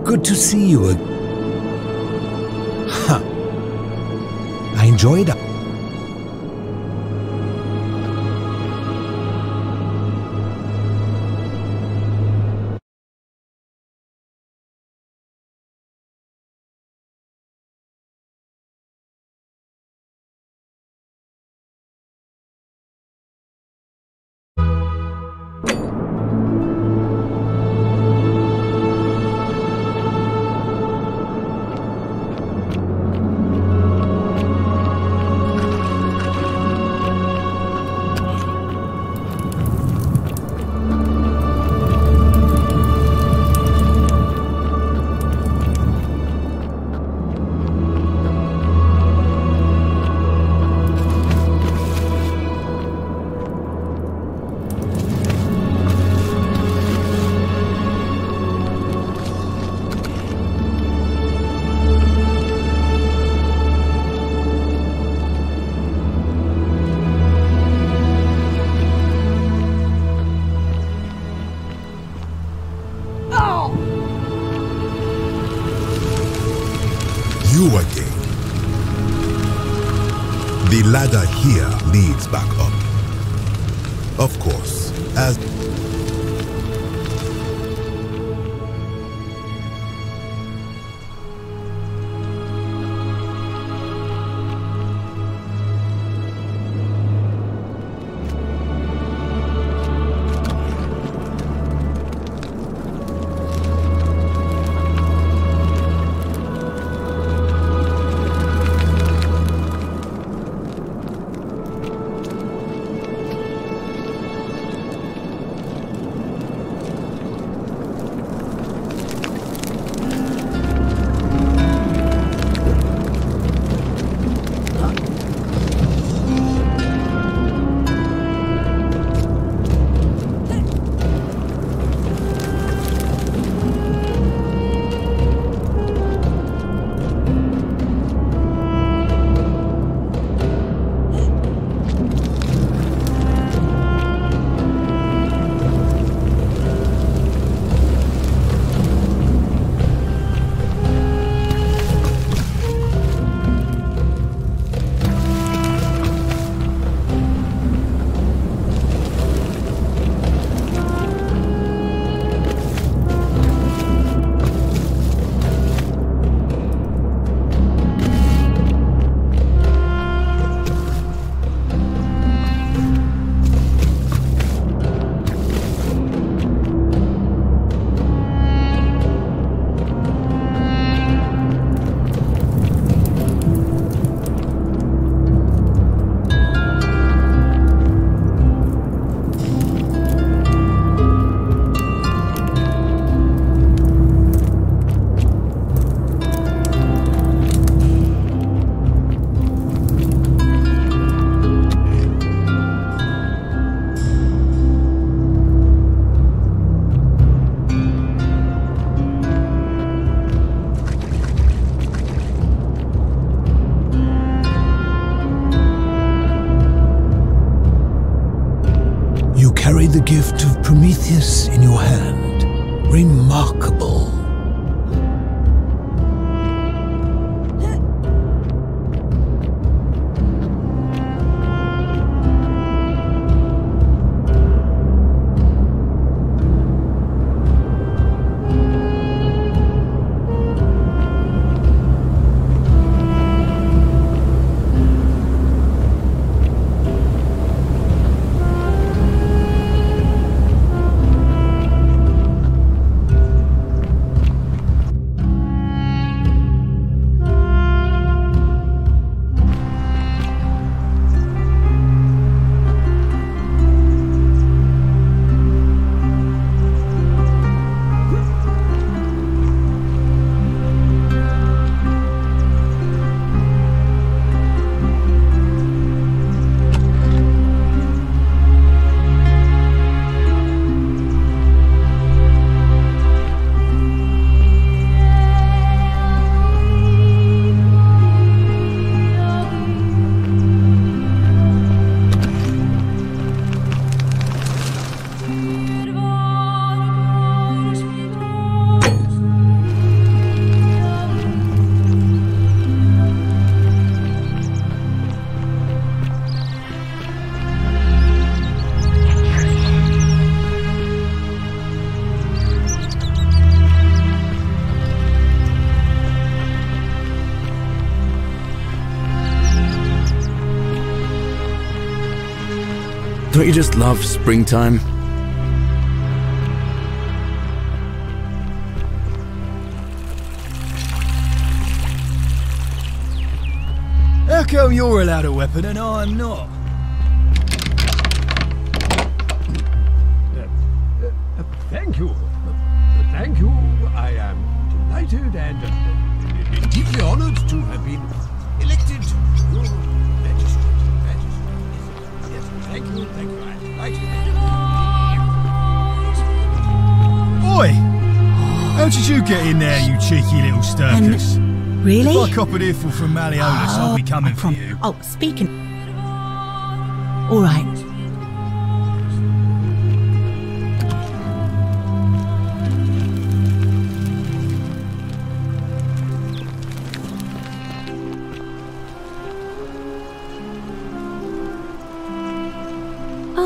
Good to see you. Huh. I enjoyed it. You again. The ladder here leads back up. Of course, as carry the gift of Prometheus in your hand. Remarkable. Don't you just love springtime? How come you're allowed a weapon and I'm not? Thank you. Thank you. I am delighted and deeply honored to have been elected your Majesty. Yes, thank you. I'm delighted. Oi! How did you get in there, you cheeky little stirkers? Really? If I cop an earful from Malleolus, I'll be coming for you. Oh, speaking. All right.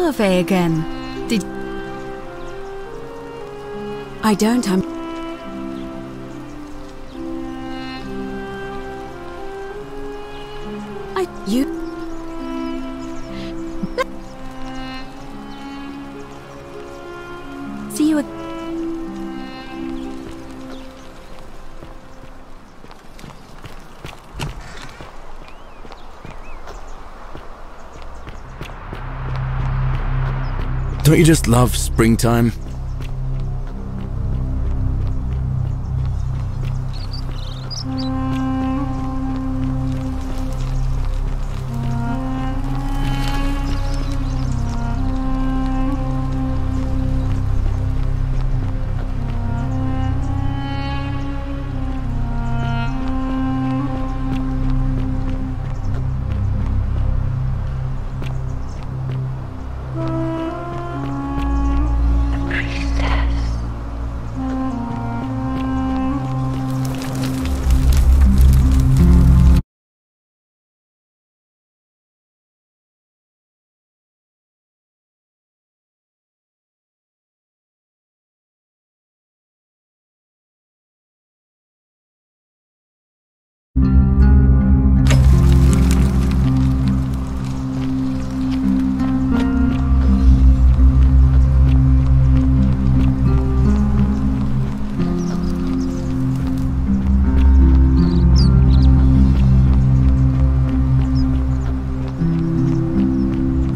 larvae again. Did... I don't... You... See you... Don't you just love springtime?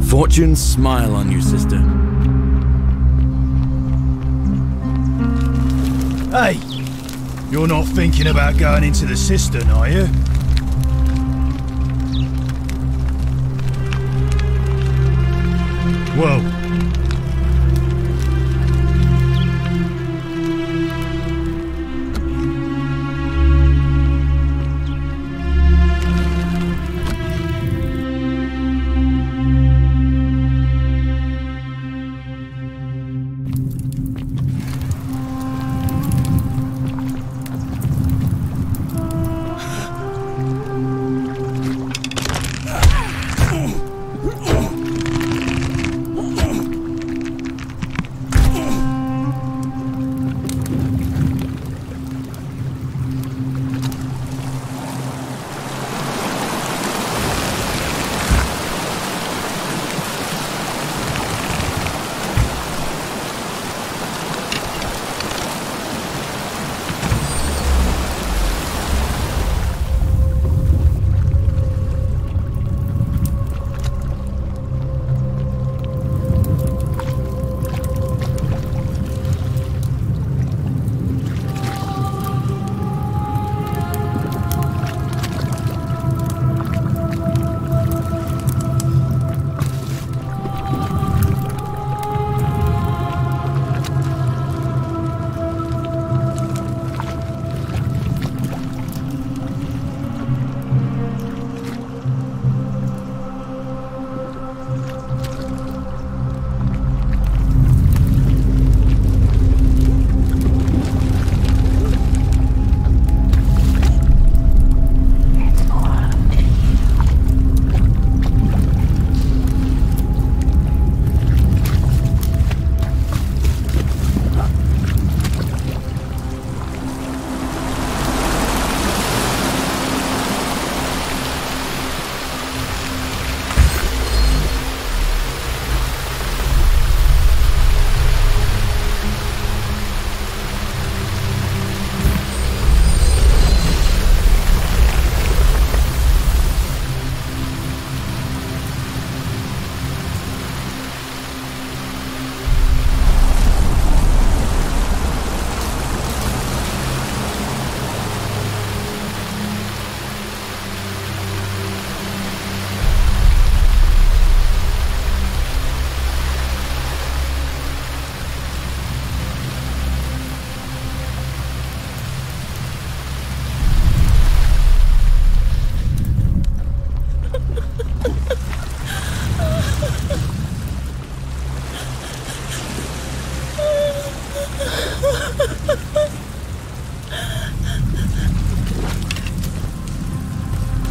Fortune's smile on you, sister. Hey! You're not thinking about going into the cistern, are you? Well...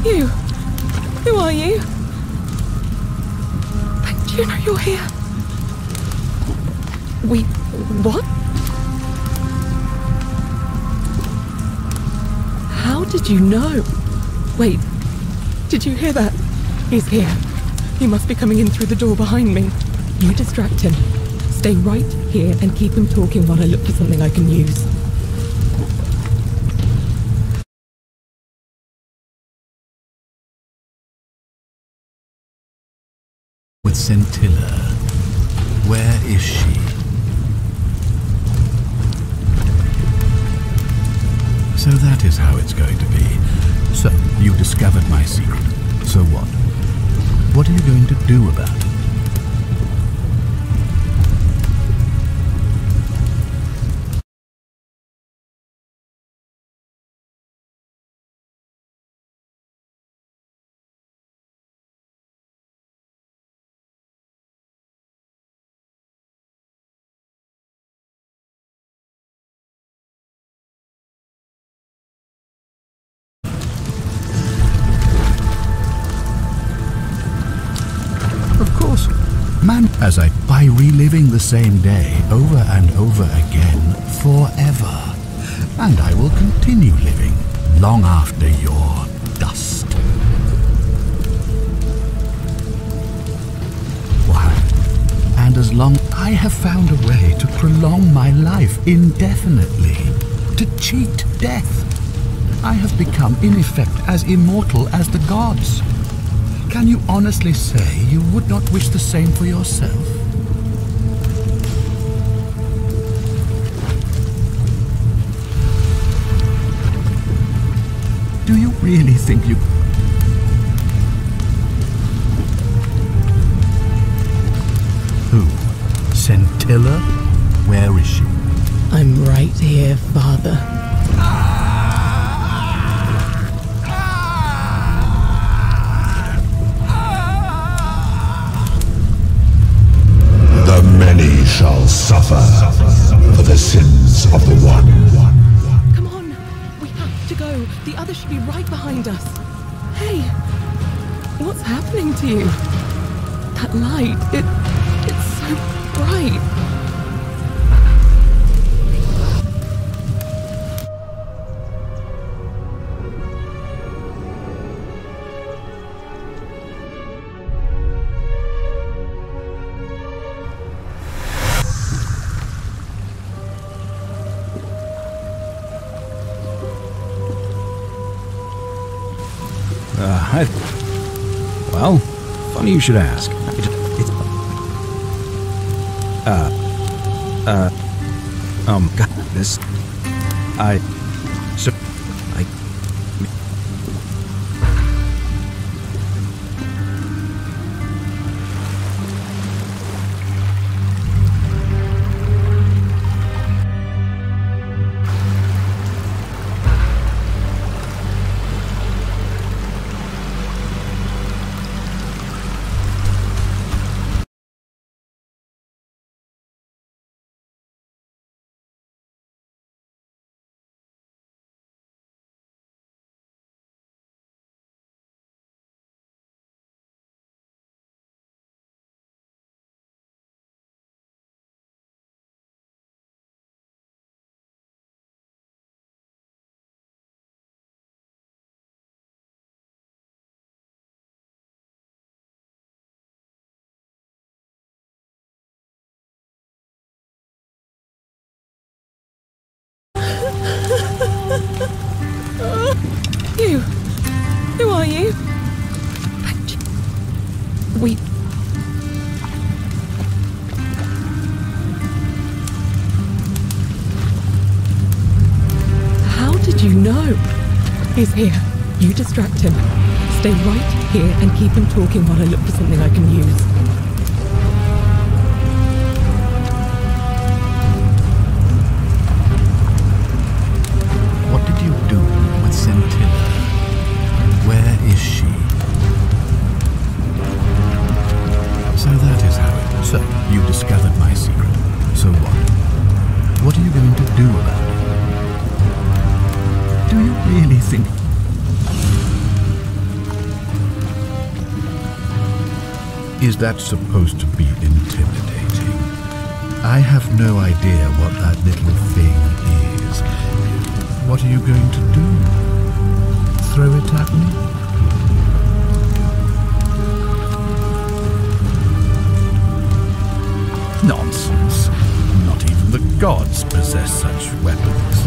You? Who are you? Do you know you're here? Wait, what? How did you know? Wait, did you hear that? He's here. He must be coming in through the door behind me. You distract him. Stay right here and keep him talking while I look for something I can use. With Scintilla. Where is she? So that is how it's going to be. So, you discovered my secret. So what? What are you going to do about it? Man, as by reliving the same day over and over again forever. And I will continue living long after your dust. Why? And as long I have found a way to prolong my life indefinitely, to cheat death, I have become in effect as immortal as the gods. Can you honestly say you would not wish the same for yourself? Do you really think you... Who? Scintilla? Where is she? I'm right here, Father. The many shall suffer for the sins of the one. Come on, we have to go. The others should be right behind us. Hey, what's happening to you? That light, it's so bright. Well, funny you should ask. God, this... You! Who are you? We... How did you know? He's here. You distract him. Stay right here and keep him talking while I look for something I can use. What did you do with Scintilla? Where is she? So that is how it... So, you discovered my secret. So what? What are you going to do about it? Do you really think... Is that supposed to be intimidating? I have no idea what that little thing is. What are you going to do? Throw it at me? Nonsense. Not even the gods possess such weapons.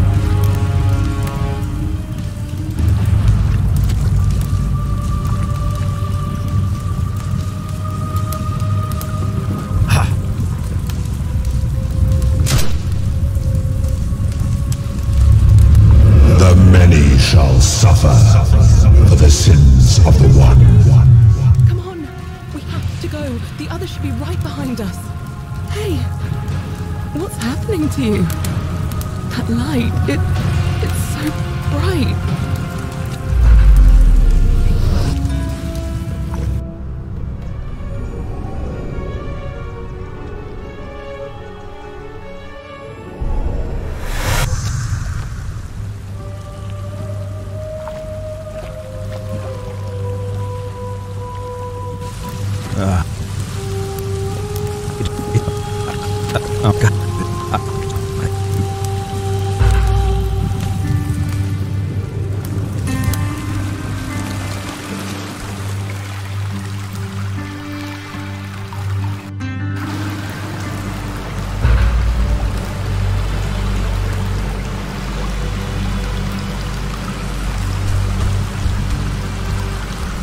The many shall suffer for the sins of the one. Come on, we have to go. The others should be right behind us. Hey, what's happening to you? That light, it's so bright. Oh, God.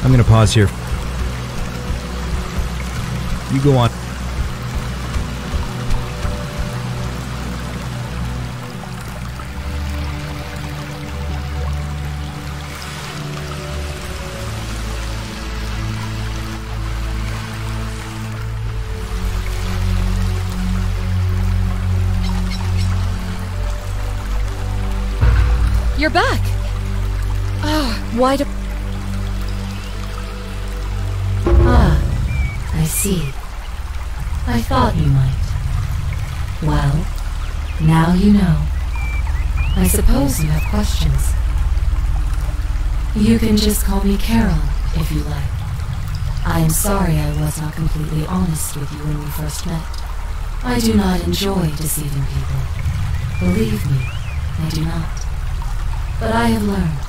I'm gonna pause here. You go on. You're back! Why do... I see. I thought you might. Well, now you know. I suppose you have questions. You can just call me Carol, if you like. I am sorry I was not completely honest with you when we first met. I do not enjoy deceiving people. Believe me, I do not. But I have learned,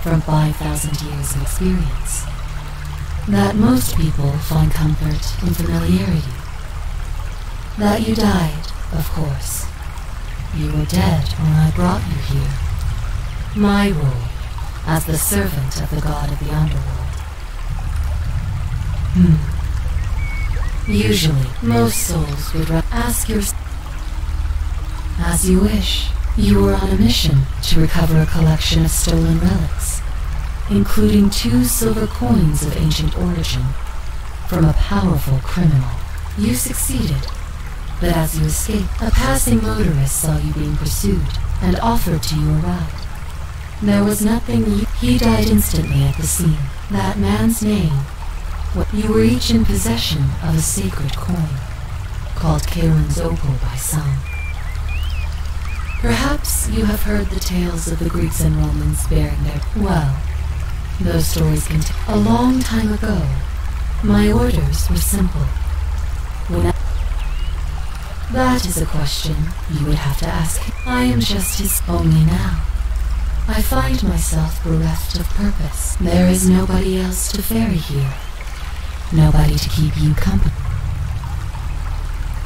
from 5,000 years of experience, that most people find comfort in familiarity. That you died, of course. You were dead when I brought you here. My role as the servant of the god of the underworld. Usually, most souls would ask your... As you wish. You were on a mission to recover a collection of stolen relics, including 2 silver coins of ancient origin, from a powerful criminal. You succeeded, but as you escaped, a passing motorist saw you being pursued and offered to you a ride. There was nothing he died instantly at the scene. That man's name... You were each in possession of a sacred coin, called Karen's opal by some. Perhaps you have heard the tales of the Greeks and Romans bearing their... Well, those stories contain... A long time ago, my orders were simple. That is a question you would have to ask him. I am just his... Only now. I find myself bereft of purpose. There is nobody else to ferry here. Nobody to keep you company.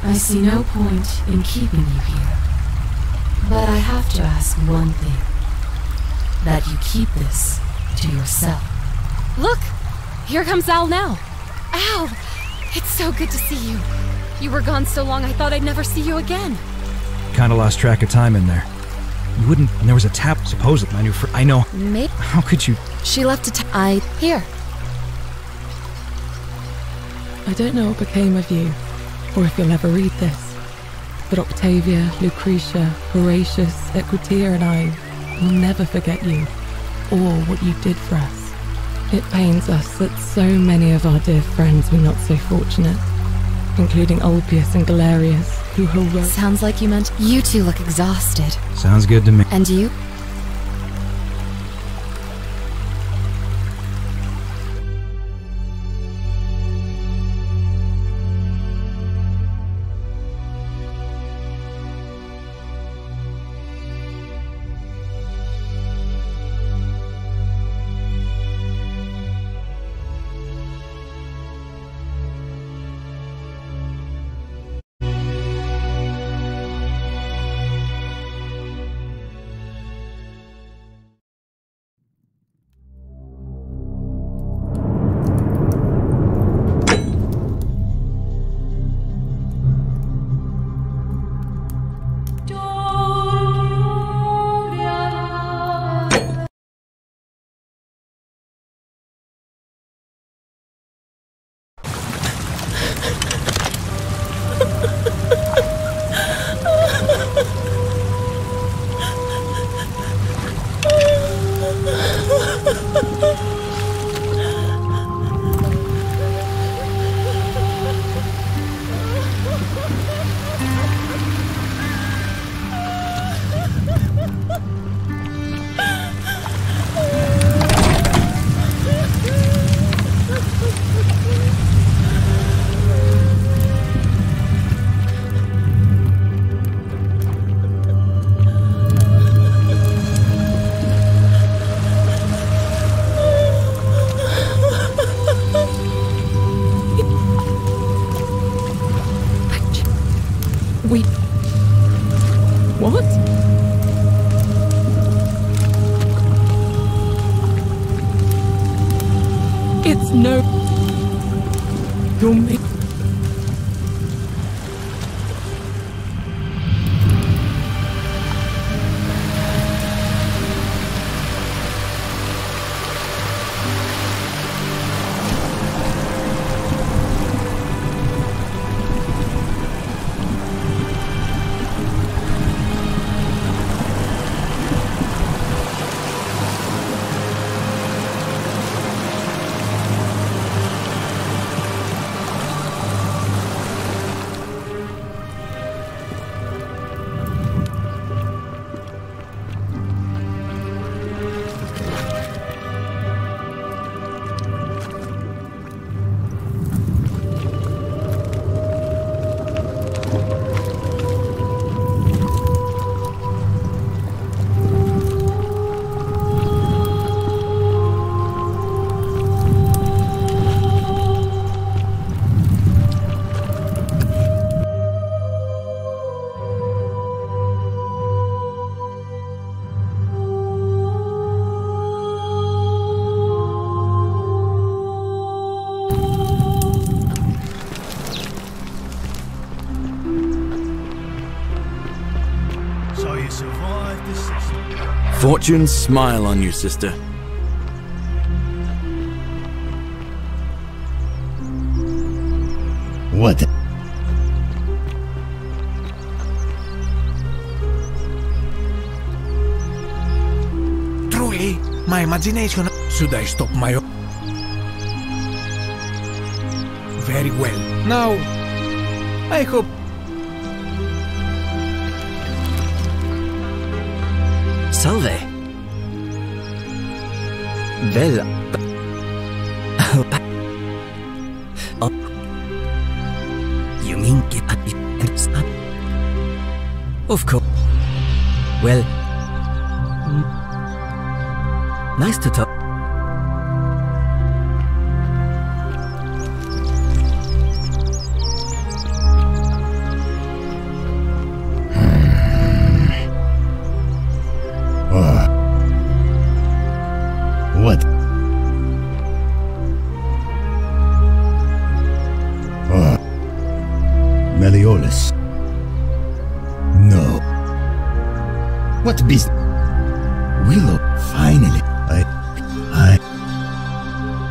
I see no point in keeping you here. But I have to ask one thing. That you keep this to yourself. Look! Here comes Al now. Al! It's so good to see you. You were gone so long I thought I'd never see you again. Kinda lost track of time in there. You wouldn't... And there was a tap, supposedly. I knew for... I know. Maybe... How could you... She left a Here. I don't know what became of you, or if you'll ever read this. But Octavia, Lucretia, Horatius, Equitia and I will never forget you, or what you did for us. It pains us that so many of our dear friends were not so fortunate, including Ulpius and Galerius, who heroic... Sounds like you meant you two look exhausted. Sounds good to me. And you? Wait. What? It's no... You're me. Fortunes smile on you, sister. What? Truly, my imagination... Should I stop my... Very well. Now, I hope... Salve. Well... You mean get up and stop? Of course. Well... Nice to talk. What? Meliodas. No. What business? Willow, finally.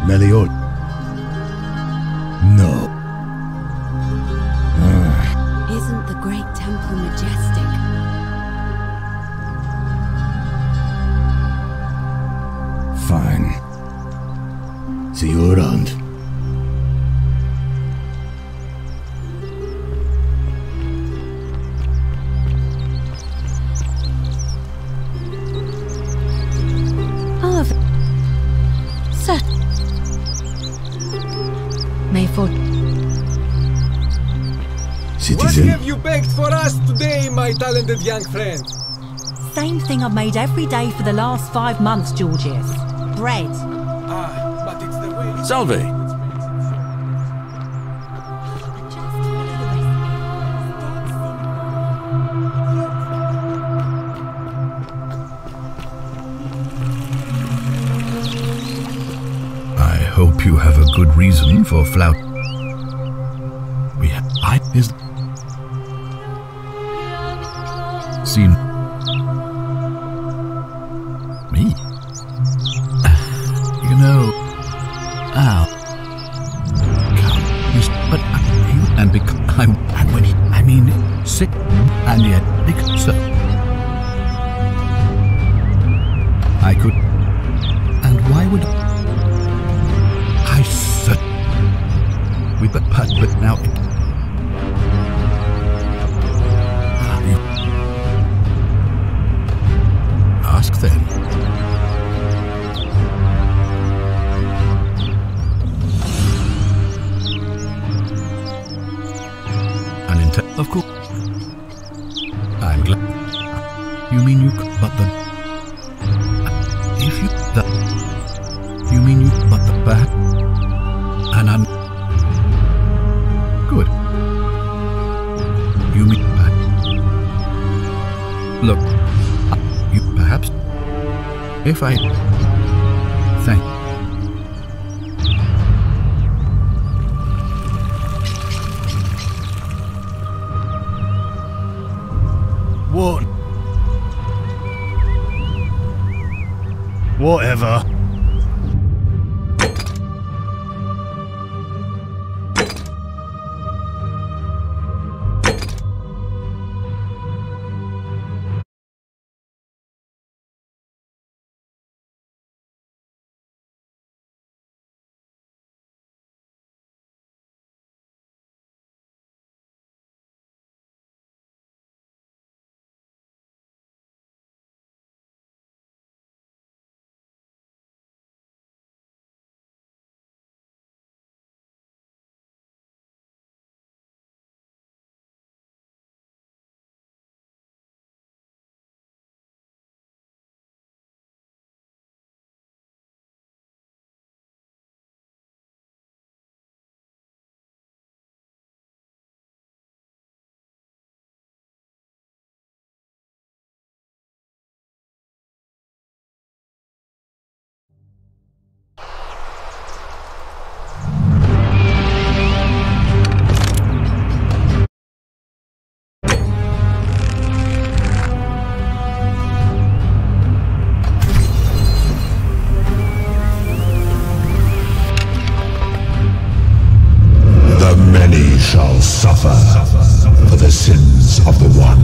Meliodas. No. Isn't the great temple majestic? Fine. See you around. Sir. May for... Citizen. What have you baked for us today, my talented young friend? Same thing I've made every day for the last 5 months, Georgius. Bread. Ah, but it's the way... Salve. I hope you have a good reason for flout. Is seem me. You know, but and because I mean sick and yet so I could, and why Of course. I'm glad. You mean you could, but the... If you... The... You mean you... But the bad... And I'm... Good. You mean bad... Look. You perhaps... If I... Thank... What? Whatever. Shall suffer for the sins of the one.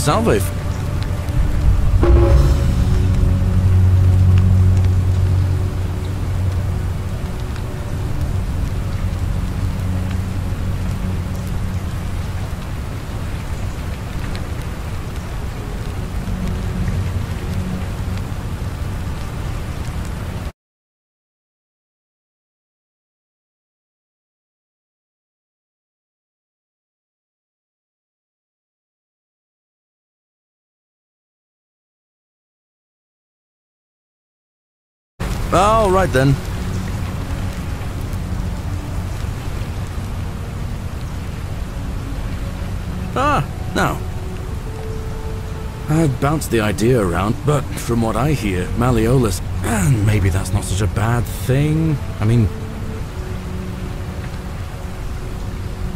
Salve. All right then. Now. I've bounced the idea around, but from what I hear, Malleolus, and maybe that's not such a bad thing. I mean...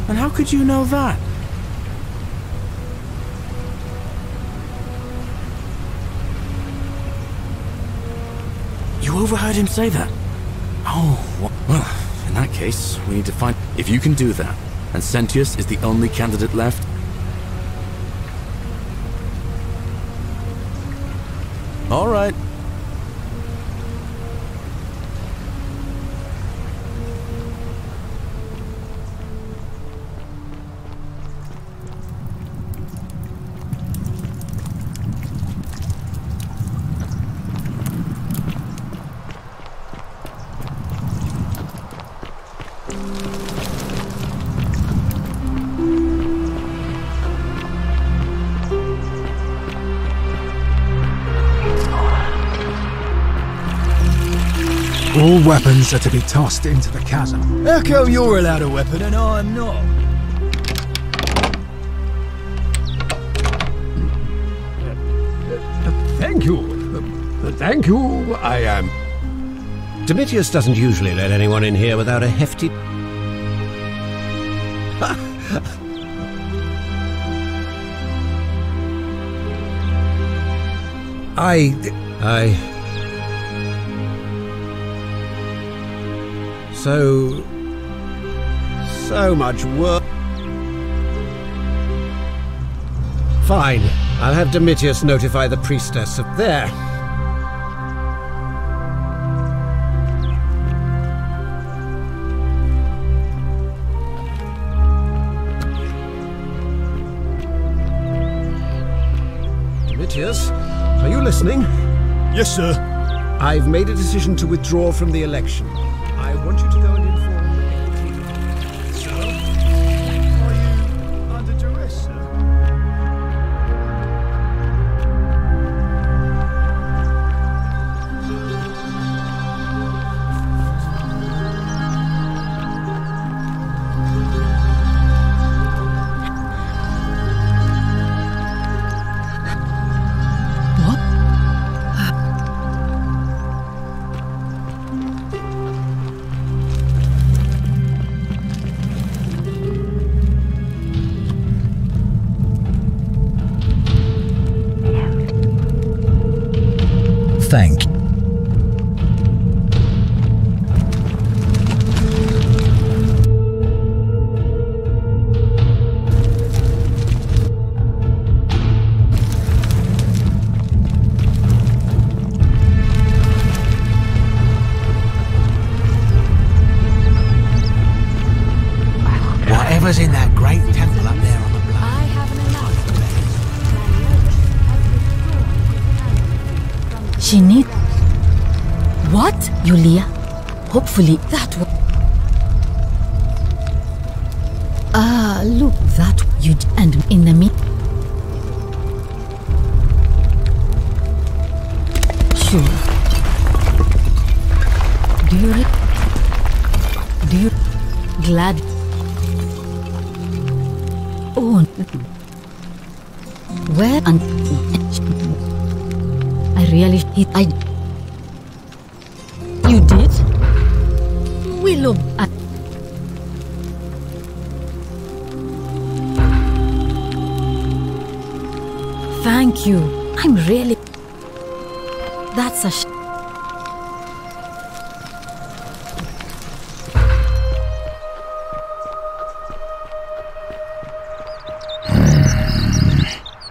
And how could you know that? You overheard him say that? Oh, well, in that case, we need to find... If you can do that, and Sentius is the only candidate left... All right. All weapons are to be tossed into the chasm. How come you're allowed a weapon and I'm not? Thank you. Thank you. I am. Domitius doesn't usually let anyone in here without a hefty... So much work. Fine. I'll have Domitius notify the priestess of there. Domitius, are you listening? Yes, sir. I've made a decision to withdraw from the election. I want you to go and inform the... Sir? Are you under duress, sir? Thank you. Whatever's in that great temple up there on the bluff. I have an announcement. She need... What? Yulia? Hopefully that will... Look, that you... And in the meet... Sure. Do you... Glad... Oh... Where and... I really... You did? Willow... Thank you. I'm really... That's a...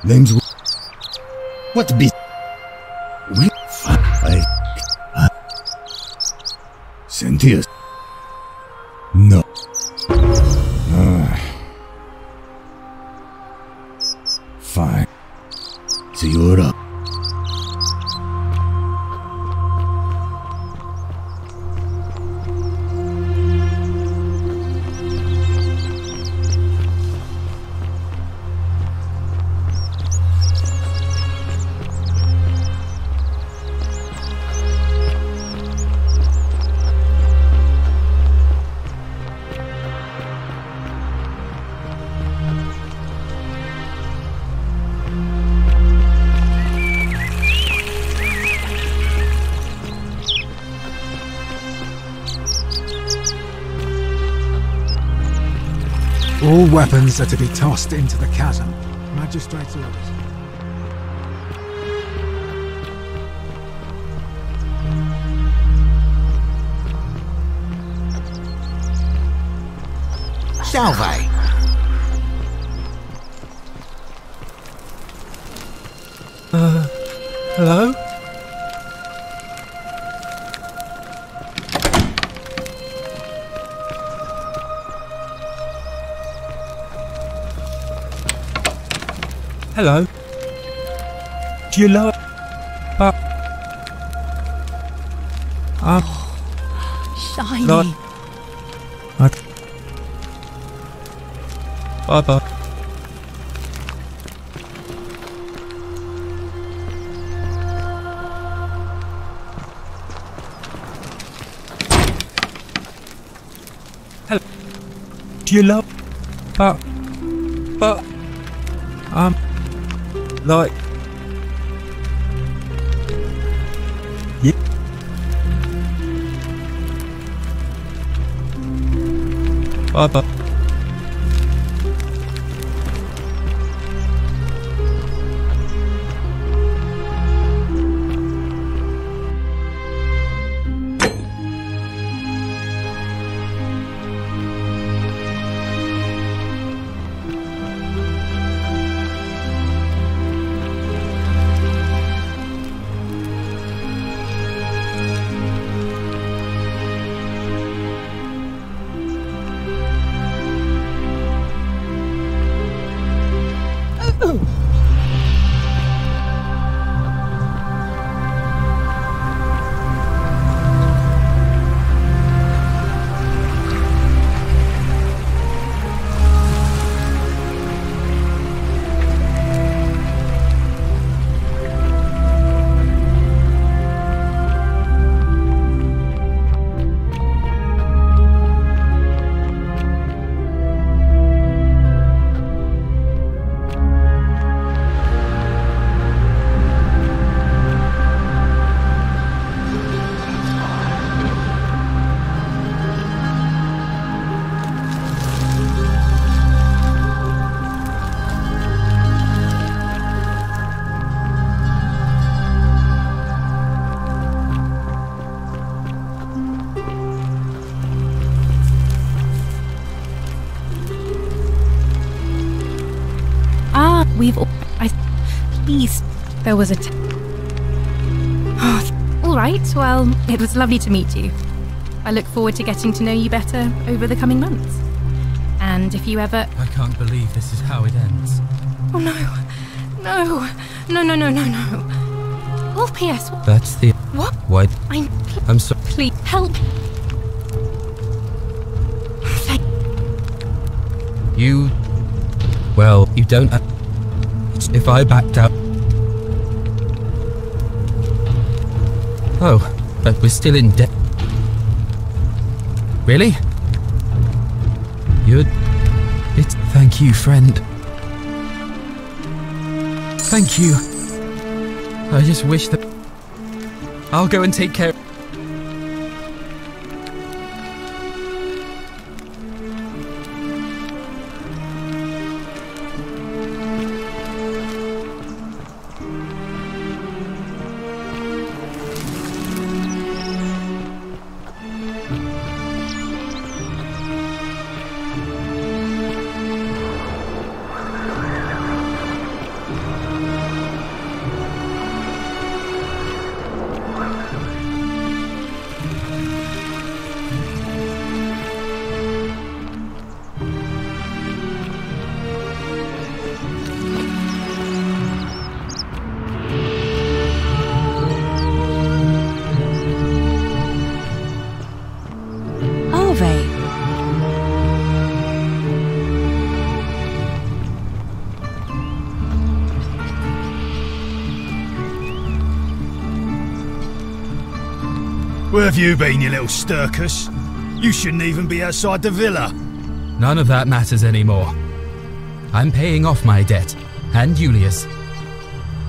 Name's... What be... Sentius. No. Fine. See you up. All weapons are to be tossed into the chasm. Magistrate's orders. Salve. Hello? Hello. Do you like... Shiny. Bye-bye. you love? But, like, yeah. But. We've all... Please, there was a... All right, well, it was lovely to meet you. I look forward to getting to know you better over the coming months. And if you ever... I can't believe this is how it ends. Oh, no. No. Oh, P.S. That's the... What? What? I'm sorry. Please, help. You... Well, you don't... If I backed out... Oh, but we're still in debt. Really? It's... Thank you, friend. Thank you. I just wish that... I'll go and take care... Where have you been, you little stirkus? You shouldn't even be outside the villa. None of that matters anymore. I'm paying off my debt, and Julius.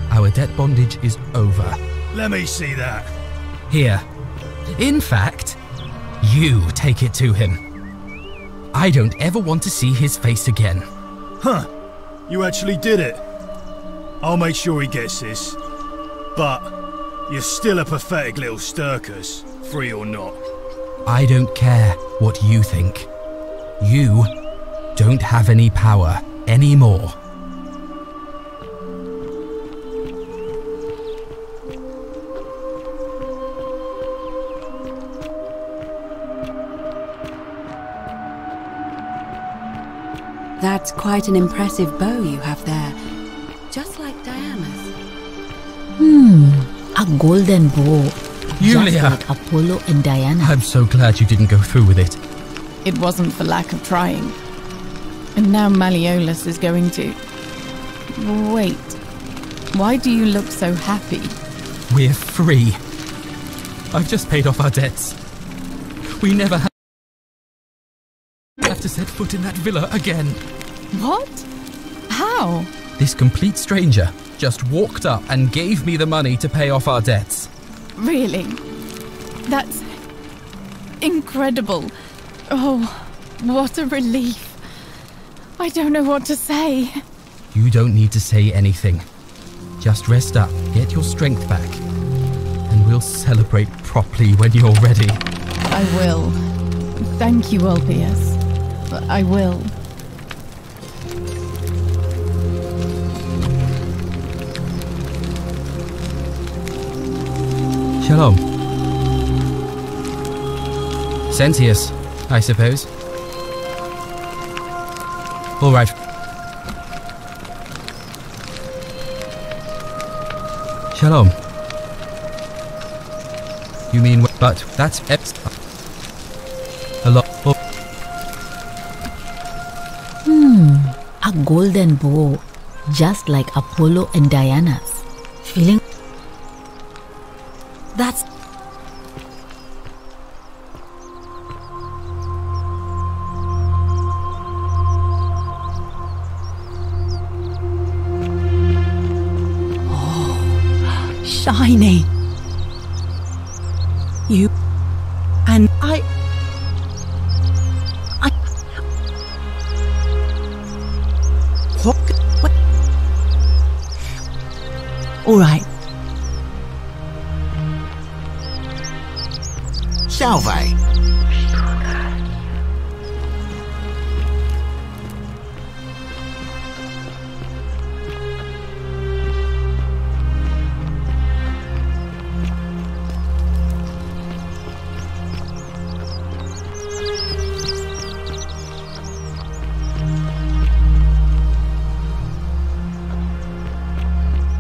Our debt bondage is over. Let me see that. Here. In fact, you take it to him. I don't ever want to see his face again. Huh. You actually did it. I'll make sure he gets this. But you're still a pathetic little stirkus, free or not. I don't care what you think. You don't have any power anymore. That's quite an impressive bow you have there. Just like Diana's. A golden bow. Julia! Just like Apollo and Diana. I'm so glad you didn't go through with it. It wasn't for lack of trying. And now Malleolus is going to... Wait. Why do you look so happy? We're free. I've just paid off our debts. We never have have to set foot in that villa again. What? How? This complete stranger just walked up and gave me the money to pay off our debts. Really? That's incredible. Oh, what a relief. I don't know what to say. You don't need to say anything. Just rest up, get your strength back, and we'll celebrate properly when you're ready. I will. Thank you, Albius. I will. Shalom. Sentius, I suppose. All right. Shalom. You mean, but that's a lot. Oh. A golden bow, just like Apollo and Diana's. Feeling? That's... Oh, shiny. You and I... What? All right. Salve.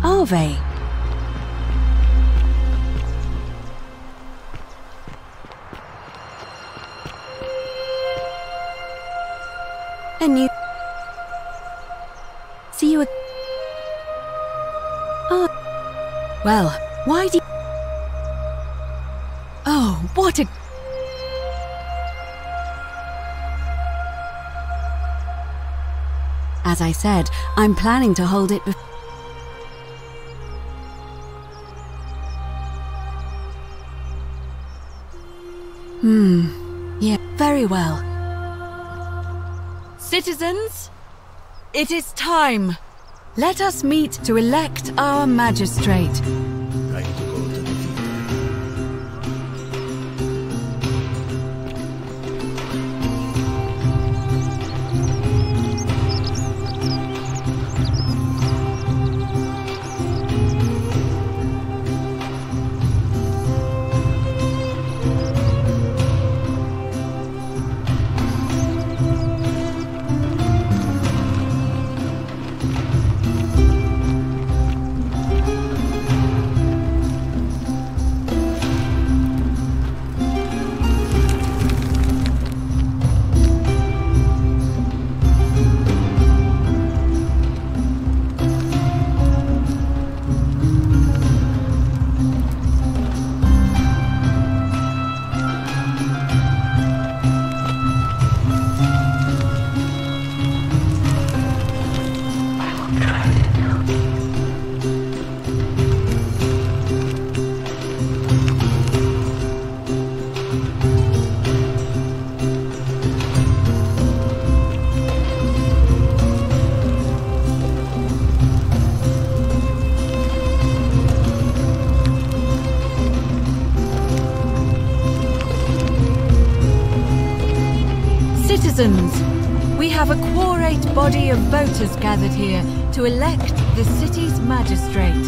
Ave. And you... See you... Oh. Well, why do you... Oh, what a... As I said, I'm planning to hold it before... Yeah, very well. Citizens, it is time. Let us meet to elect our magistrate. Citizens, we have a quorate body of voters gathered here to elect the city's magistrate.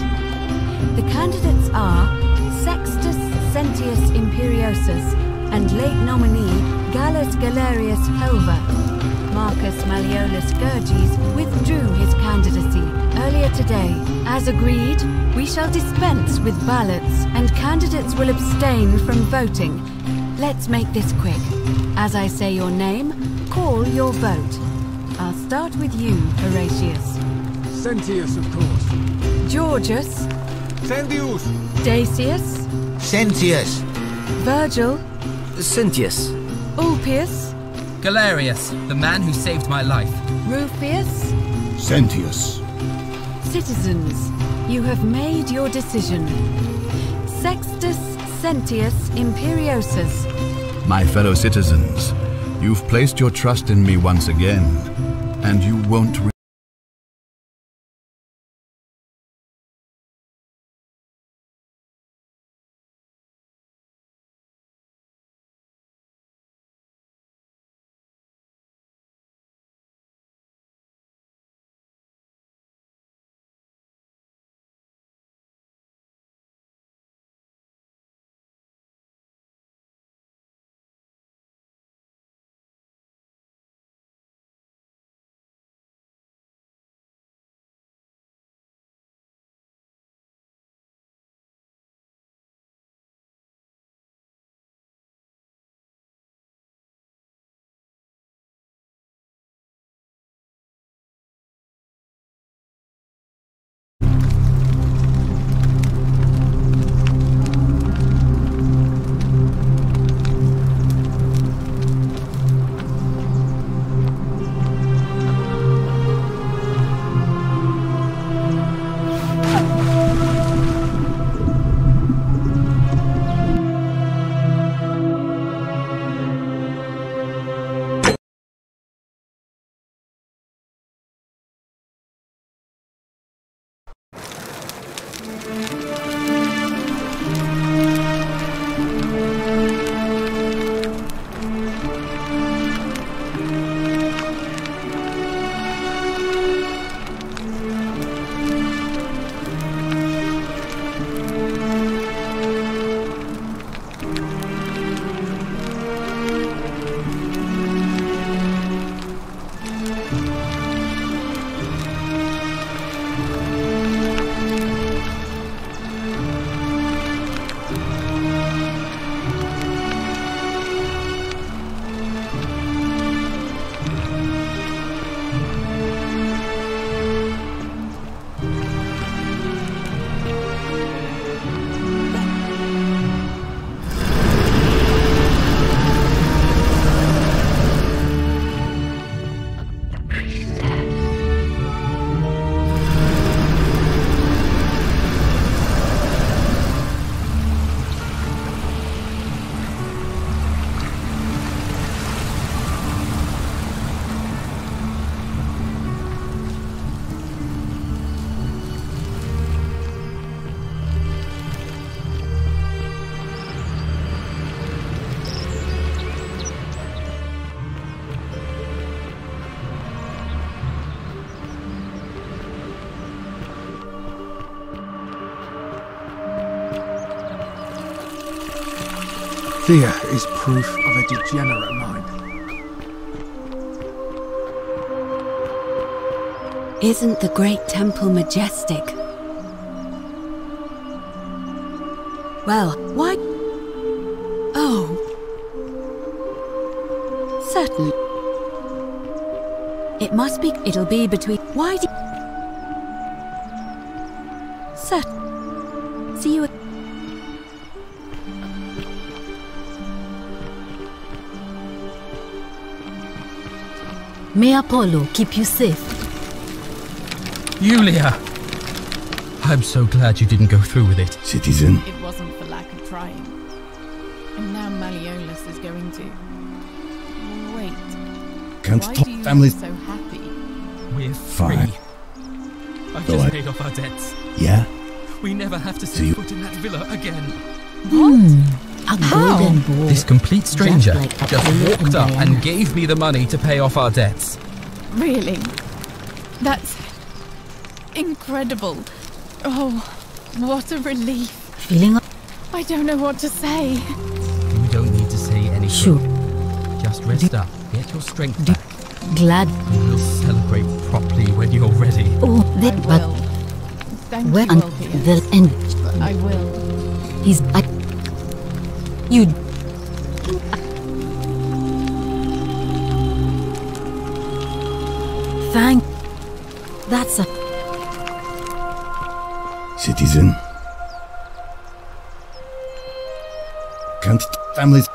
The candidates are Sextus Sentius Imperiosus and late nominee Gallus Galerius Helva. Marcus Malleolus Gurges withdrew his candidacy earlier today. As agreed, we shall dispense with ballots and candidates will abstain from voting. Let's make this quick. As I say your name, call your vote. I'll start with you, Horatius. Sentius, of course. Georgius. Sentius. Dacius. Sentius. Virgil. Sentius. Ulpius. Galerius, the man who saved my life. Rufius? Sentius. Citizens, you have made your decision. Sextus Sentius Imperiosus. My fellow citizens, you've placed your trust in me once again, and you won't Fear is proof of a degenerate mind. Isn't the great temple majestic? Well, why? Oh. Certainly. It must be. It'll be between. Why do. See you. May Apollo keep you safe. Yulia! I'm so glad you didn't go through with it. Citizen. It wasn't for lack of trying. And now Malleolus is going to... Wait. Can't Why stop do you families. look so happy? We're Fine. free. I've Go just on. paid off our debts. Yeah? We never have to So set you- foot in that villa again. A golden ball. This complete stranger Just like just Apollo walked and up Diana. and gave me the money to pay off our debts. Really? That's... incredible. Oh, what a relief. Feeling I don't know what to say. You don't need to say anything. Sure. Just rest up, get your strength back. glad. We'll celebrate properly when you're ready. Oh, that, I but will. Thank where you, and Orpheus. the end. I will. He's you. Thank. That's a Citizen. Can't families.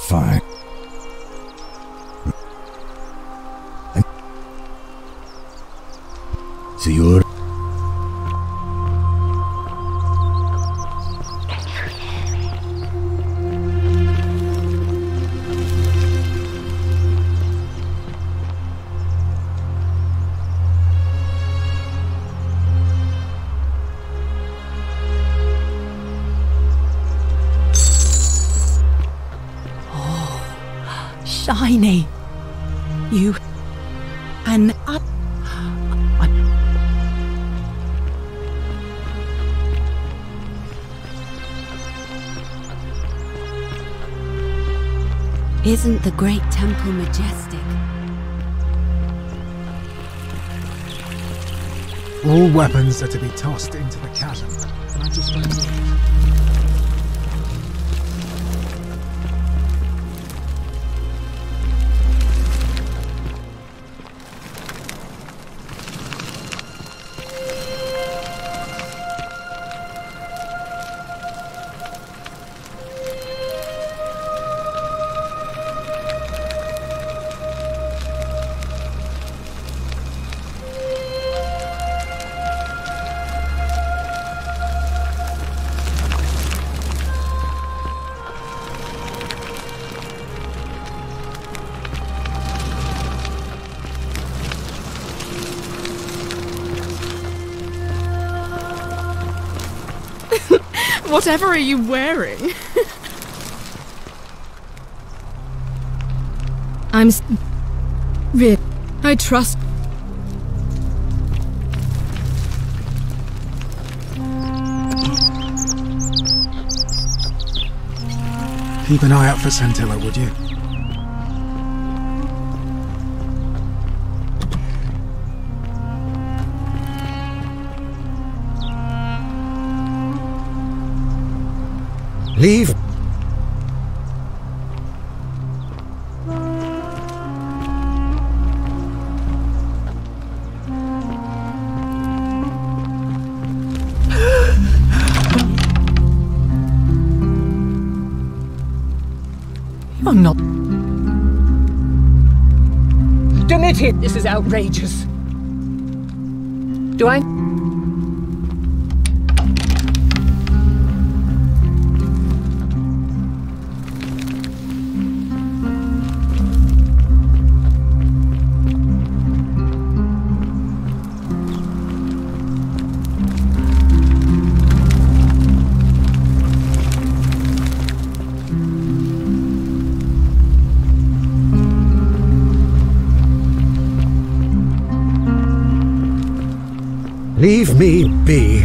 Fine. So you're... Shiny. You... and up... Isn't the great temple majestic? All weapons are to be tossed into the chasm. Magistrate. Whatever are you wearing? I trust. Keep an eye out for Scintilla, would you? Leave. You're not... Dimitri, this is outrageous. Do I... Leave me be.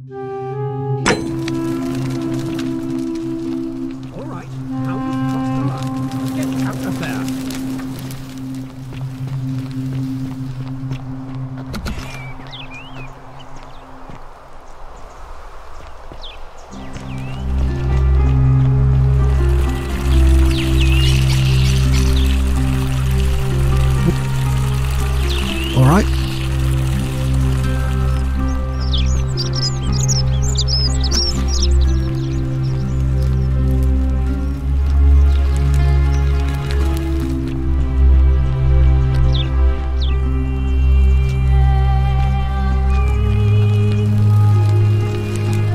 All right, now we've crossed the line. Get out of there. All right.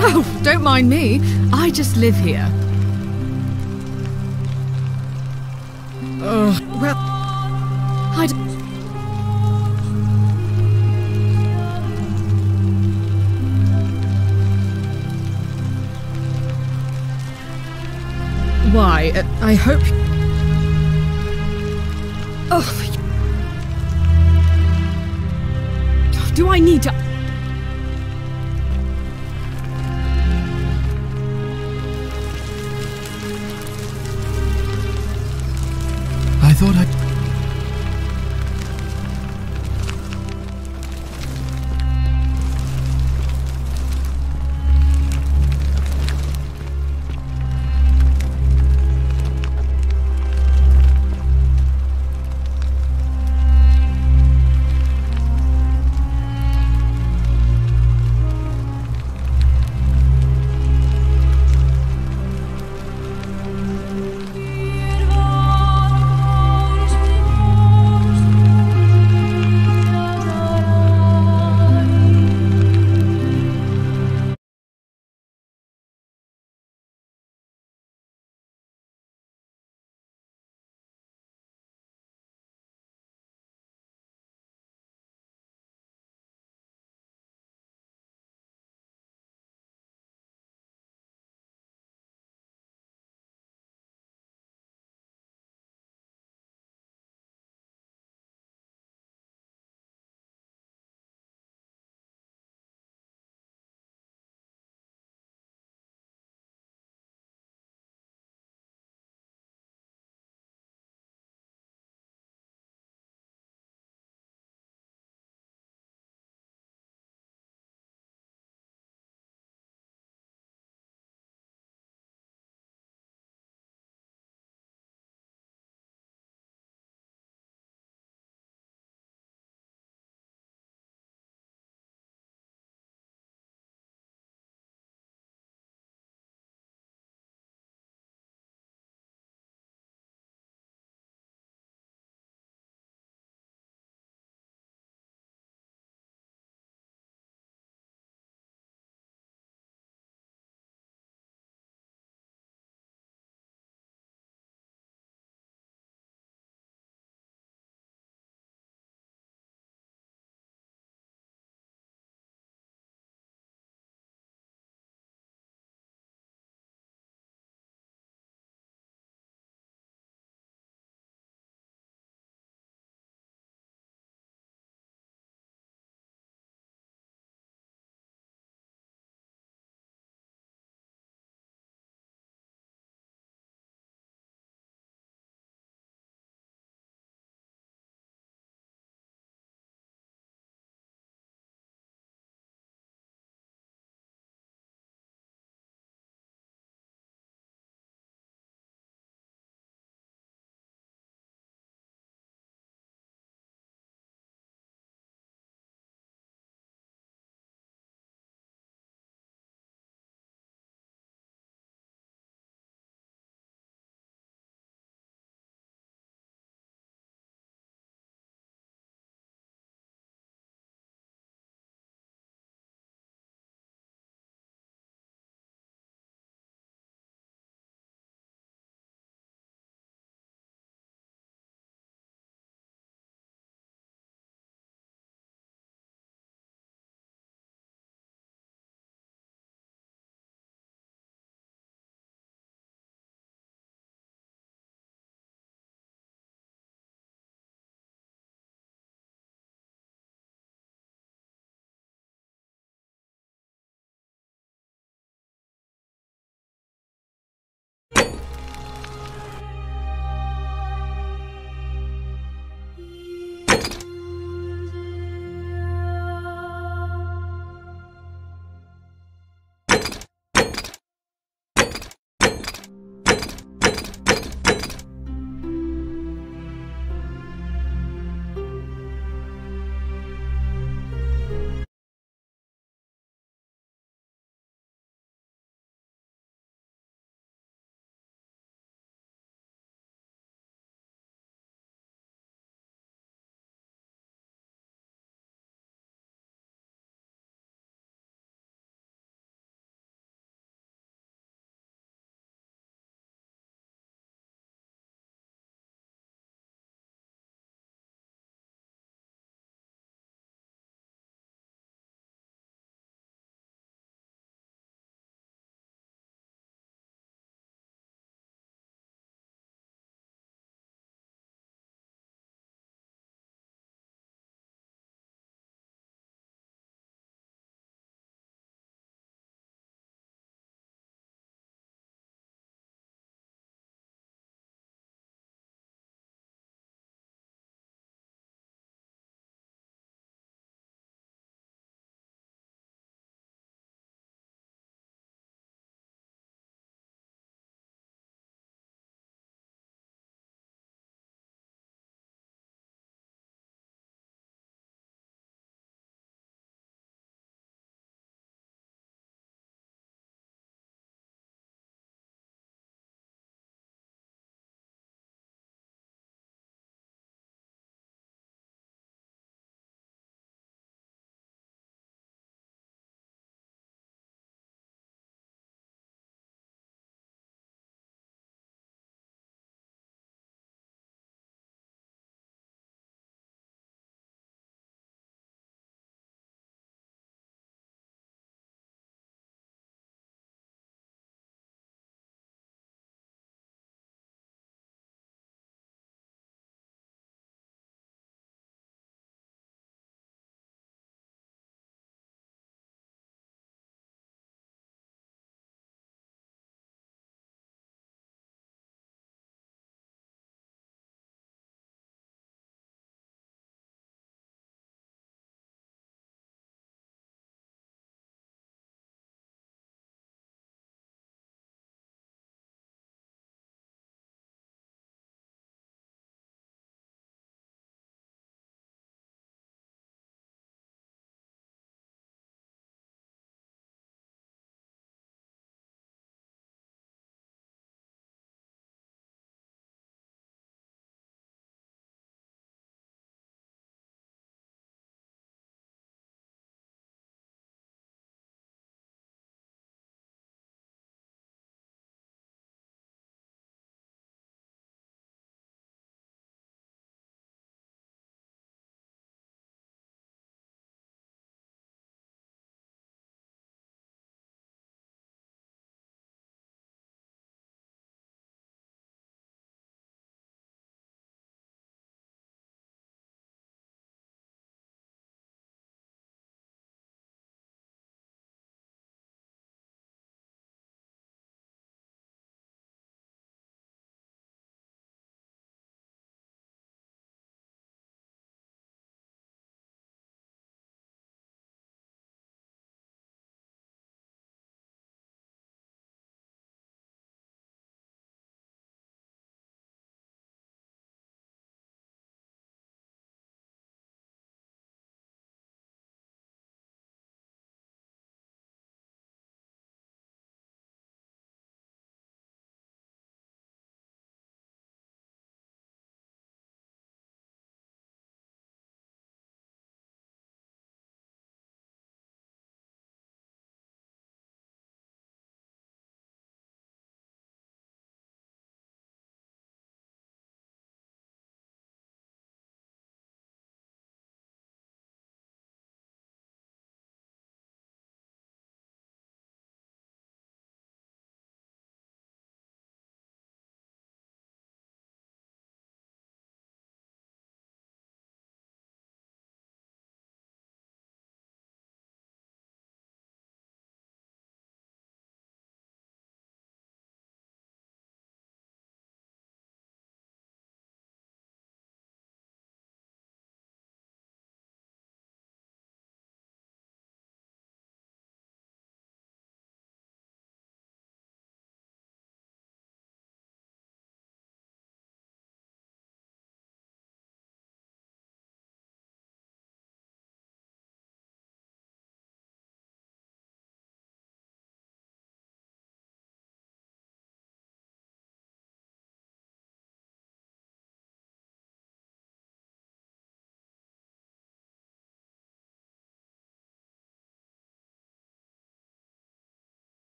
Oh, don't mind me. I just live here. Well, I d- Why? I hope... Oh... Do I need to... I thought I...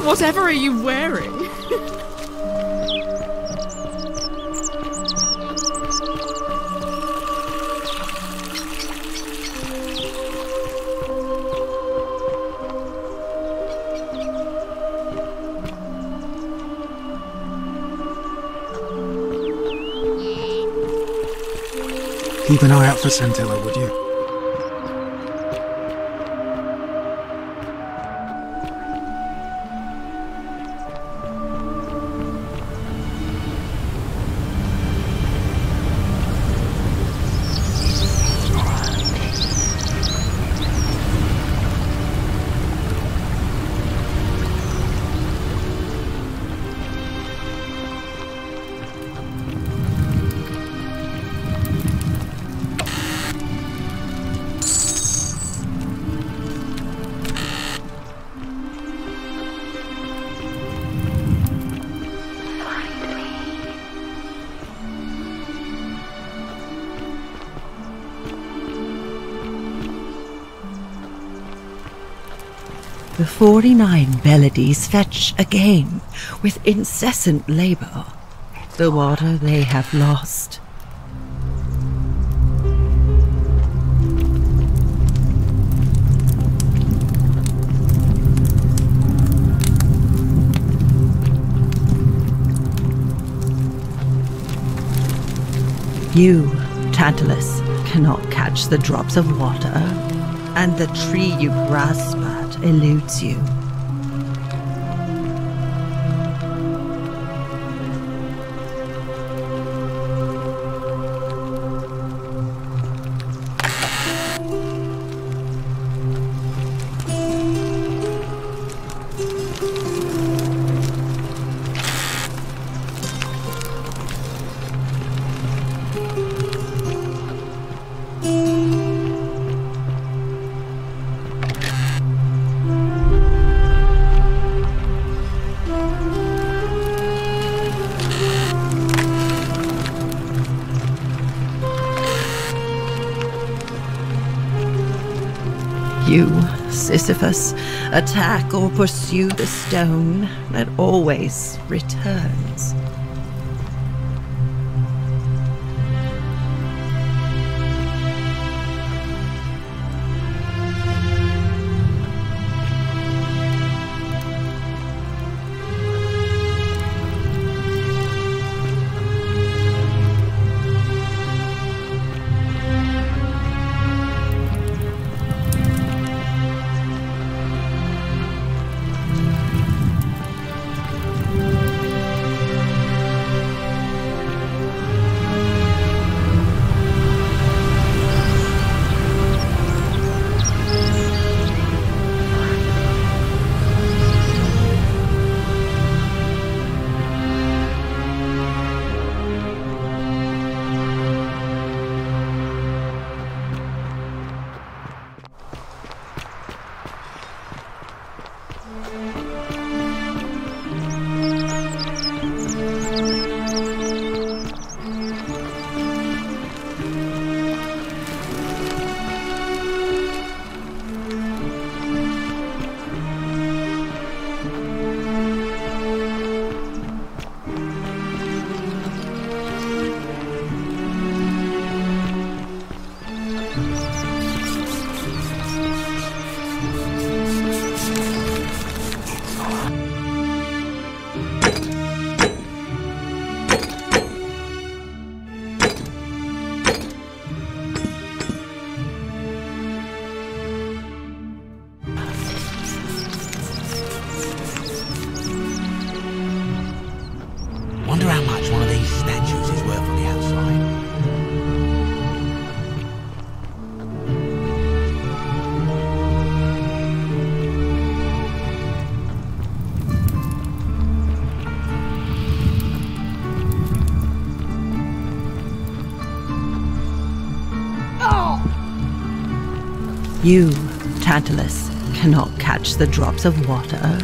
Whatever are you wearing? Keep an eye out for Scintilla, would you? The 49 Beladies fetch again, with incessant labour, the water they have lost. You, Tantalus, cannot catch the drops of water, and the tree you grasp at eludes you. You, Sisyphus, attack or pursue the stone that always returns. Wonder how much one of these statues is worth on the outside. You, Tantalus, cannot catch the drops of water,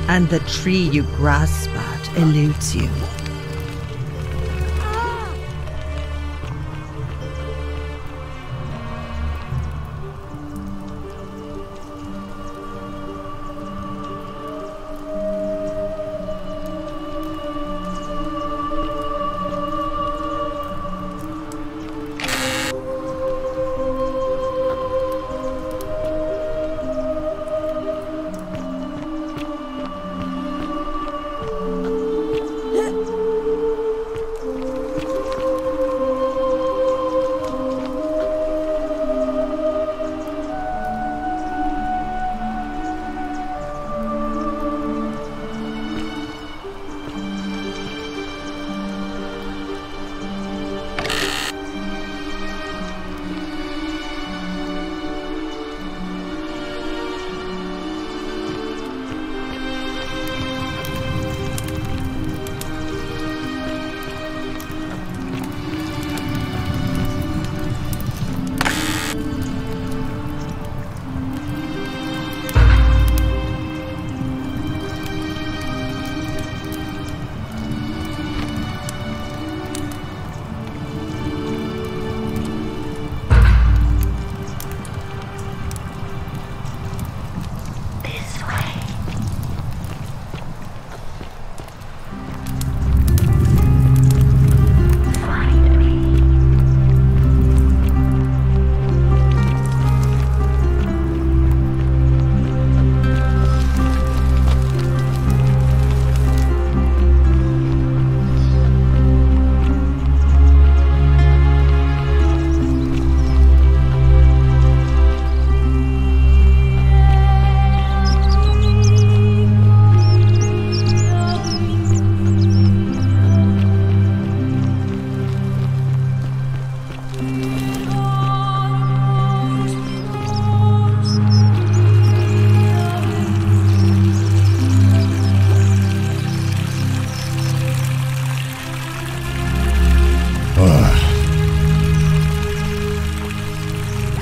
and the tree you grasp at eludes you.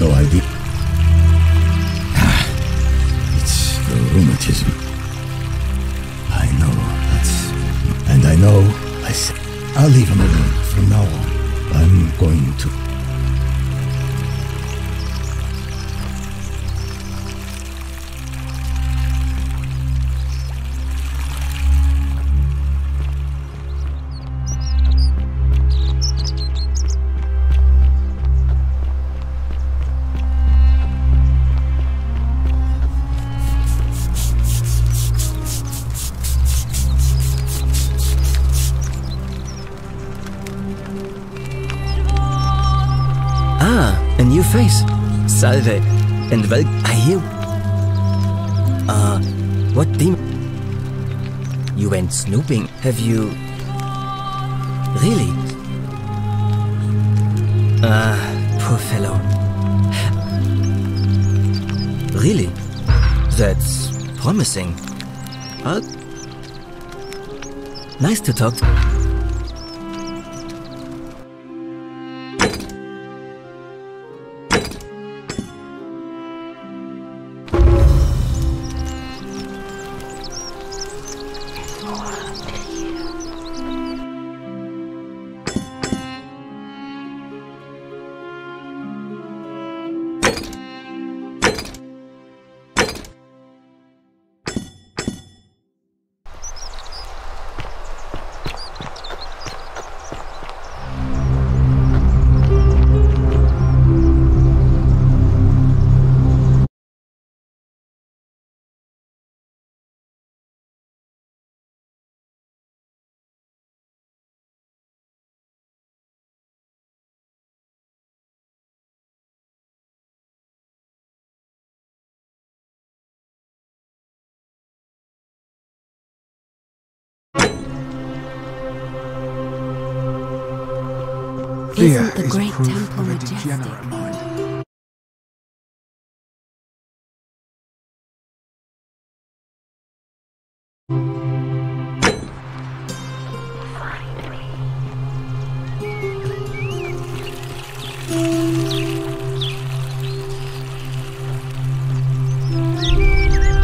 no idea. It's the rheumatism. I know that's... And I know I said... I'll leave him alone from now on. I'm going to... A new face. Salve. And well, I hear... what demon? You went snooping. Have you... Really? Poor fellow. Really? That's promising. Nice to talk to. Isn't the great temple majestic?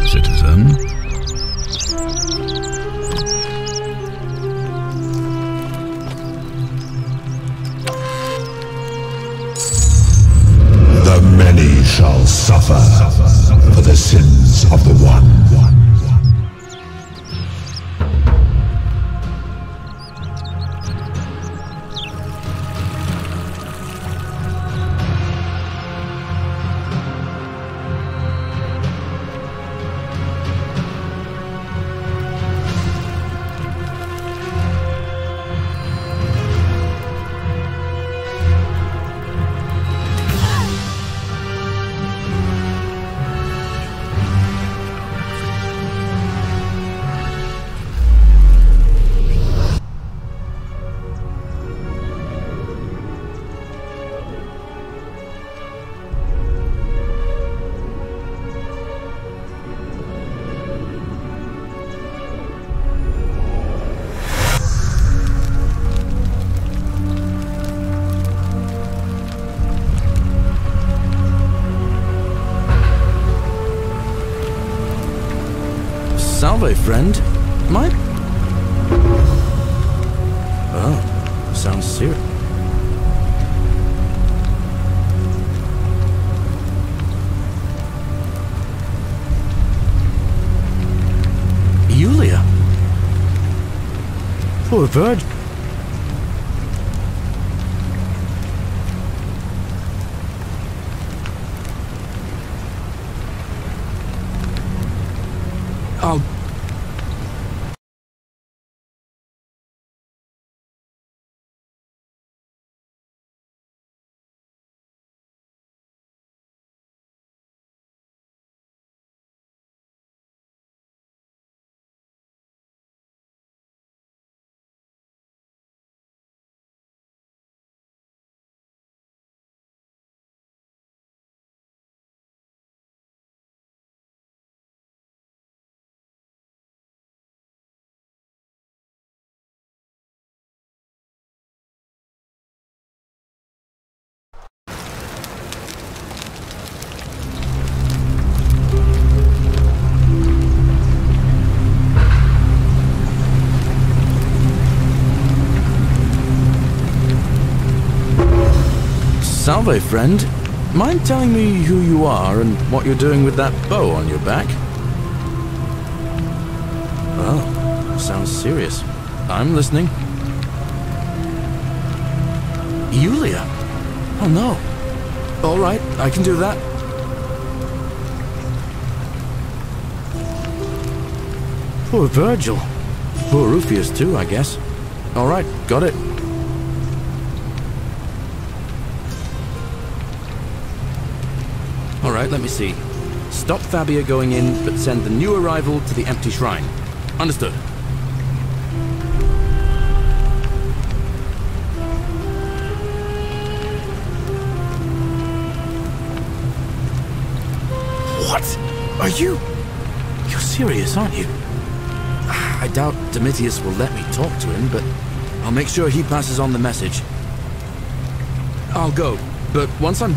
Citizen. The many shall suffer for the sins of the one. Salve, friend. My... Oh, sounds serious. Yulia. Poor virgin. Oh. Salve, friend. Mind telling me who you are and what you're doing with that bow on your back? Well, sounds serious. I'm listening. Yulia? Oh no. All right, I can do that. Poor Virgil. Poor Rufius too, I guess. All right, got it. All right, let me see. Stop Fabia going in, but send the new arrival to the empty shrine. Understood. What? Are you... You're serious, aren't you? I doubt Domitius will let me talk to him, but I'll make sure he passes on the message. I'll go, but once I'm...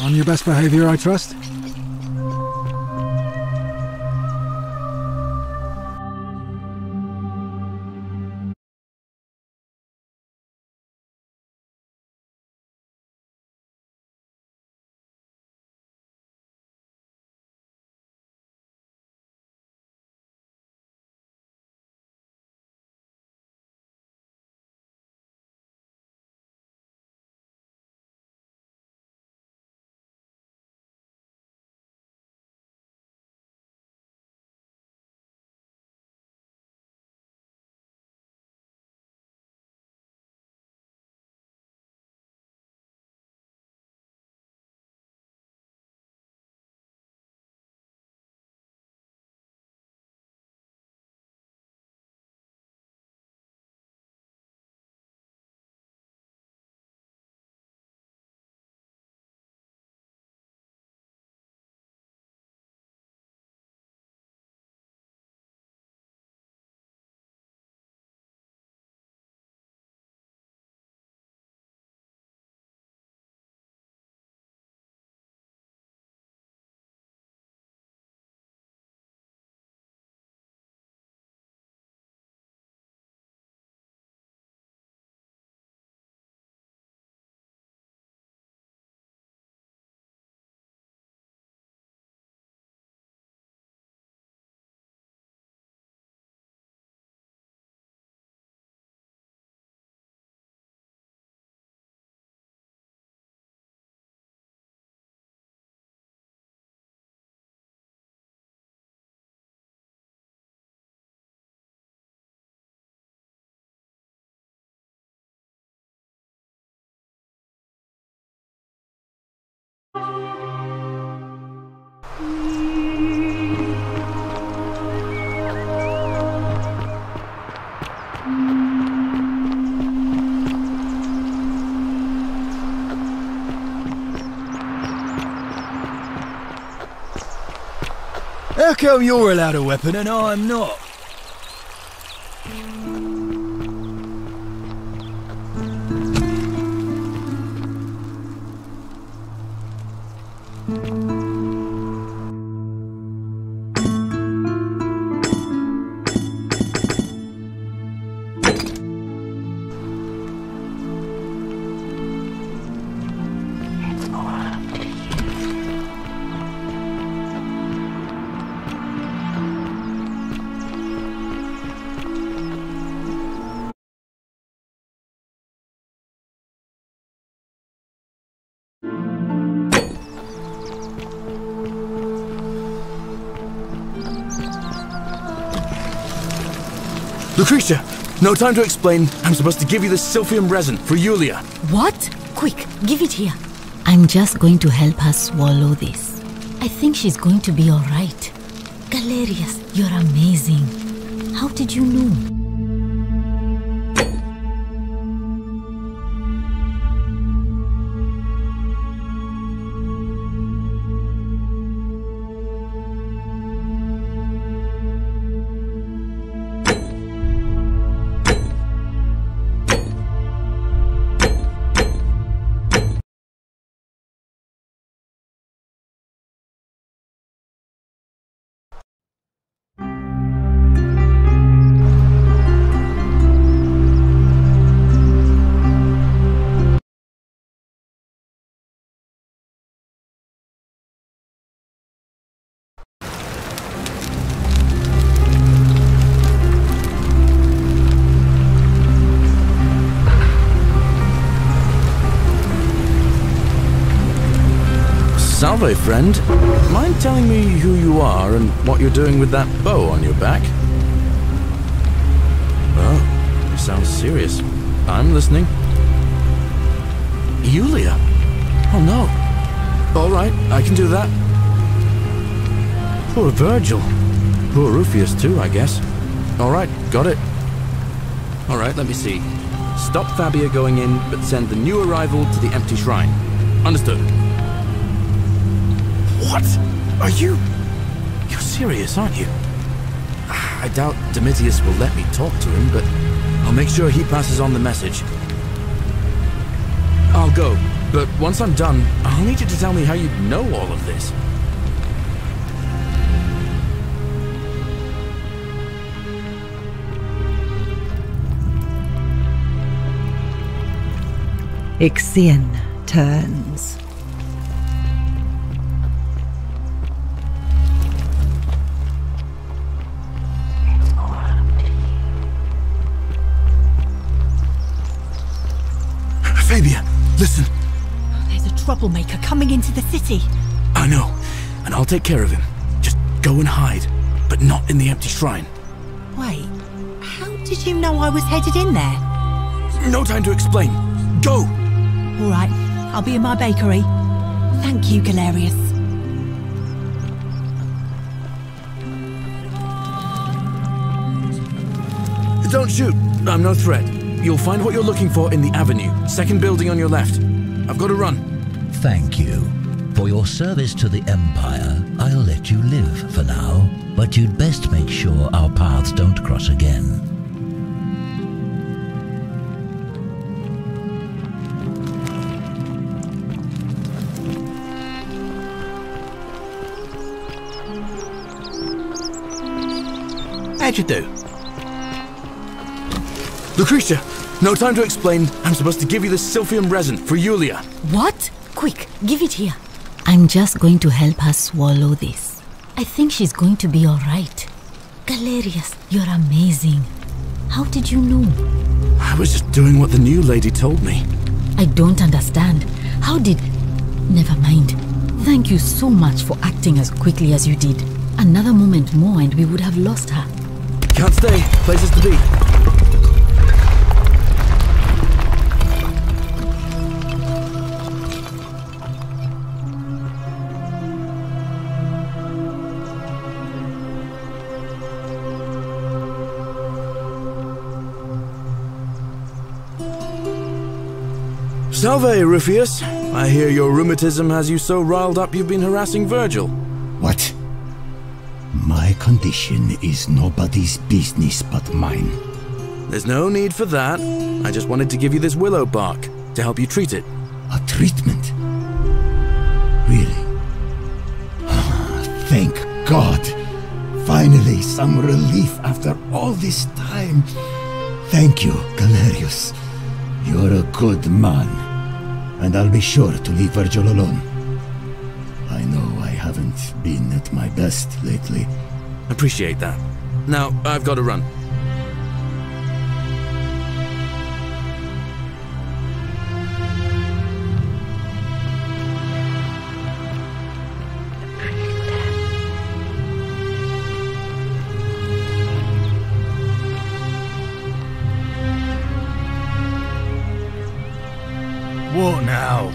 On your best behavior, I trust? How come you're allowed a weapon and I'm not? Lucretia, no time to explain. I'm supposed to give you the silphium resin for Yulia. What? Quick, give it here. I'm just going to help her swallow this. I think she's going to be alright. Galerius, you're amazing. How did you know? Salve, friend. Mind telling me who you are and what you're doing with that bow on your back? Oh, sounds serious. I'm listening. Yulia? Oh no. All right, I can do that. Poor Virgil. Poor Rufius too, I guess. All right, got it. All right, let me see. Stop Fabia going in, but send the new arrival to the empty shrine. Understood. What? Are you... You're serious, aren't you? I doubt Domitius will let me talk to him, but I'll make sure he passes on the message. I'll go, but once I'm done, I'll need you to tell me how you know all of this. Ixion turns. Fabia, listen. There's a troublemaker coming into the city. I know, and I'll take care of him. Just go and hide, but not in the empty shrine. Wait, how did you know I was headed in there? No time to explain. Go! All right, I'll be in my bakery. Thank you, Galerius. Don't shoot. I'm no threat. You'll find what you're looking for in the avenue. Second building on your left. I've got to run. Thank you. For your service to the Empire, I'll let you live for now, but you'd best make sure our paths don't cross again. How'd you do? Lucretia, no time to explain. I'm supposed to give you the silphium resin for Yulia. What? Quick, give it here. I'm just going to help her swallow this. I think she's going to be alright. Galerius, you're amazing. How did you know? I was just doing what the new lady told me. I don't understand. How did... Never mind. Thank you so much for acting as quickly as you did. Another moment more and we would have lost her. Can't stay. Places to be. Salve, Rufius. I hear your rheumatism has you so riled up you've been harassing Virgil. What? My condition is nobody's business but mine. There's no need for that. I just wanted to give you this willow bark to help you treat it. A treatment? Really? Thank God. Finally, some relief after all this time. Thank you, Galerius. You're a good man. And I'll be sure to leave Virgil alone. I know I haven't been at my best lately. Appreciate that. Now, I've got to run. What now?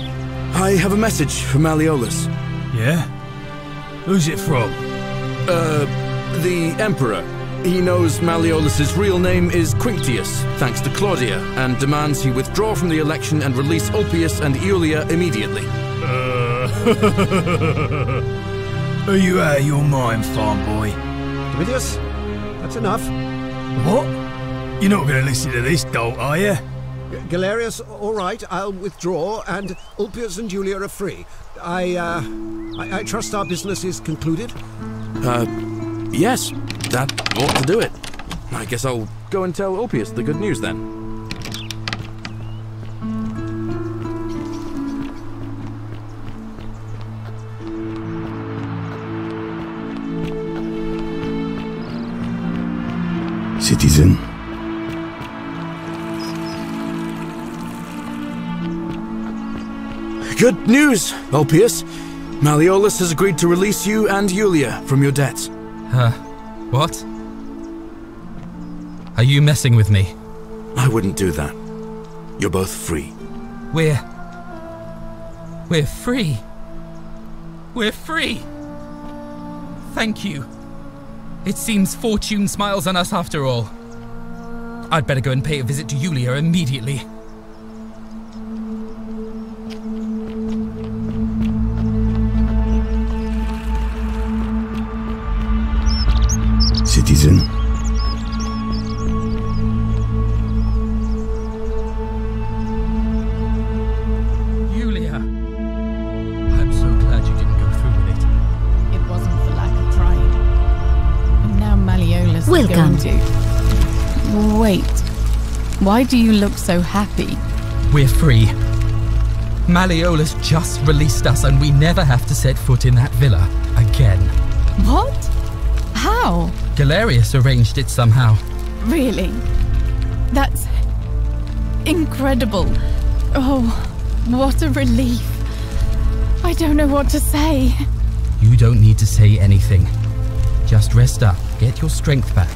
I have a message for Malleolus. Yeah? Who's it from? The Emperor. He knows Malleolus's real name is Quinctius, thanks to Claudia, and demands he withdraw from the election and release Ulpius and Iulia immediately. Are you out of your mind, farm boy? Domitius, that's enough. What? You're not going to listen to this dolt, are you? Galerius, all right, I'll withdraw, and Ulpius and Julia are free. I trust our business is concluded? Yes, that ought to do it. I guess I'll go and tell Ulpius the good news then. Citizen. Good news, Ulpius. Malleolus has agreed to release you and Iulia from your debts. What? Are you messing with me? I wouldn't do that. You're both free. We're free. We're free. Thank you. It seems fortune smiles on us after all. I'd better go and pay a visit to Iulia immediately. Citizen. Iulia. I'm so glad you didn't go through with it. It wasn't for lack of trying. And now Malleolus Welcome. is going to... Wait. Why do you look so happy? We're free. Malleolus just released us and we never have to set foot in that villa again. What? How? Galerius arranged it somehow. Really? That's... incredible. Oh, what a relief. I don't know what to say. You don't need to say anything. Just rest up, get your strength back,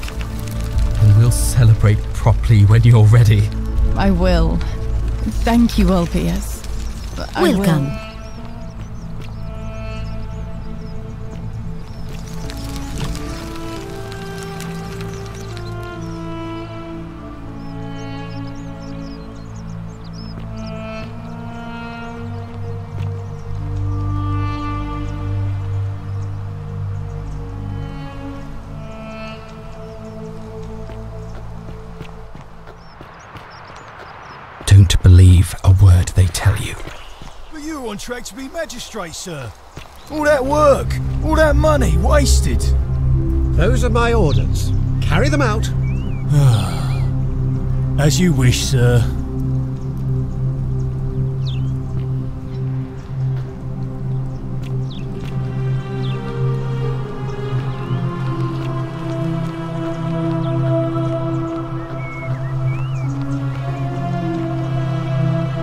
and we'll celebrate properly when you're ready. I will. Thank you, Ulpius. I Welcome. will. Don't believe a word they tell you. But you're on track to be magistrate, sir. All that work, all that money, wasted. Those are my orders. Carry them out. As you wish, sir.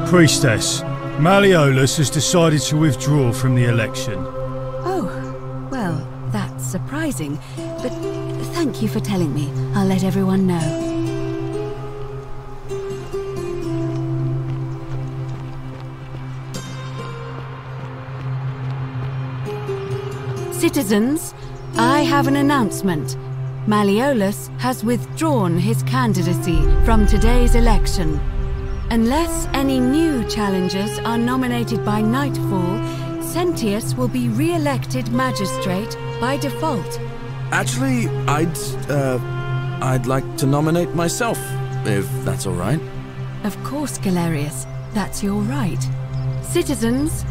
Priestess, Malleolus has decided to withdraw from the election. Oh, well, that's surprising, but thank you for telling me. I'll let everyone know. Citizens, I have an announcement. Malleolus has withdrawn his candidacy from today's election. Unless any new challengers are nominated by nightfall, Sentius will be re-elected magistrate by default. Actually, I'd like to nominate myself, if that's all right. Of course, Galerius. That's your right. Citizens,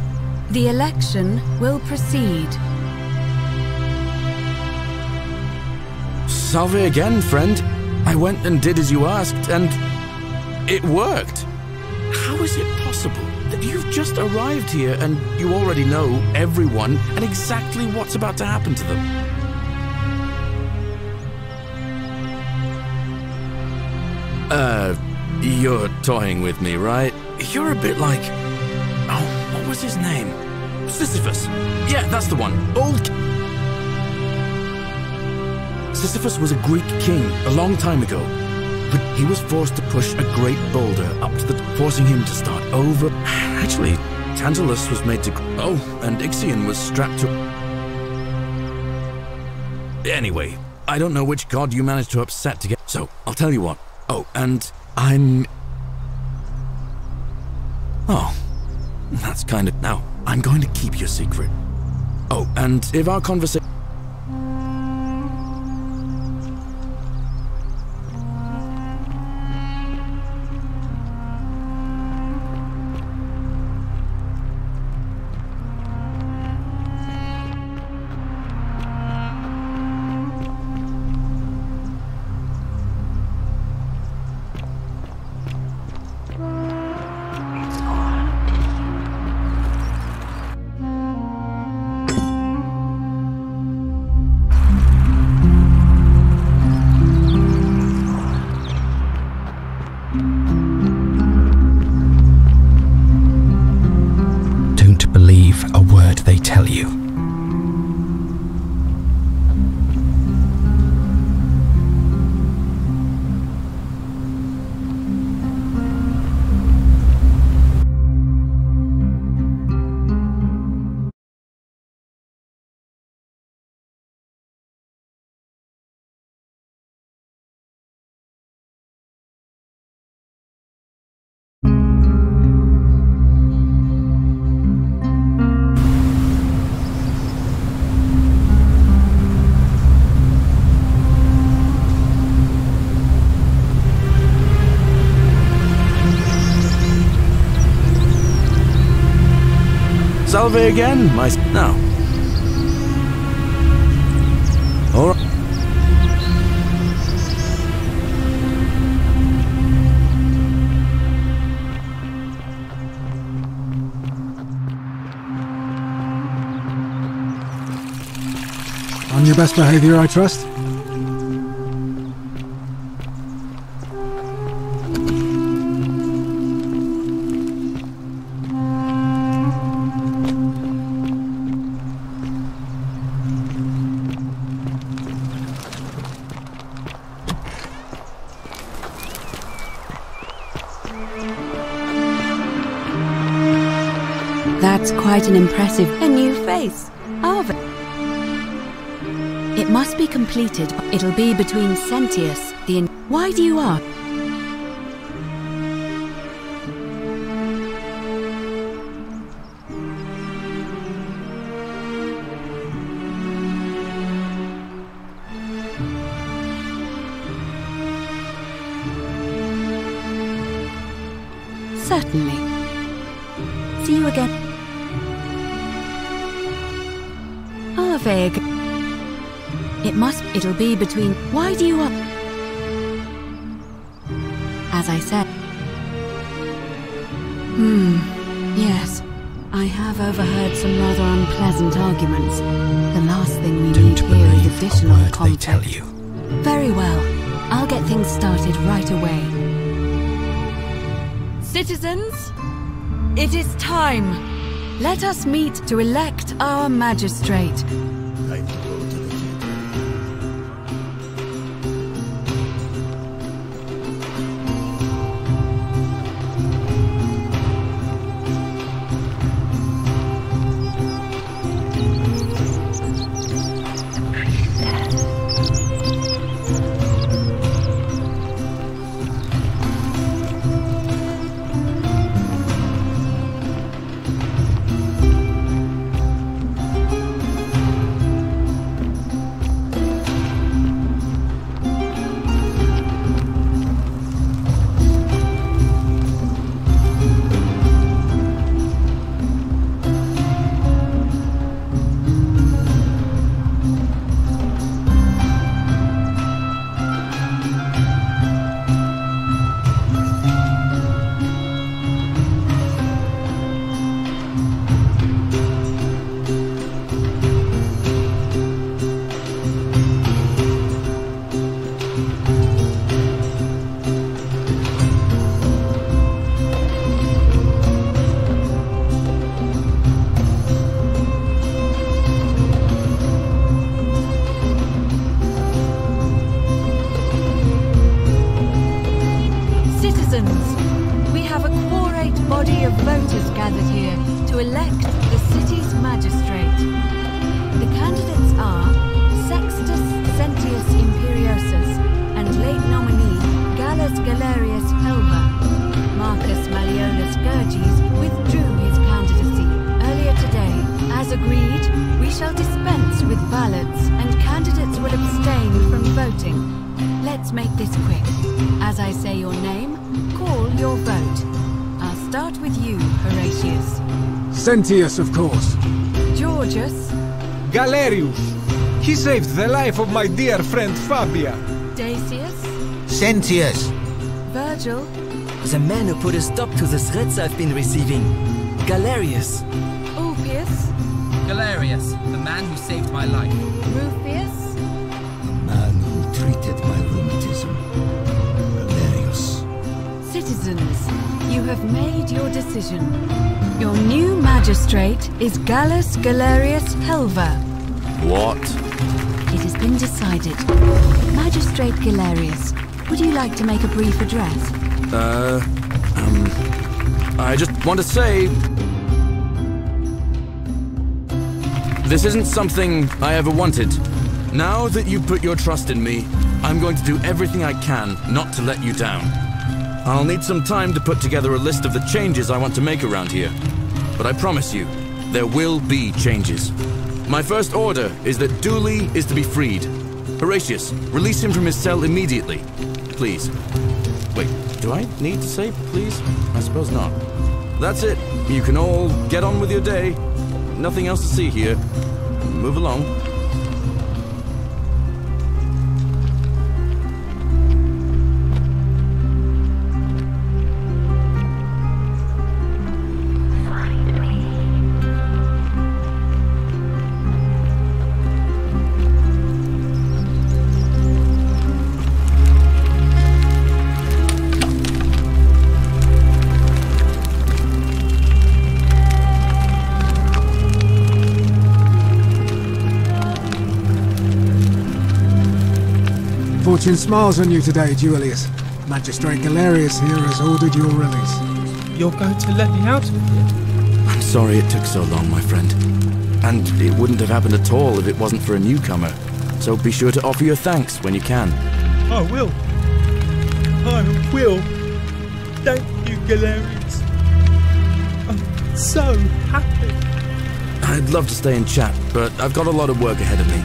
the election will proceed. Salve again, friend. I went and did as you asked, and it worked. How is it possible that you've just arrived here and you already know everyone and exactly what's about to happen to them? You're toying with me, right? You're a bit like... Oh, what was his name? Sisyphus. Yeah, that's the one. Sisyphus was a Greek king a long time ago. but he was forced to push a great boulder up to the... forcing him to start over. Actually, Tantalus was made to... Oh, and Ixion was strapped to... Anyway, I don't know which god you managed to upset to get... So, I'll tell you what. Oh, and I'm... Oh, that's kind of... Now, I'm going to keep your secret. Oh, and if our conversation... Believe a word they tell you. Salve again, my... Now. All right. On your best behavior, I trust? That's quite an impressive... A new face. Arve. It must be completed. It'll be between Sentius, the... Why do you ask? Certainly. See you again. Arve. It'll be between... Why do you want... As I said... Yes. I have overheard some rather unpleasant arguments. The last thing we need here is additional conflict. They tell you. Very well. I'll get things started right away. Citizens, it is time. Let us meet to elect our magistrate. citizens, we have a quorate body of voters gathered here to elect the city's magistrate. The candidates are Sextus Sentius Imperiosus and late nominee Gallus Galerius Helva. Marcus Malleolus Gurges withdrew his candidacy earlier today. As agreed, we shall dispense with ballots and candidates will abstain from voting. Let's make this quick. As I say your name, call your vote. I'll start with you, Horatius. Sentius, of course. Georgius. Galerius. He saved the life of my dear friend Fabia. Dacius. Sentius. Virgil. The man who put a stop to the threats I've been receiving. Galerius. Ulpius. Galerius, the man who saved my life. Rufius. The man who treated my rheumatism. Galerius. Citizens, you have made your decision. Your new magistrate is Gallus Galerius Helva. What? It has been decided. Magistrate Galerius, would you like to make a brief address? I just want to say... This isn't something I ever wanted. Now that you put your trust in me, I'm going to do everything I can not to let you down. I'll need some time to put together a list of the changes I want to make around here. But I promise you, there will be changes. My first order is that Dooley is to be freed. Horatius, release him from his cell immediately. Please. Wait, do I need to say please? I suppose not. That's it. You can all get on with your day. Nothing else to see here. Move along. Fortune smiles on you today, Julius. Magistrate Galerius here has ordered your release. You're going to let me out of here? I'm sorry it took so long, my friend. And it wouldn't have happened at all if it wasn't for a newcomer. So be sure to offer your thanks when you can. I will. I will. Thank you, Galerius. I'm so happy. I'd love to stay and chat, but I've got a lot of work ahead of me.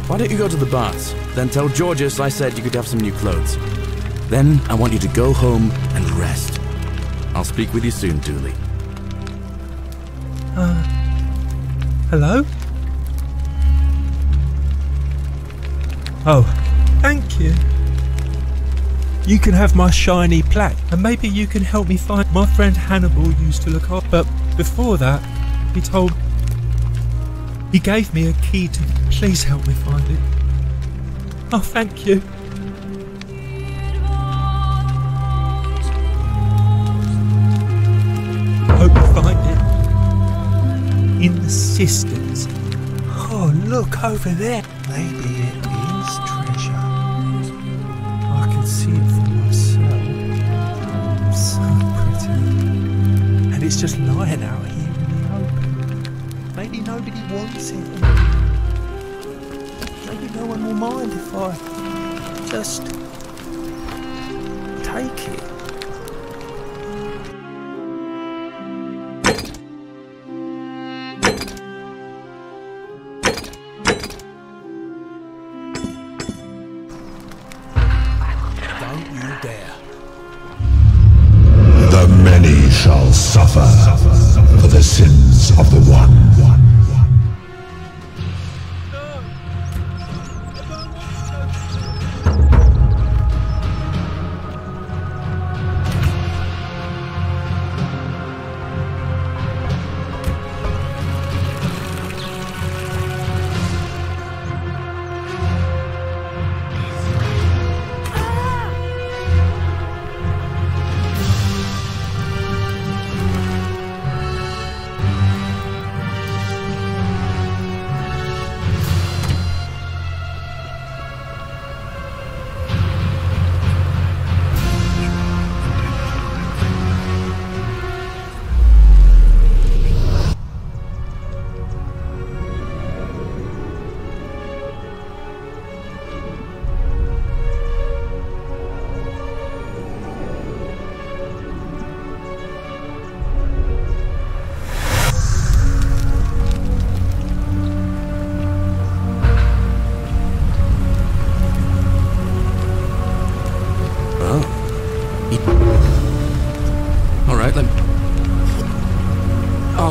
Why don't you go to the baths? Then tell Georgius I said you could have some new clothes. Then I want you to go home and rest. I'll speak with you soon, Dooley. Hello? Oh, thank you. You can have my shiny plaque, and maybe you can help me find my friend Hannibal used to look up. But before that, he gave me a key to please help me find it. Oh, thank you. Hope you find it in the cisterns. Oh, look over there. Maybe it is treasure. I can see it for myself. So pretty. And it's just lying out here in the open. Maybe nobody wants it. Maybe no one will mind if I just take it. Don't you dare. The many shall suffer for the sins of the one.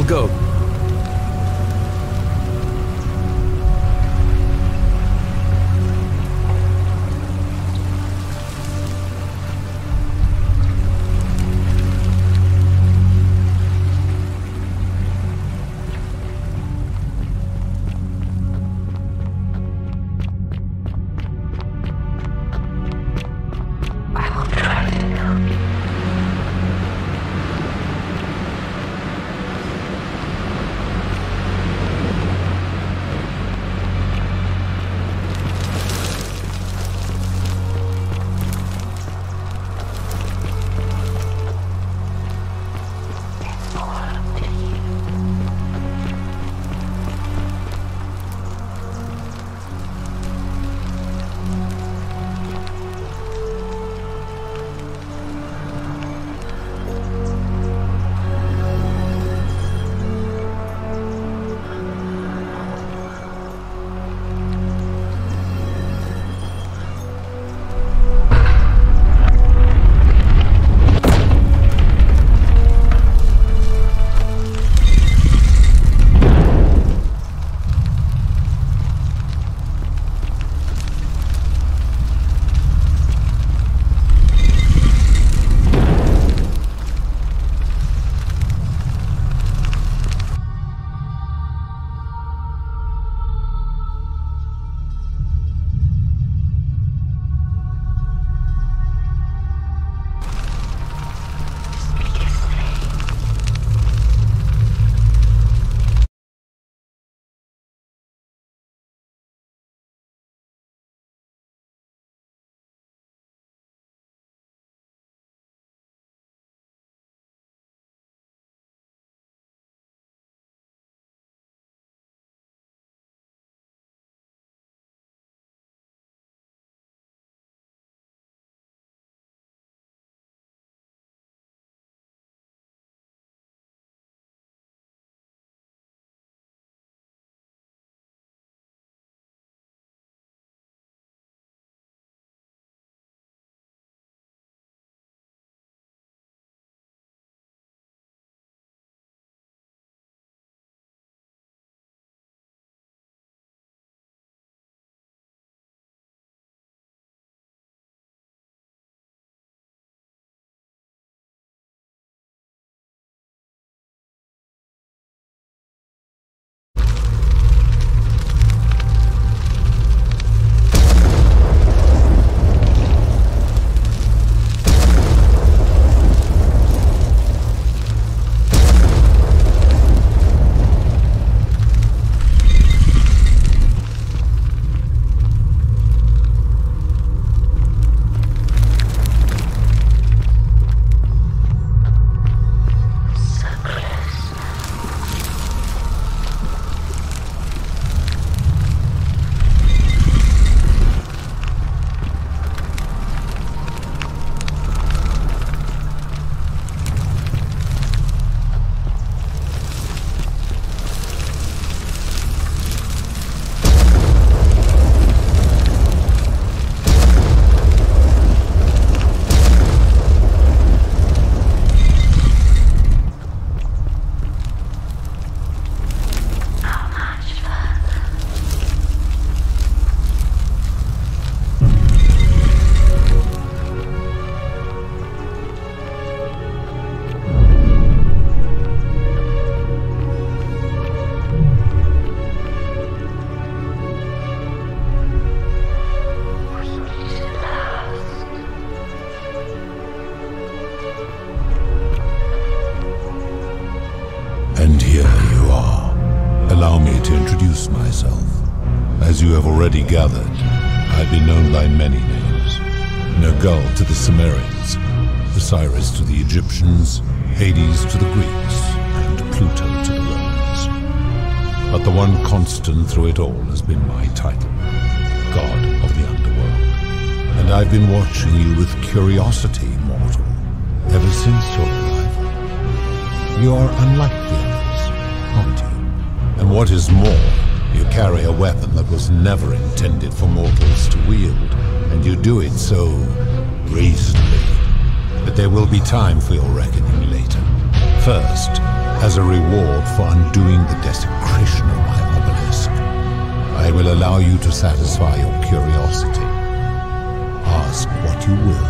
go. As you have already gathered, I've been known by many names. Nergal to the Sumerians, Osiris to the Egyptians, Hades to the Greeks, and Pluto to the Romans. But the one constant through it all has been my title, God of the Underworld. And I've been watching you with curiosity, mortal, ever since your arrival. You're unlike the others, aren't you? And what is more, you carry a weapon that was never intended for mortals to wield, and you do it so reasonably. But there will be time for your reckoning later. First, As a reward for undoing the desecration of my obelisk, I will allow you to satisfy your curiosity. Ask what you will.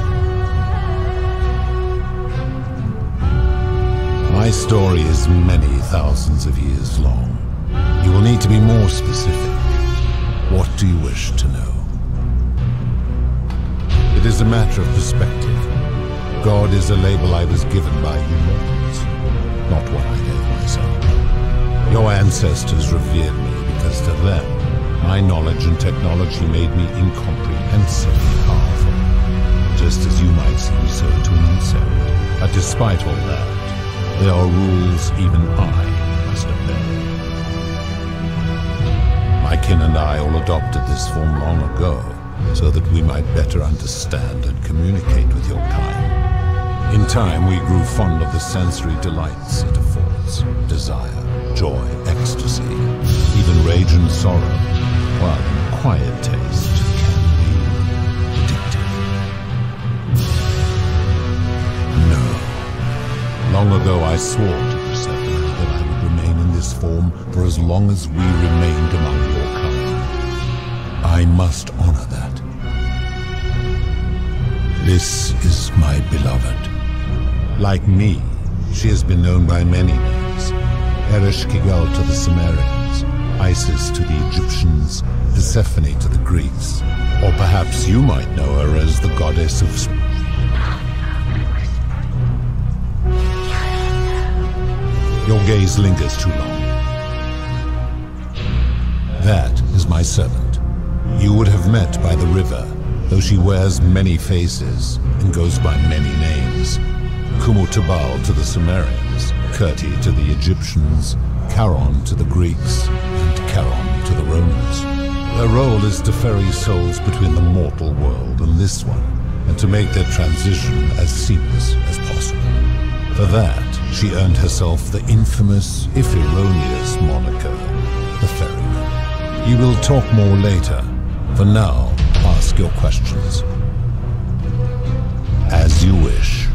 My story is many thousands of years long. You will need to be more specific. What do you wish to know? It is a matter of perspective. God is a label I was given by you mortals, not one I gave myself. Your ancestors revered me because to them, my knowledge and technology made me incomprehensibly powerful, just as you might seem so to an insect. But despite all that, there are rules even I must obey. My kin and I all adopted this form long ago, so that we might better understand and communicate with your kind. In time, we grew fond of the sensory delights it affords: desire, joy, ecstasy, even rage and sorrow, while quiet taste can be addictive. No. Long ago I swore to Persephone that I would remain in this form for as long as we remained among your kind. I must honor that. This is my beloved. Like me, she has been known by many names. Ereshkigal to the Sumerians, Isis to the Egyptians, Persephone to the Greeks. Or perhaps you might know her as the goddess of spring. Your gaze lingers too long. That is my servant. You would have met by the river, though she wears many faces and goes by many names. Kumutubal to the Sumerians, Kirti to the Egyptians, Charon to the Greeks, and Charon to the Romans. Their role is to ferry souls between the mortal world and this one, and to make their transition as seamless as possible. For that, she earned herself the infamous, if erroneous, moniker, the Ferryman. You will talk more later. For now, ask your questions. As you wish.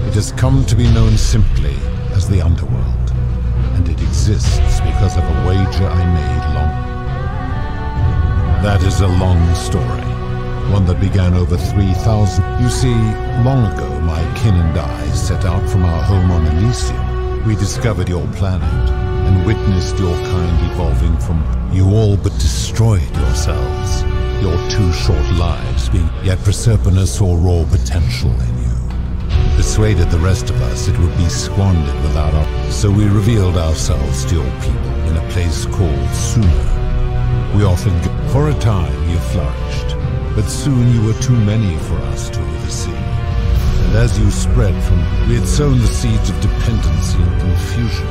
It has come to be known simply as the Underworld, and it exists because of a wager I made long. That is a long story. One that began over 3,000. You see, long ago, my kin and I set out from our home on Elysium. We discovered your planet and witnessed your kind evolving from you all but destroyed yourselves, your 2 short lives being. Yet Persephone saw raw potential in you. Persuaded the rest of us it would be squandered without our. So we revealed ourselves to your people in a place called Sumer. We often. For a time you flourished. But soon you were too many for us to oversee. And as you spread from, we had sown the seeds of dependency and confusion.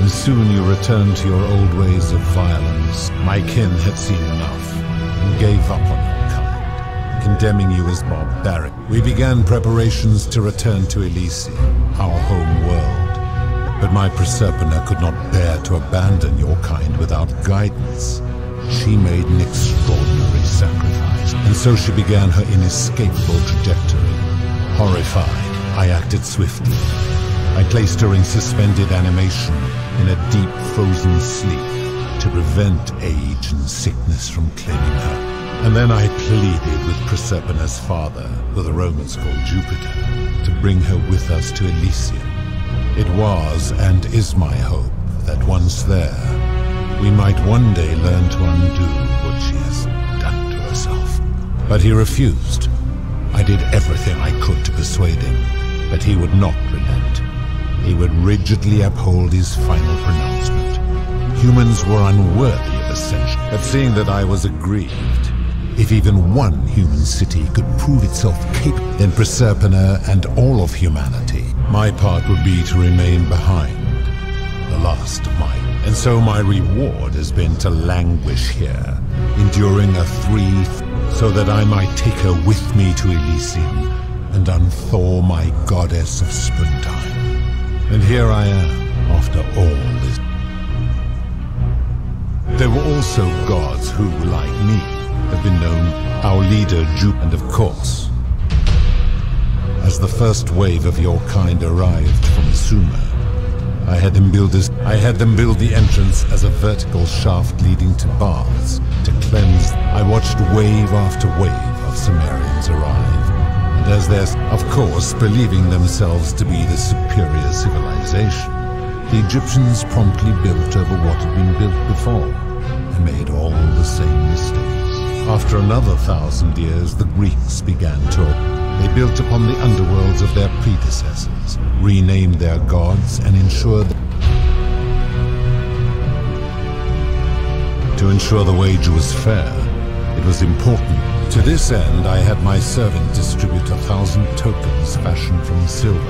And soon you returned to your old ways of violence. My kin had seen enough, and gave up on your kind, condemning you as barbaric. We began preparations to return to Elysium, our home world. But my Persephone could not bear to abandon your kind without guidance. She made an extraordinary sacrifice, and so she began her inescapable trajectory. Horrified, I acted swiftly. I placed her in suspended animation, in a deep frozen sleep, to prevent age and sickness from claiming her. And then I pleaded with Persephone's father, who the Romans called Jupiter, to bring her with us to Elysium. It was and is my hope that once there, we might one day learn to undo what she has done to herself. But he refused. I did everything I could to persuade him, but he would not relent. He would rigidly uphold his final pronouncement. Humans were unworthy of ascension, but seeing that I was aggrieved, if even one human city could prove itself capable, then Persephone and all of humanity, my part would be to remain behind, the last of mine. And so my reward has been to languish here, enduring a so that I might take her with me to Elysium and unthaw my goddess of springtime. And here I am, after all this. There were also gods who, like me, have been known, our leader Jupiter, and of course, as the first wave of your kind arrived from Sumer. I had them build the entrance as a vertical shaft leading to baths to cleanse. I watched wave after wave of Sumerians arrive, and as they're, of course, believing themselves to be the superior civilization, the Egyptians promptly built over what had been built before, and made all the same mistakes. After another 1,000 years, the Greeks began to. They built upon the underworlds of their predecessors, renamed their gods, and to ensure the wage was fair, it was important. To this end, I had my servant distribute 1,000 tokens fashioned from silver.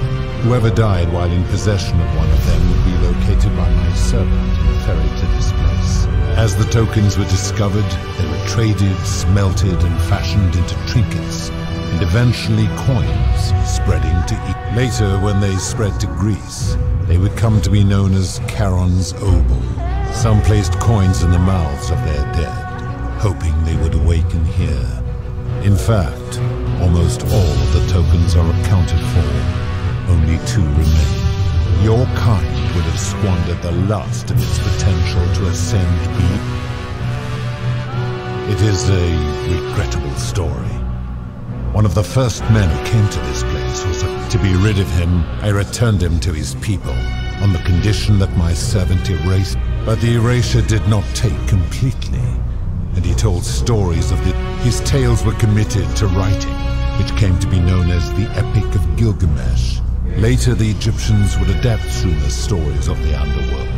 Whoever died while in possession of one of them would be located by my servant and ferried to this place. As the tokens were discovered, they were traded, smelted, and fashioned into trinkets, and eventually coins, spreading to later, when they spread to Greece, they would come to be known as Charon's obol. Some placed coins in the mouths of their dead, hoping they would awaken here. In fact, almost all of the tokens are accounted for. Only 2 remain. Your kind would have squandered the last of its potential to ascend beyond. It is a regrettable story. One of the first men who came to this place was to be rid of him. I returned him to his people on the condition that my servant erased. But the erasure did not take completely, and he told stories of his tales were committed to writing, which came to be known as the Epic of Gilgamesh. Later, the Egyptians would adapt Sumer's stories of the underworld.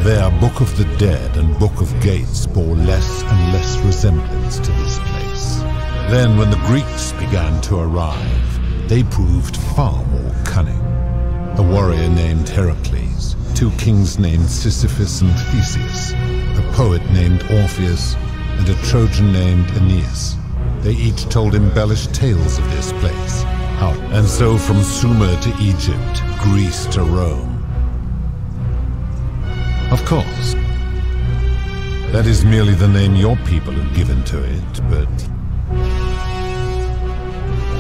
Their Book of the Dead and Book of Gates bore less and less resemblance to this place. Then, when the Greeks began to arrive, they proved far more cunning. A warrior named Heracles, 2 kings named Sisyphus and Theseus, a poet named Orpheus, and a Trojan named Aeneas. They each told embellished tales of this place. And so from Sumer to Egypt, Greece to Rome. Of course, that is merely the name your people have given to it, but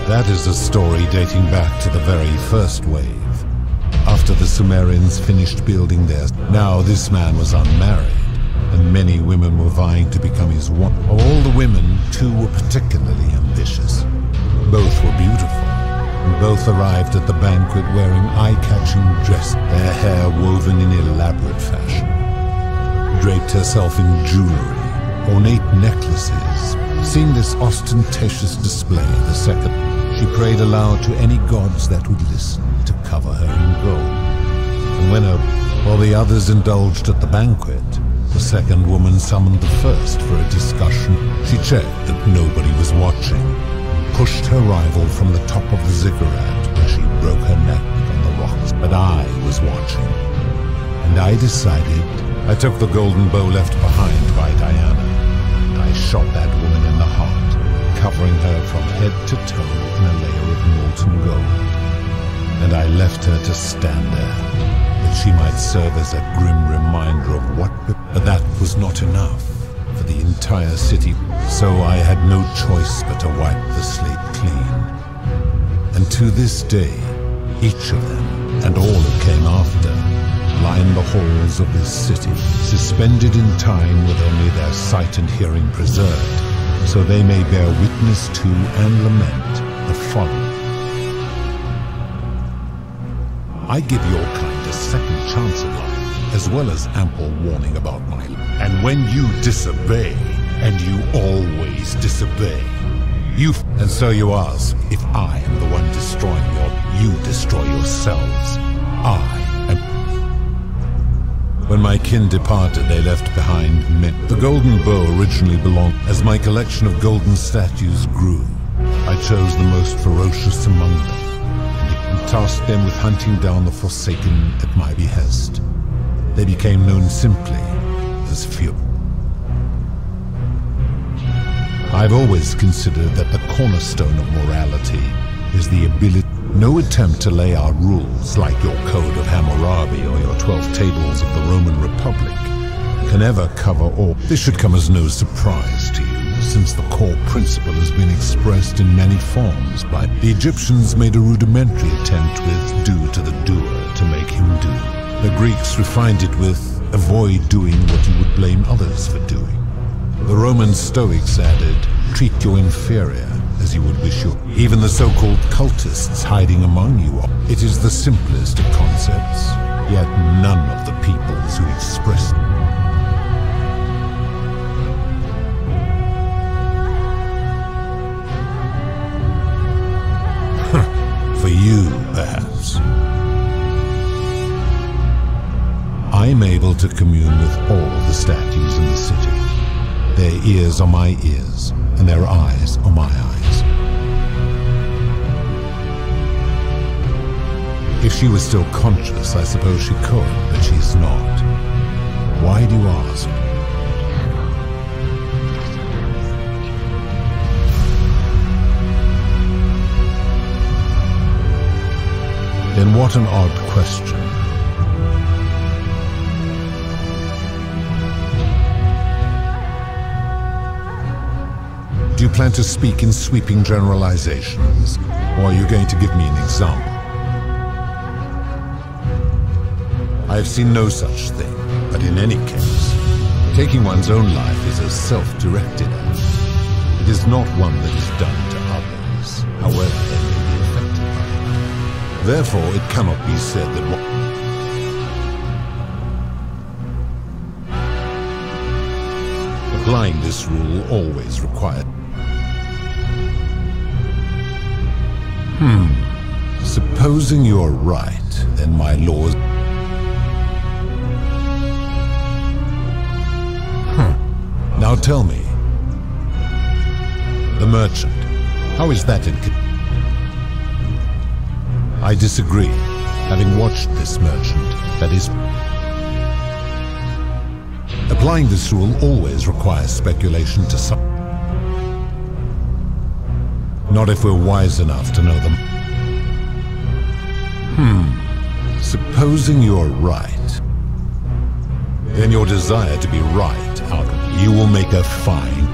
that is a story dating back to the very first wave. After the Sumerians finished building theirs, now this man was unmarried, and many women were vying to become his wife. Of all the women, 2 were particularly ambitious. Both were beautiful. Both arrived at the banquet wearing eye-catching dresses, their hair woven in elaborate fashion. Draped herself in jewelry, ornate necklaces. Seeing this ostentatious display, the second, she prayed aloud to any gods that would listen to cover her in gold. And while the others indulged at the banquet, the second woman summoned the first for a discussion. She checked that nobody was watching, pushed her rival from the top of the ziggurat where she broke her neck on the rocks. But I was watching, and I decided. I took the golden bow left behind by Diana, and I shot that woman in the heart, covering her from head to toe in a layer of molten gold. And I left her to stand there, that she might serve as a grim reminder of what. But that was not enough for the entire city, so I had no choice but to wipe the slate clean. And to this day, each of them, and all who came after, line the halls of this city, suspended in time with only their sight and hearing preserved, so they may bear witness to and lament the folly. I give your kind a second chance at life, as well as ample warning about my life. And when you disobey, and you always disobey, and so you ask if I am the one destroying you destroy yourselves. When my kin departed, they left behind me. The golden bow originally belonged. As my collection of golden statues grew, I chose the most ferocious among them, and tasked them with hunting down the Forsaken at my behest. They became known simply as few. I've always considered that the cornerstone of morality is the ability. No attempt to lay out rules like your Code of Hammurabi or your 12 Tables of the Roman Republic can ever cover all. This should come as no surprise to you, since the core principle has been expressed in many forms by the Egyptians. Made a rudimentary attempt with due to the doer to do. The Greeks refined it with, avoid doing what you would blame others for doing. The Roman Stoics added, treat your inferior as you would wish your... Even the so-called cultists hiding among you. It is the simplest of concepts, yet none of the peoples who express it. For you, perhaps. I am able to commune with all the statues in the city. Their ears are my ears, and their eyes are my eyes. If she was still conscious, I suppose she could, but she's not. Why do you ask? Then what an odd question. Do you plan to speak in sweeping generalizations, or are you going to give me an example? I have seen no such thing, but in any case, taking one's own life is a self-directed act. It is not one that is done to others, however they may be affected by it. Therefore, it cannot be said that applying this rule always required. Supposing you're right, then my laws... Now tell me, the merchant, how is that in... I disagree. Having watched this merchant, that is... Applying this rule always requires speculation to some... Not if we're wise enough to know them. Supposing you're right, then your desire to be right out of you will make a fine.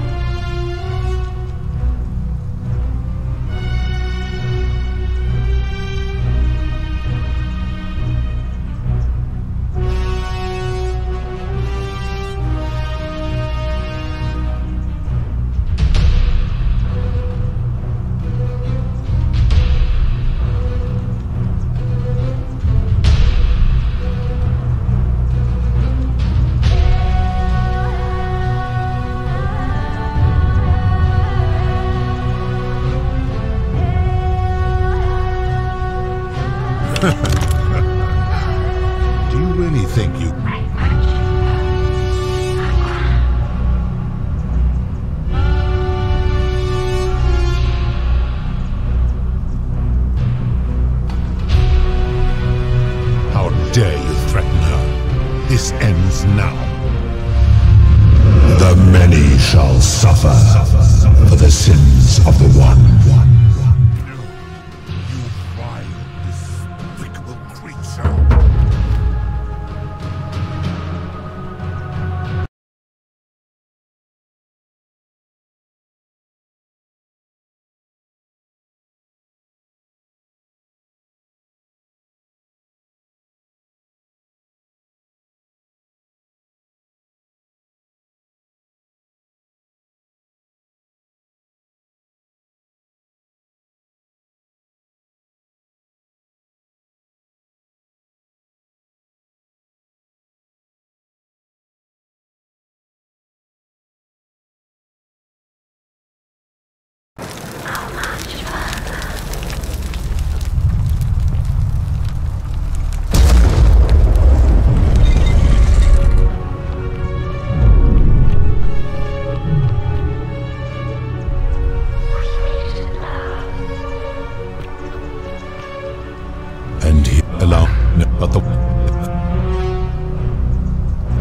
Do you really think you... How dare you threaten her? This ends now. The many shall suffer for the sins of the one.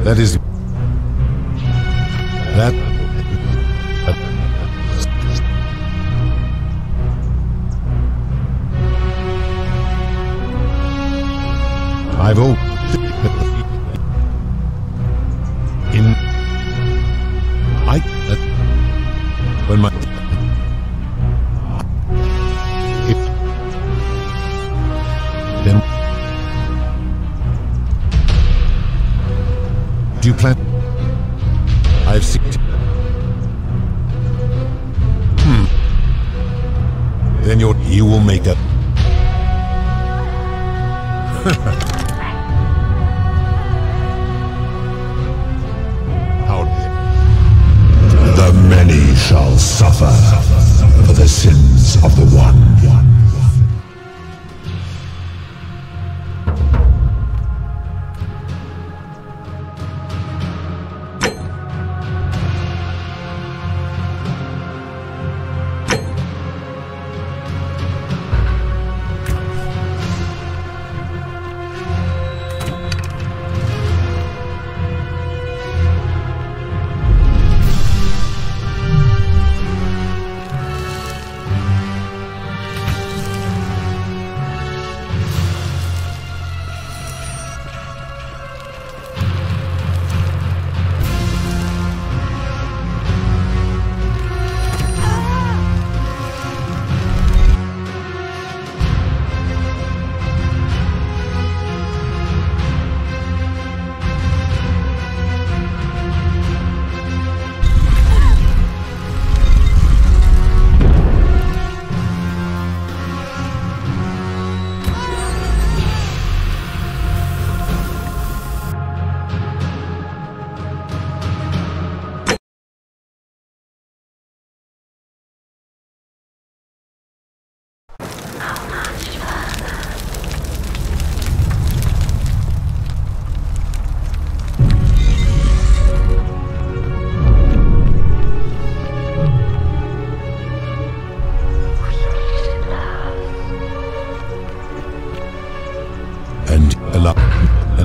That is... That... I've all... In... When my... Then... you plan? I've seen. Then you will make a. How? The many shall suffer for the sins of the one.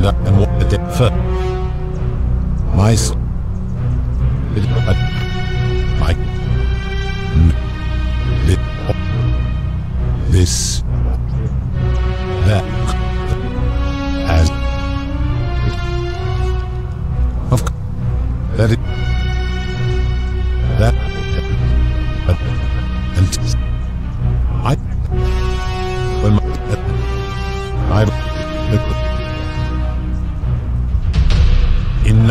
And what the first my this that as of that is that and I when I in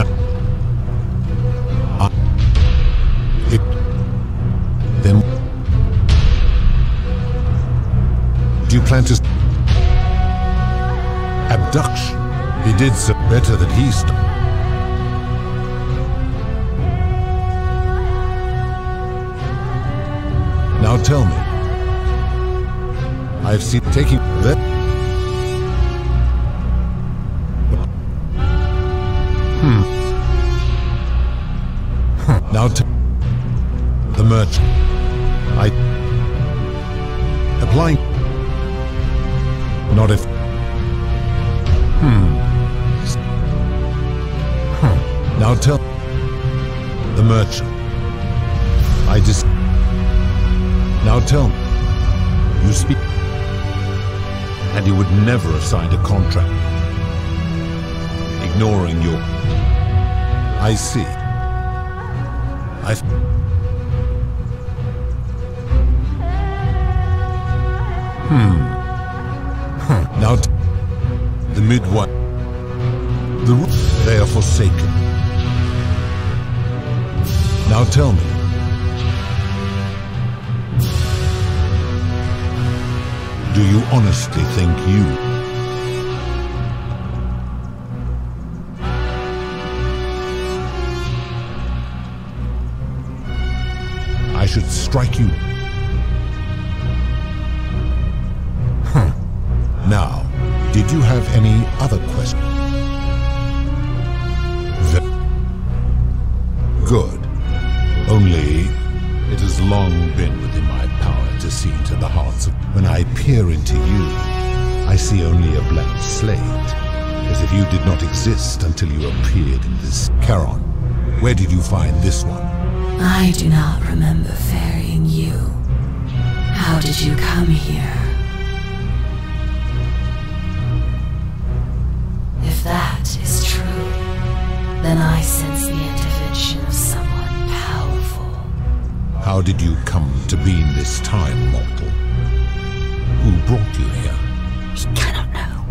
then do you plan to abduction? He did so better than he stopped. Now tell me, I've seen taking that. Now the merchant. I applying. Not if. Now tell the merchant. I just. Now tell me. You speak. And you would never have signed a contract. Ignoring your. I see. Now the midwife, they are forsaken. Now tell me, do you honestly think you? I should strike you. Now, did you have any other questions? Good. Only, it has long been within my power to see to the hearts of... When I peer into you, I see only a blank slate, as if you did not exist until you appeared in this... Charon, where did you find this one? I do not remember ferrying you. How did you come here? If that is true, then I sense the intervention of someone powerful. How did you come to be in this time, mortal? Who brought you here? We cannot know.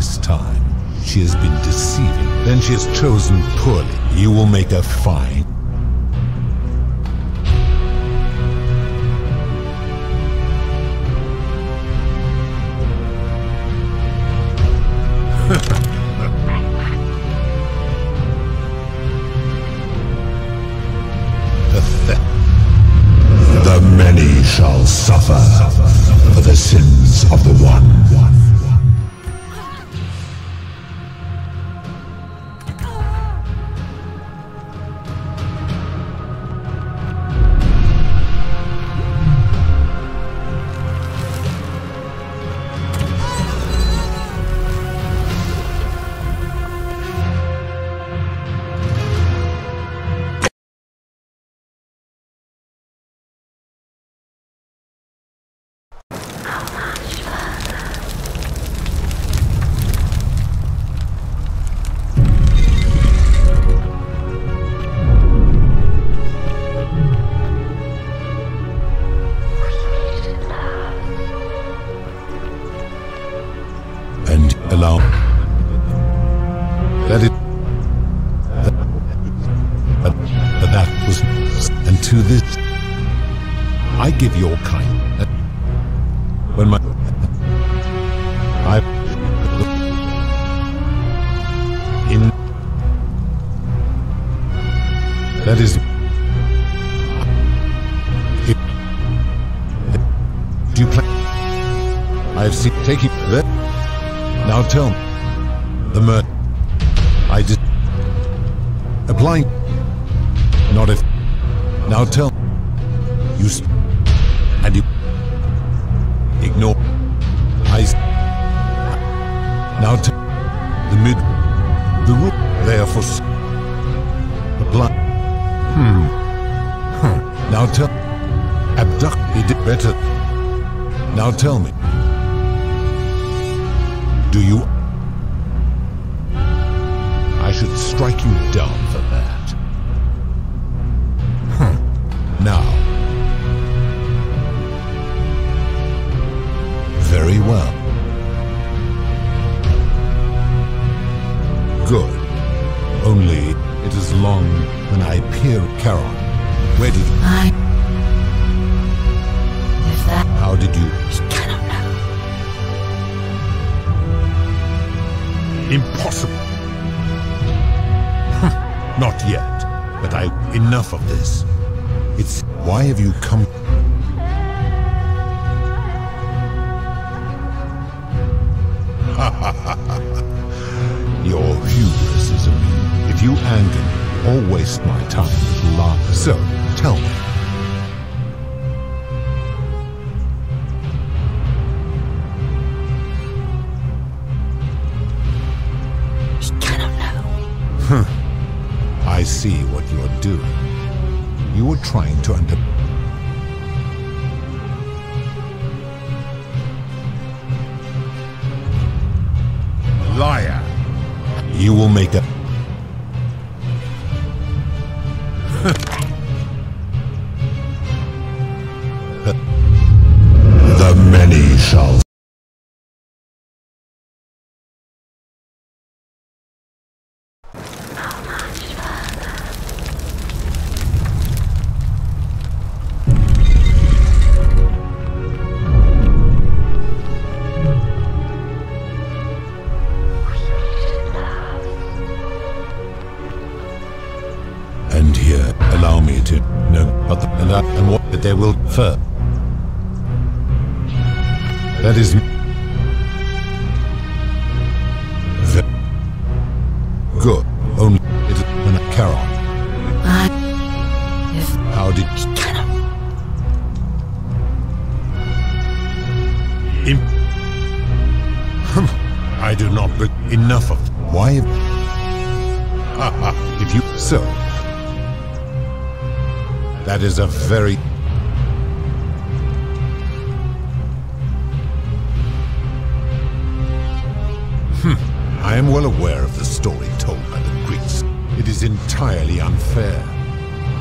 this time. She has been deceiving. Then she has chosen poorly. You will make her fine. The many shall suffer for the sins of the one. Allow that it that was, and to this I give your kind. When my in that is if do you play? I have seen taking that. Now tell me, the murder I did applying, not if. Now tell me, you and you ignore. Now tell the mid, the root there for apply. Now tell abduct. He did better. Now tell me. Do you? I should strike you down for that. Now. Very well. Good. Only it is long when I peer at Charon. Where did you? If that. How did you? I cannot know. Impossible. Not yet. But enough of this. It's why have you come? Your hubris is amusing. If you anger me or waste my time with laughter, so tell me. I see what you're doing. You are trying to Liar! You will make a... The many shall... And here, allow me to know but and what that they will first. That is good. Only it is when a Charon. How did I do not bring enough of why if you so. That is a very... I am well aware of the story told by the Greeks. It is entirely unfair.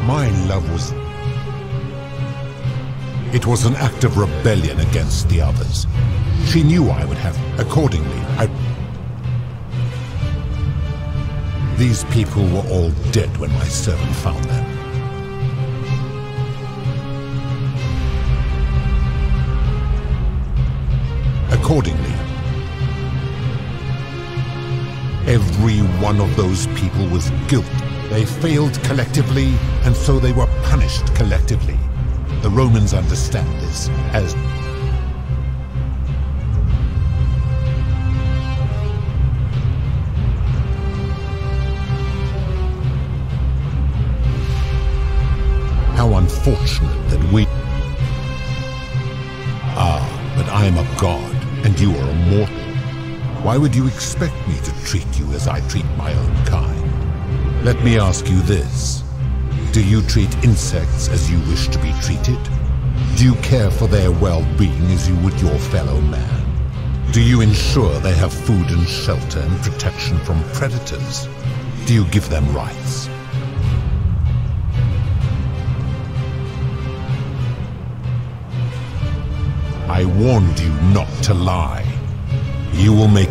My love was... It was an act of rebellion against the others. She knew I would have... Accordingly, These people were all dead when my servant found them. Accordingly, every one of those people was guilty. They failed collectively, and so they were punished collectively. The Romans understand this as how unfortunate that we but I am a god, and you are a mortal. Why would you expect me to treat you as I treat my own kind? Let me ask you this. Do you treat insects as you wish to be treated? Do you care for their well-being as you would your fellow man? Do you ensure they have food and shelter and protection from predators? Do you give them rights? I warned you not to lie. You will make...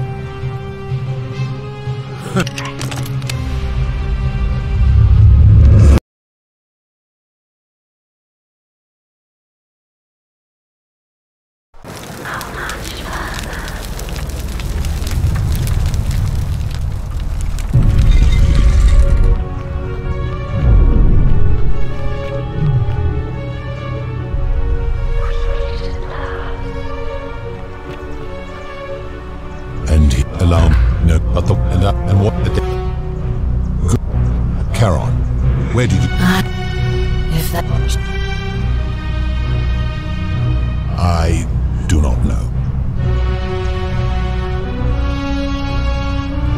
And what the Charon, where did you... If that... I do not know.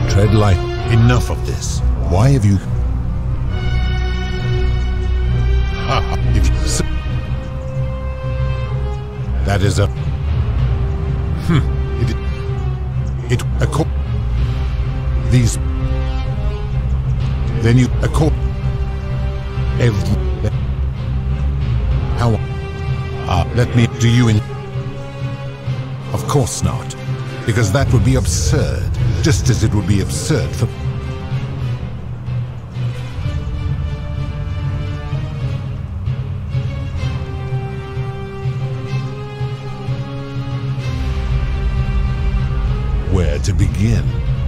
Tread light. Enough of this. Why have you... If you... That is a... It... These... Then you... Every... How... let me... Do you in... Of course not. Because that would be absurd. Just as it would be absurd for... Where to begin?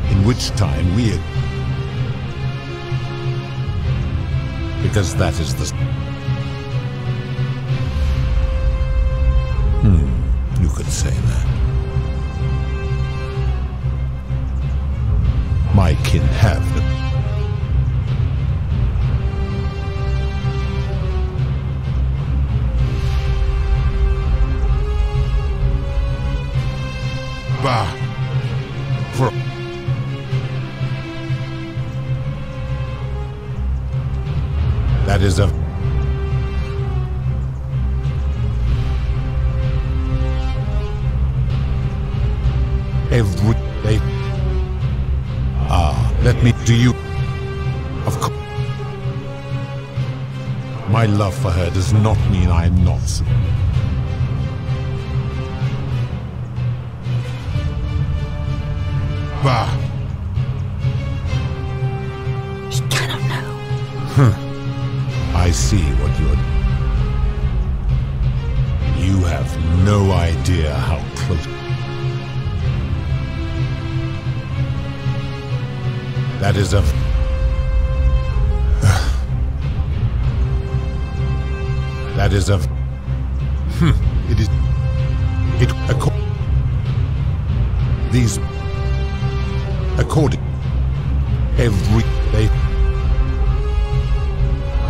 In which time we... Because that is the... You could say that. My kin have... Bah! For... That is a... Every day... let me... Do you... Of course... My love for her does not mean I am not... Bah! He cannot know. I see what you're... You have no idea how close... That is a... That is a... It is... It... These... According... Every day...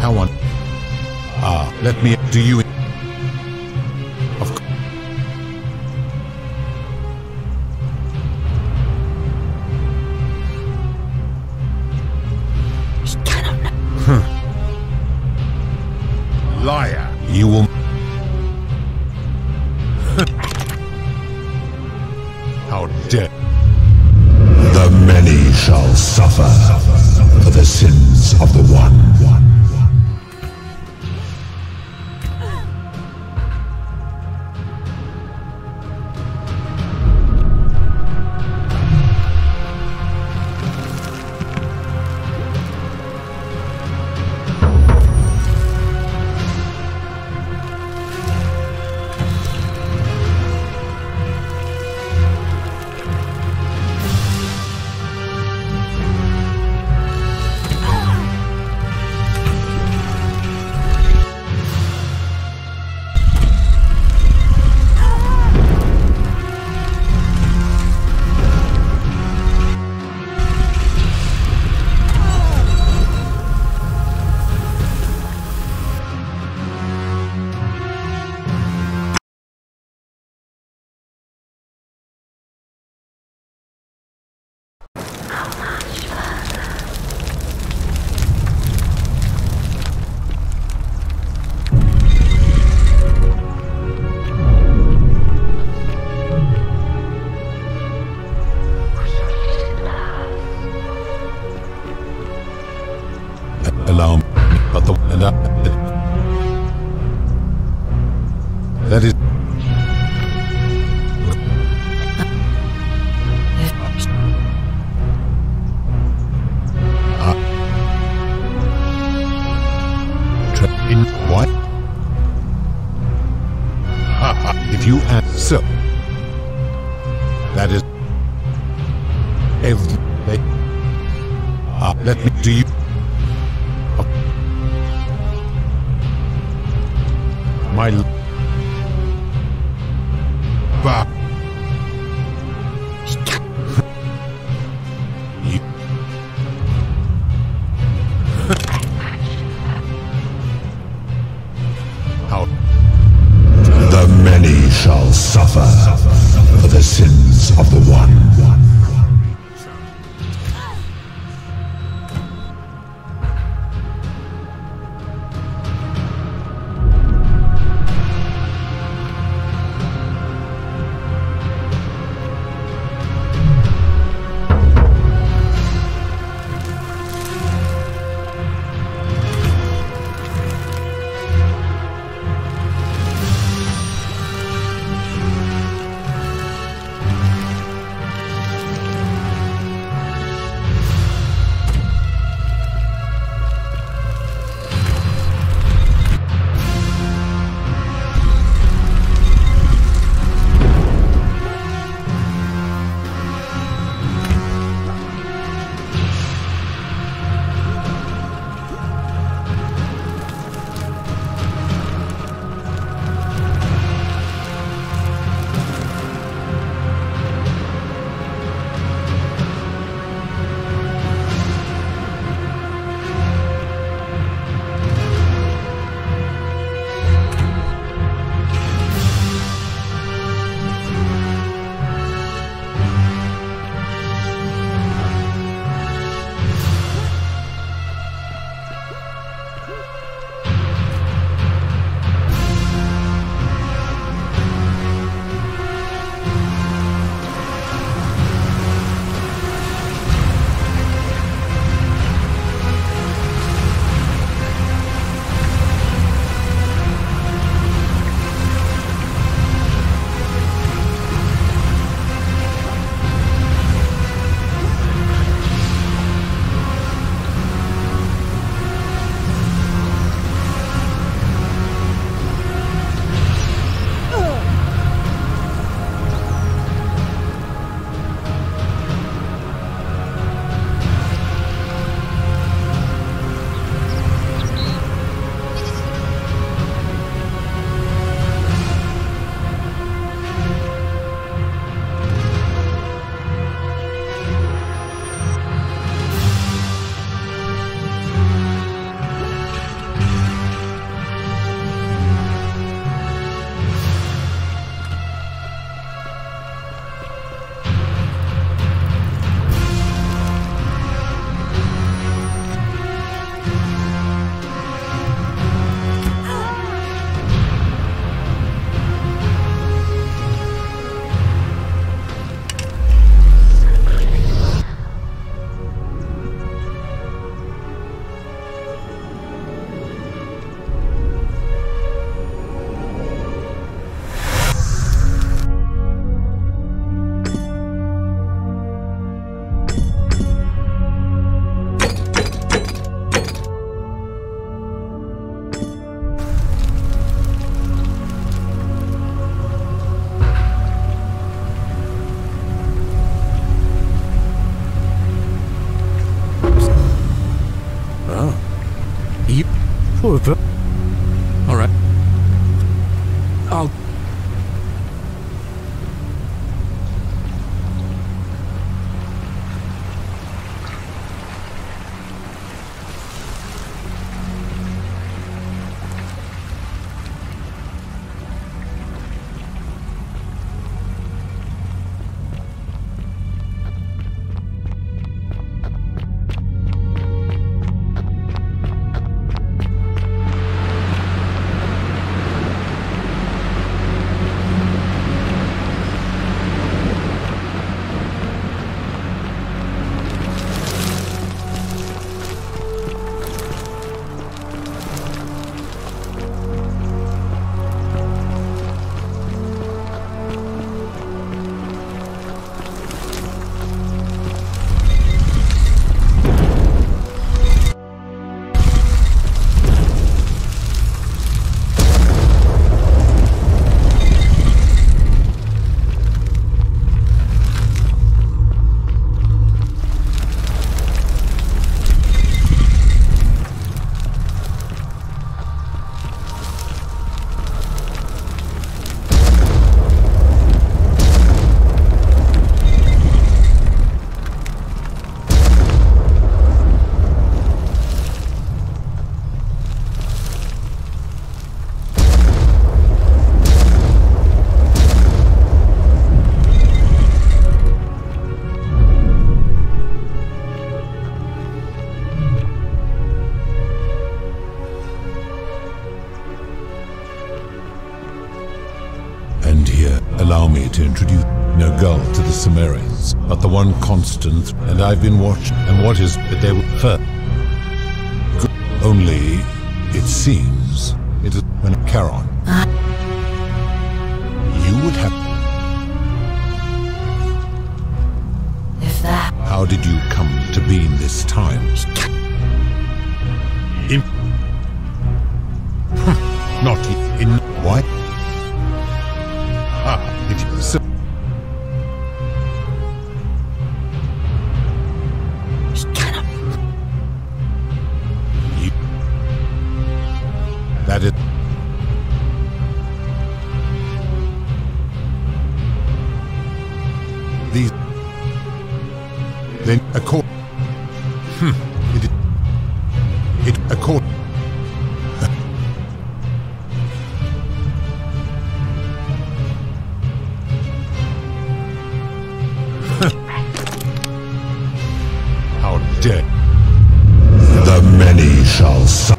How on... let me... Do you... Of course... He cannot know. Liar! You will... How dare... The many shall suffer for the sins of the one. That is... in what? If you answer... That is... Everything... let me do you... My... Bah. How? The many shall suffer for the sins of the one. me to introduce no gull to the Sumerians, but the one constant, and I've been watching, and what is that they were first. Only, it seems, it is when Charon. You would have... If that... How did you come to be in this time? Not in... Why? It is... That is... These... Then accord... It accord... How dare... The many shall suffer.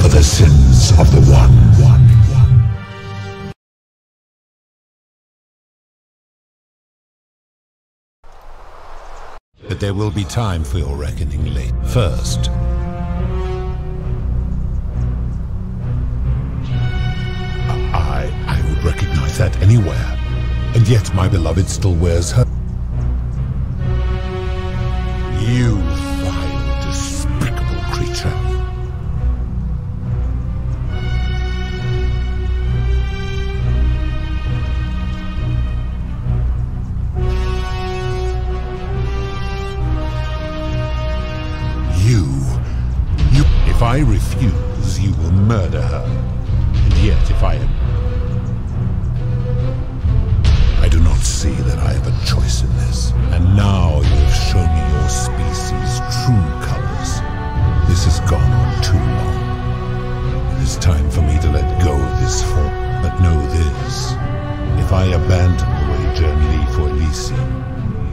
For the sins of the One. But there will be time for your reckoning late. First, I would recognize that anywhere, and yet my beloved still wears her. You vile, despicable creature. If I refuse, you will murder her. And yet, if I do not see that I have a choice in this. And now you have shown me your species' true colors. This has gone on too long. It is time for me to let go of this form. But know this. If I abandon the wager and leave for Elysium,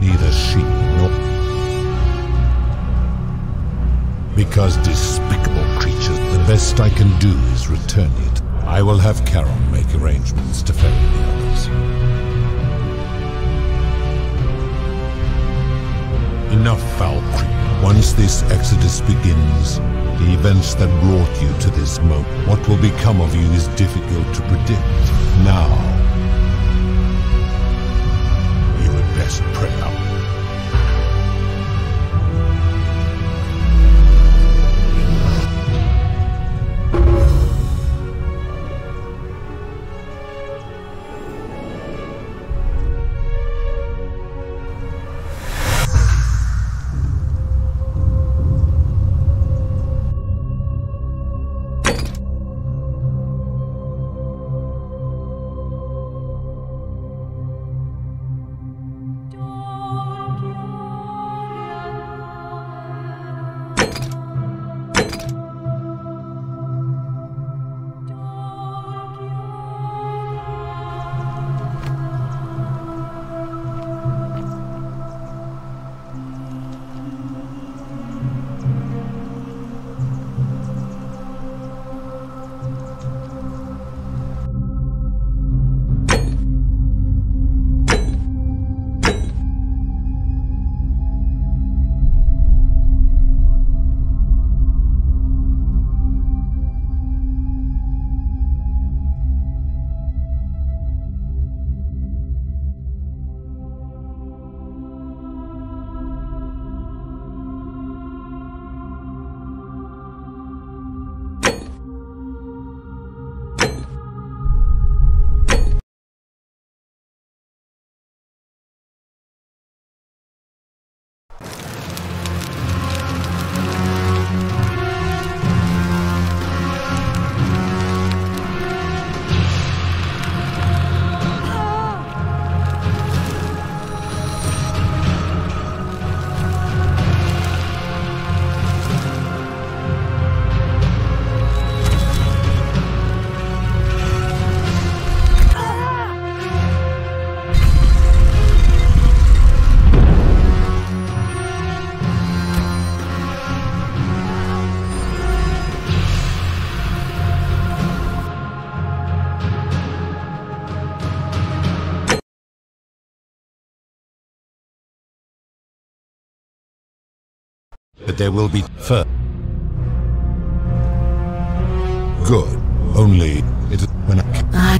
neither she nor... Because despicable creatures, the best I can do is return it. I will have Charon make arrangements to ferry the others. Enough foul creep. Once this exodus begins, the events that brought you to this moment, what will become of you is difficult to predict. Now, you had best pray up. But there will be fur. Good. Only it when I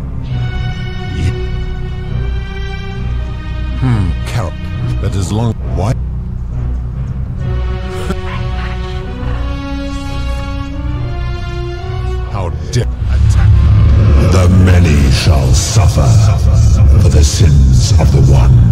Carol. But as long why? How dare the many shall suffer for the sins of the one.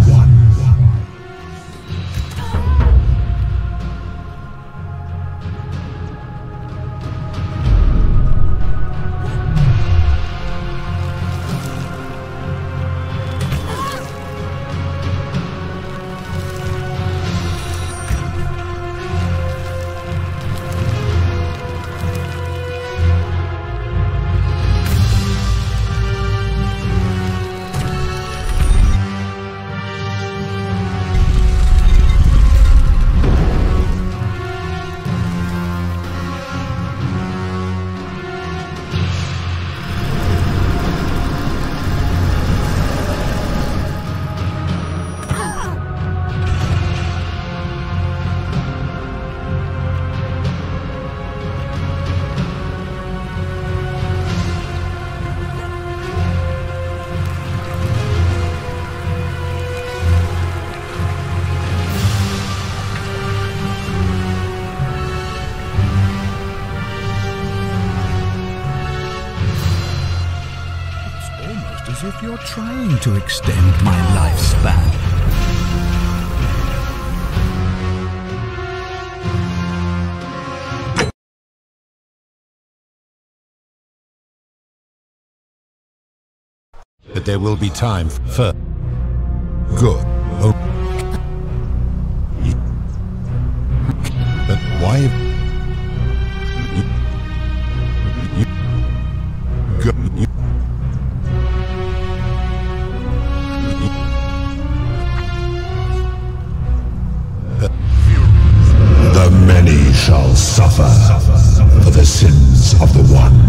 As if you're trying to extend my lifespan. But there will be time for good. Oh. But why? The many shall suffer for the sins of the one.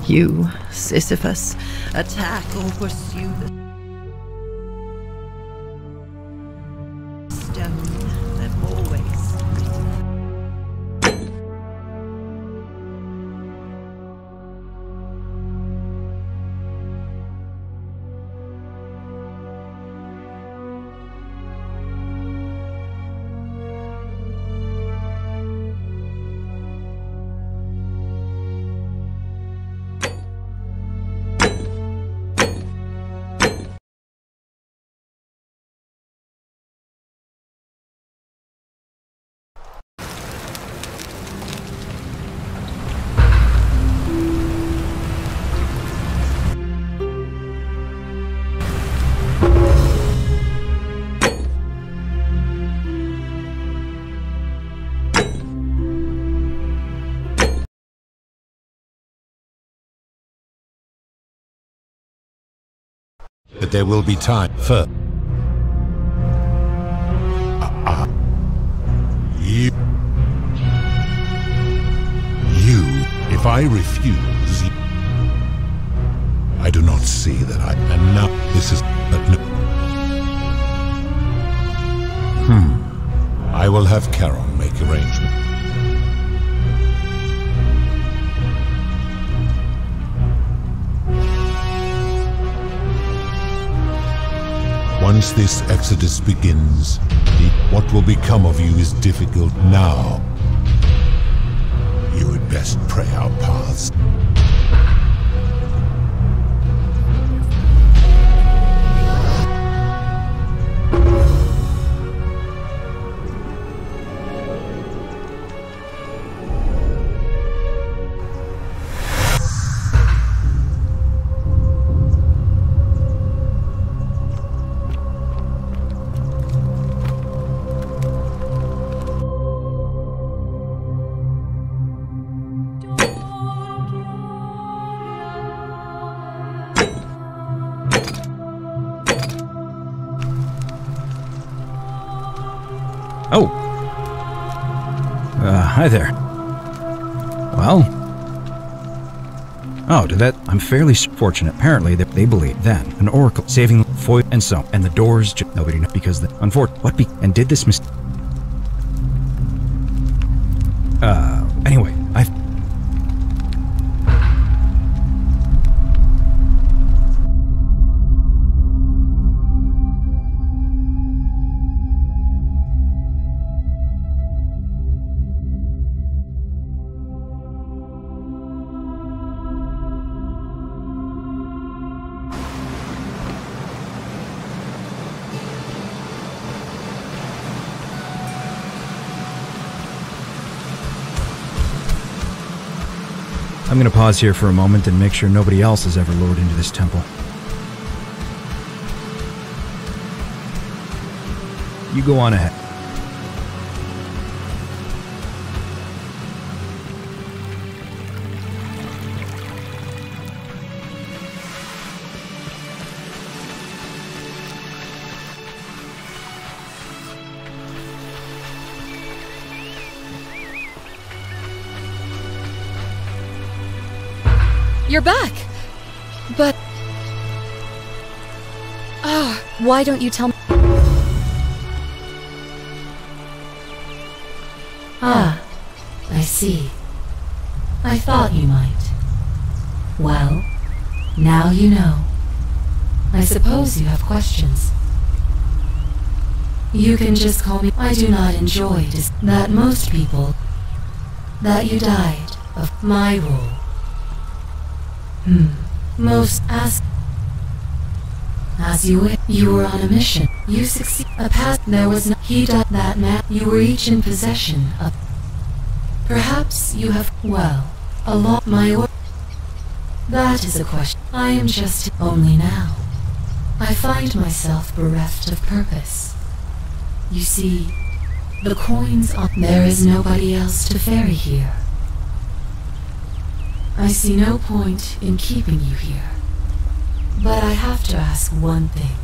You, Sisyphus, attack or pursue the stone that always... But there will be time for you. If I refuse, I do not see that and now this is but no. I will have Charon make arrangements. Once this exodus begins, what will become of you is difficult now. You had best pray our paths. Oh. Hi there. Well. Oh, did that? I'm fairly fortunate. Apparently, that they believe then an oracle saving Foy and so, and the doors. Nobody knows because the unfortunate. And did this mistake? Anyway, I'm going to pause here for a moment and make sure nobody else has ever lured into this temple. You go on ahead. You're back! But... why don't you tell me? I see. I thought you might. Well, now you know. I suppose you have questions. You can just call me. I do not enjoy that most people... that you died of my rule. Most ask... As you were on a mission. You succeed. A past there was no... He died that man. You were each in possession of... Perhaps you have... Well, a lot my or... That is a question. I am just... Only now. I find myself bereft of purpose. You see, the coins on... There is nobody else to ferry here. I see no point in keeping you here. But I have to ask one thing.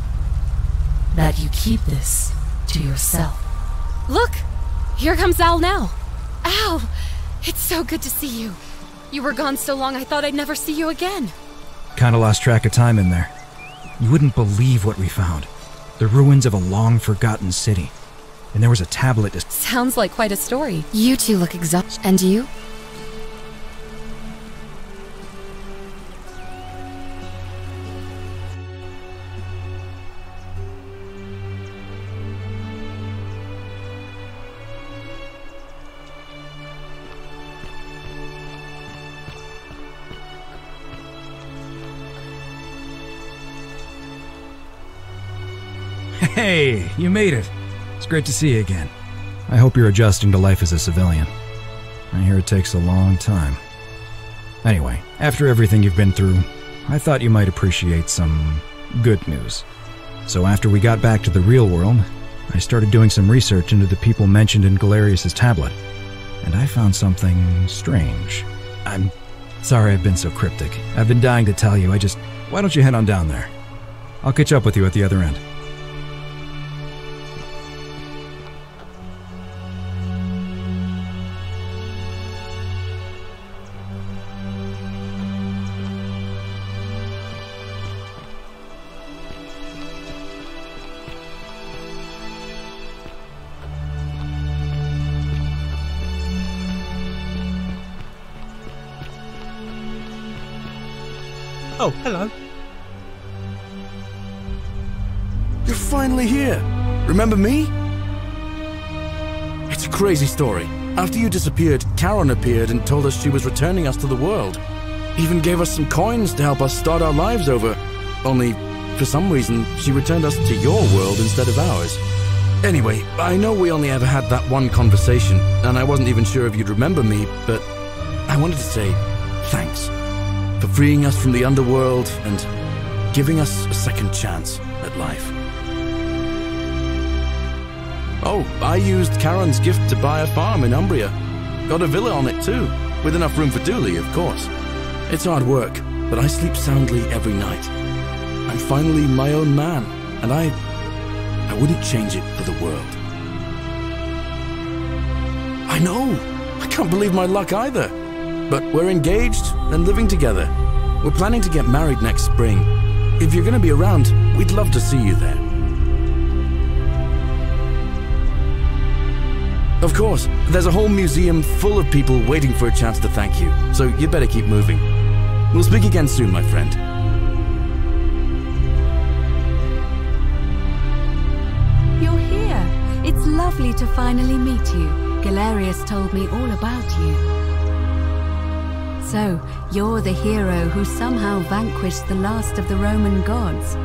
That you keep this to yourself. Look! Here comes Al now! Al! It's so good to see you. You were gone so long I thought I'd never see you again. Kinda lost track of time in there. You wouldn't believe what we found. The ruins of a long-forgotten city. And there was a tablet to... Sounds like quite a story. You two look exhausted. And you? Hey, you made it. It's great to see you again. I hope you're adjusting to life as a civilian. I hear it takes a long time. Anyway, after everything you've been through, I thought you might appreciate some good news. So after we got back to the real world, I started doing some research into the people mentioned in Galerius's tablet, and I found something strange. I'm sorry I've been so cryptic. I've been dying to tell you, why don't you head on down there? I'll catch up with you at the other end. Oh, hello. You're finally here. Remember me? It's a crazy story. After you disappeared, Karen appeared and told us she was returning us to the world. Even gave us some coins to help us start our lives over. Only, for some reason, she returned us to your world instead of ours. Anyway, I know we only ever had that one conversation, and I wasn't even sure if you'd remember me, but I wanted to say thanks for freeing us from the underworld and giving us a second chance at life. Oh, I used Karen's gift to buy a farm in Umbria. Got a villa on it too, with enough room for Dooley, of course. It's hard work, but I sleep soundly every night. I'm finally my own man, and I wouldn't change it for the world. I know! I can't believe my luck either. But we're engaged and living together. We're planning to get married next spring. If you're going to be around, we'd love to see you there. Of course, there's a whole museum full of people waiting for a chance to thank you, so you better keep moving. We'll speak again soon, my friend. You're here. It's lovely to finally meet you. Galerius told me all about you. So, you're the hero who somehow vanquished the last of the Roman gods.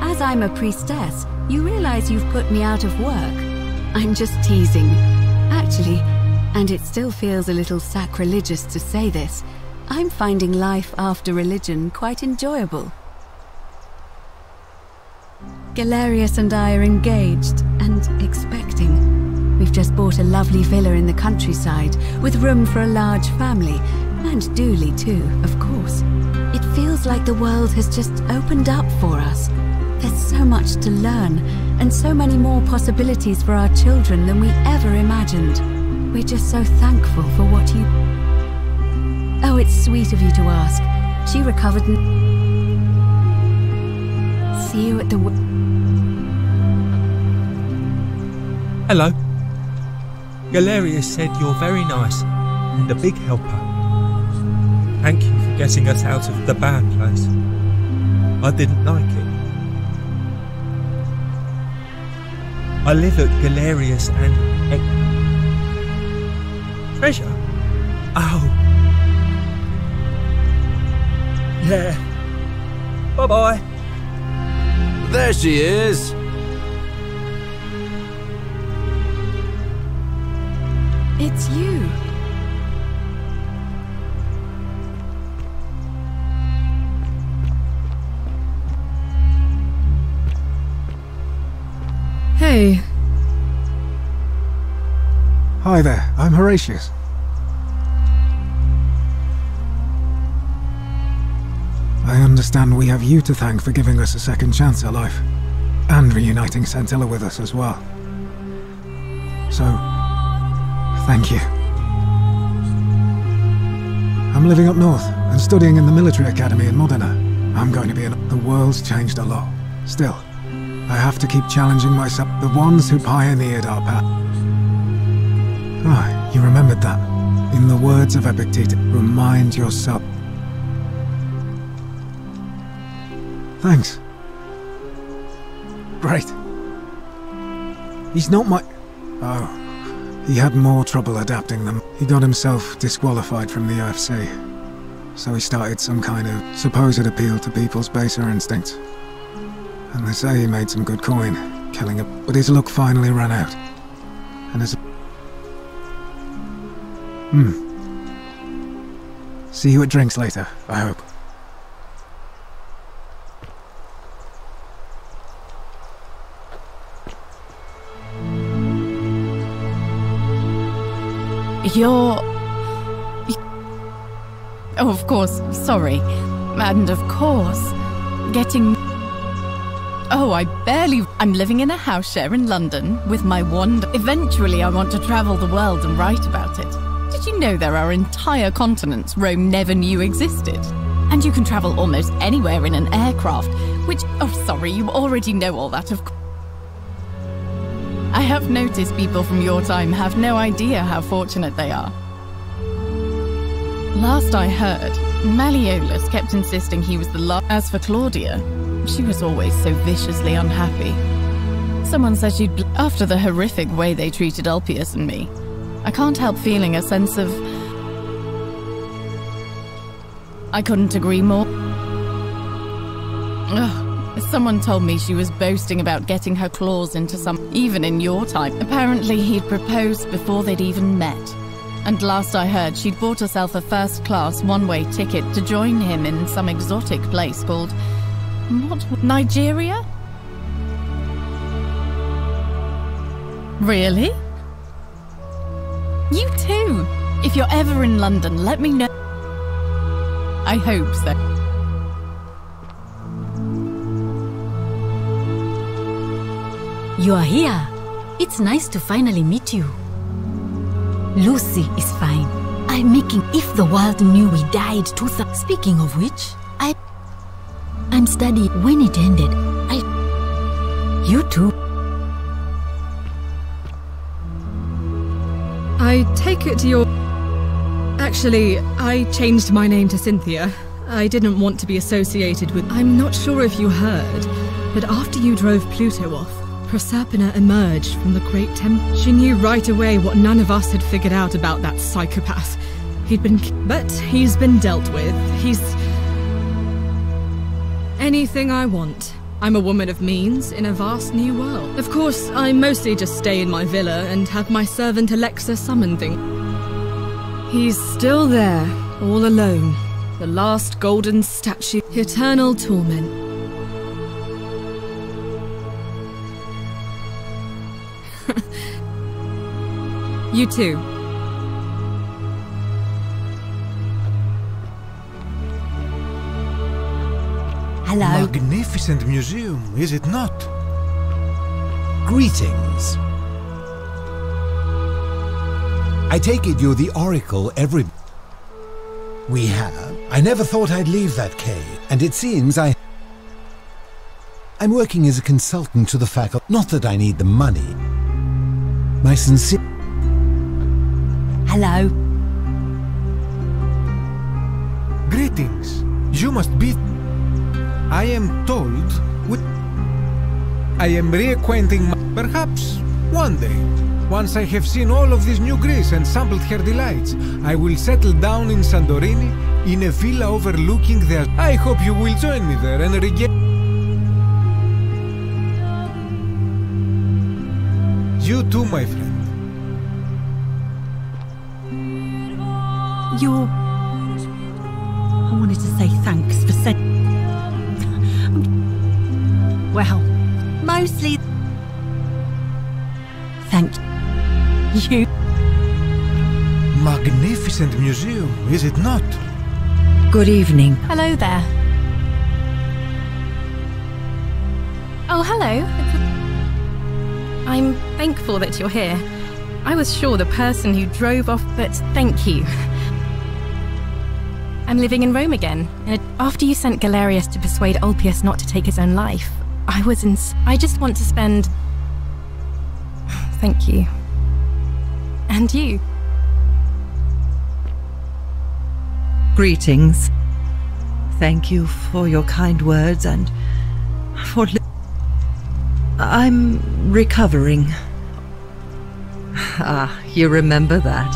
As I'm a priestess, you realize you've put me out of work. I'm just teasing. Actually, and it still feels a little sacrilegious to say this, I'm finding life after religion quite enjoyable. Galerius and I are engaged and expecting. We've just bought a lovely villa in the countryside with room for a large family. And Dooley too, of course. It feels like the world has just opened up for us. There's so much to learn, and so many more possibilities for our children than we ever imagined. We're just so thankful for what you... Oh, it's sweet of you to ask. She recovered and... See you at the... Hello. Galerius said you're very nice and a big helper. Thank you for getting us out of the bad place. I didn't like it. I live at Galerius and... Treasure? Oh. Yeah. Bye-bye. There she is. It's you. Hey. Hi there, I'm Horatius. I understand we have you to thank for giving us a second chance at life, and reuniting Scintilla with us as well. So, thank you. I'm living up north and studying in the military academy in Modena. I'm going to be the world's changed a lot. Still, I have to keep challenging myself. The ones who pioneered our path. Ah, you remembered that. In the words of Epictetus, remind yourself. Thanks. Great. He's not my... Oh. He had more trouble adapting them. He got himself disqualified from the UFC. So he started some kind of supposed appeal to people's baser instincts. And they say he made some good coin, killing it. But his luck finally ran out. And as... See you at drinks later, I hope. Oh, of course, sorry. And of course, getting... Oh, I'm living in a house share in London with my wand. Eventually, I want to travel the world and write about it. Did you know there are entire continents Rome never knew existed? And you can travel almost anywhere in an aircraft, which... Oh, sorry, you already know all that, of course. I have noticed people from your time have no idea how fortunate they are. Last I heard, Malleolus kept insisting he was the last. As for Claudia, she was always so viciously unhappy. Someone said she'd... After the horrific way they treated Ulpius and me, I can't help feeling a sense of... I couldn't agree more. Ugh. Someone told me she was boasting about getting her claws into some... Even in your time. Apparently he'd proposed before they'd even met. And last I heard, she'd bought herself a first-class one-way ticket to join him in some exotic place called... What? Nigeria? Really? You too! If you're ever in London, let me know. I hope so. You are here. It's nice to finally meet you. Lucy is fine. I'm making... If the world knew we died 2000... Speaking of which, I'm studying. When it ended, You too. I take it you're... Actually, I changed my name to Cynthia. I didn't want to be associated with... I'm not sure if you heard, but after you drove Pluto off, Proserpina emerged from the Great Temple. She knew right away what none of us had figured out about that psychopath. But he's been dealt with. He's... anything I want. I'm a woman of means in a vast new world. Of course, I mostly just stay in my villa and have my servant Alexa summon things. He's still there, all alone. The last golden statue. Eternal torment. You too. Hello. Magnificent museum, is it not? Greetings. I take it you're the oracle we have. I never thought I'd leave that cave, and it seems I'm working as a consultant to the faculty. Not that I need the money. My sincere... Hello. Greetings. You must be... I am told... I am reacquainting perhaps one day. Once I have seen all of this new Greece and sampled her delights, I will settle down in Santorini, in a villa overlooking the... I hope you will join me there and regain... You too, my friend. I wanted to say thanks for saying... Well, mostly... Thank you. Magnificent museum, is it not? Good evening. Hello there. Oh, hello. I'm thankful that you're here. I was sure the person who drove off, but thank you. I'm living in Rome again. And after you sent Galerius to persuade Ulpius not to take his own life, I just want to spend... Thank you. And you. Greetings. Thank you for your kind words and for... I'm recovering. Ah, you remember that.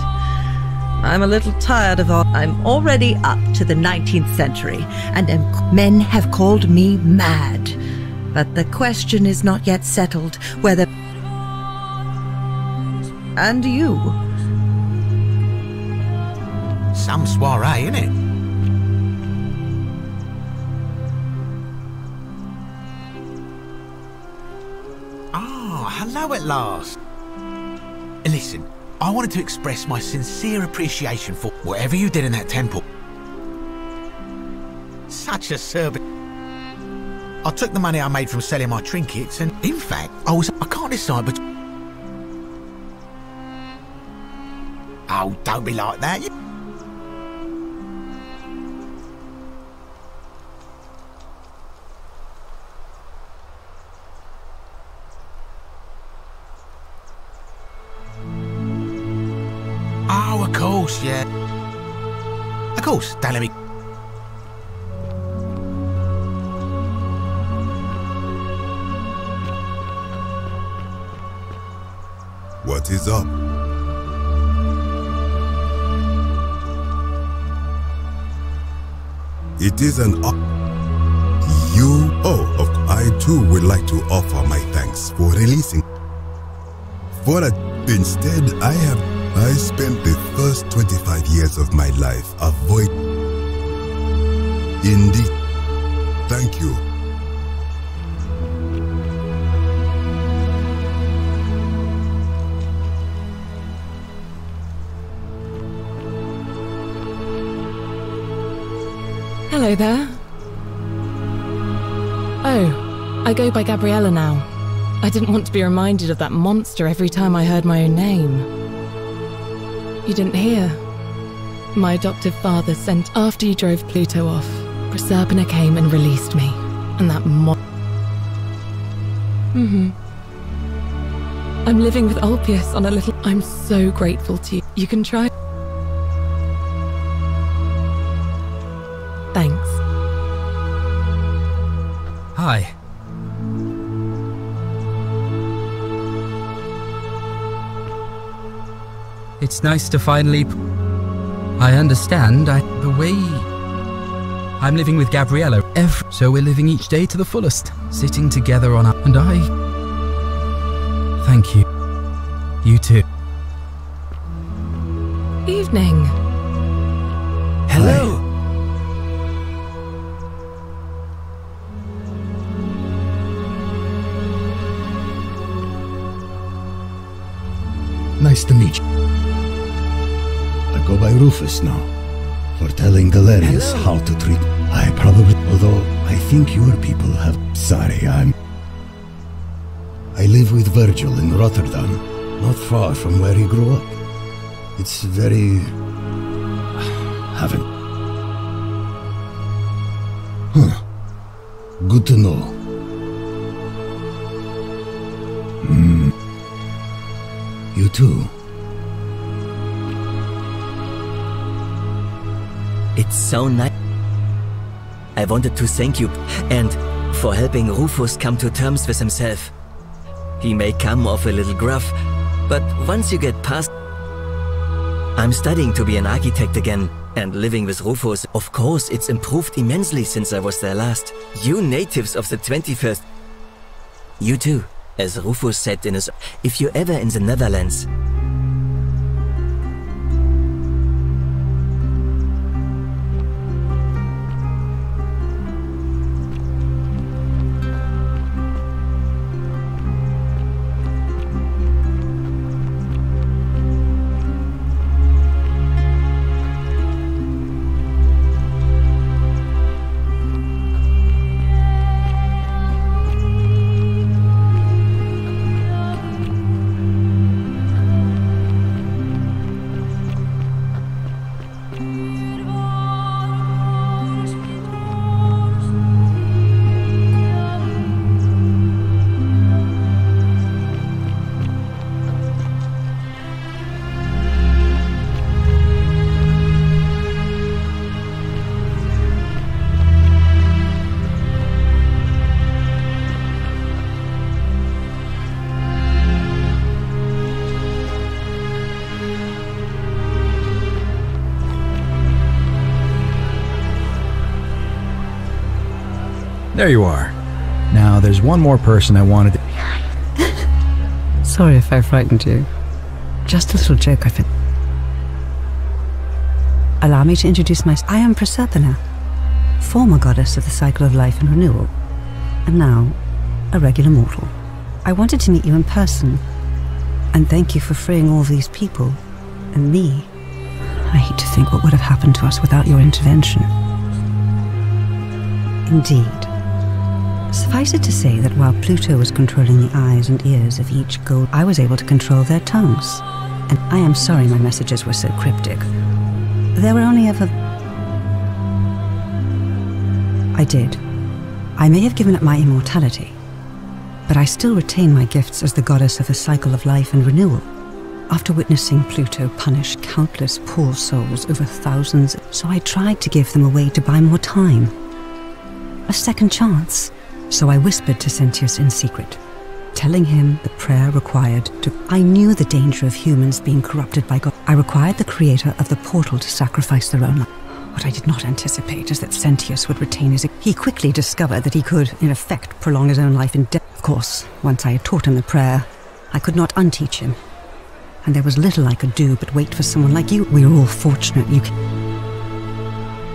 I'm a little tired of all... I'm already up to the 19th century, and men have called me mad. But the question is not yet settled whether... And you? Some soiree, innit? Oh, hello at last. Listen, I wanted to express my sincere appreciation for whatever you did in that temple. Such a service. I took the money I made from selling my trinkets and, in fact, I can't decide but... Oh, don't be like that. Oh, of course, yeah. Of course, don't let me... What is up? It is an I too would like to offer my thanks for releasing. Instead, I spent the first 25 years of my life Indeed. Thank you. Hello there. Oh, I go by Gabriella now. I didn't want to be reminded of that monster every time I heard my own name. You didn't hear? My adoptive father sent after you drove Pluto off. Proserpina came and released me. And that I'm living with Ulpius on a little... I'm so grateful to you. You can try... Thanks. Hi. It's nice to finally... I understand. The way... I'm living with Gabriella so we're living each day to the fullest, sitting together on and I... Thank you. You too. Evening. Hello. Nice to meet you. I go by Rufus now, for telling Galerius how to treat... I probably... Although, I think your people have... Sorry, I live with Virgil in Rotterdam, not far from where he grew up. It's very... haven't... Good to know. You too. It's so nice. I wanted to thank you and for helping Rufus come to terms with himself. He may come off a little gruff, but once you get past... I'm studying to be an architect again, and living with Rufus, of course, it's improved immensely since I was there last. You natives of the 21st... You too, as Rufus said in his... If you're ever in the Netherlands... There you are. Now, there's one more person I wanted to... Sorry if I frightened you. Just a little joke I think. Allow me to introduce myself. I am Proserpina, former goddess of the cycle of life and renewal, and now a regular mortal. I wanted to meet you in person, and thank you for freeing all these people, and me. I hate to think what would have happened to us without your intervention. Indeed. Suffice it to say that while Pluto was controlling the eyes and ears of each gold, I was able to control their tongues. And I am sorry my messages were so cryptic. There were only ever... I did. I may have given up my immortality, but I still retain my gifts as the goddess of the cycle of life and renewal. After witnessing Pluto punish countless poor souls over thousands, so I tried to give them a way to buy more time. A second chance. So I whispered to Sentius in secret, telling him the prayer required to... I knew the danger of humans being corrupted by God. I required the creator of the portal to sacrifice their own life. What I did not anticipate is that Sentius would retain his... He quickly discovered that he could, in effect, prolong his own life in death. Of course, once I had taught him the prayer, I could not unteach him. And there was little I could do but wait for someone like you. We are all fortunate you can...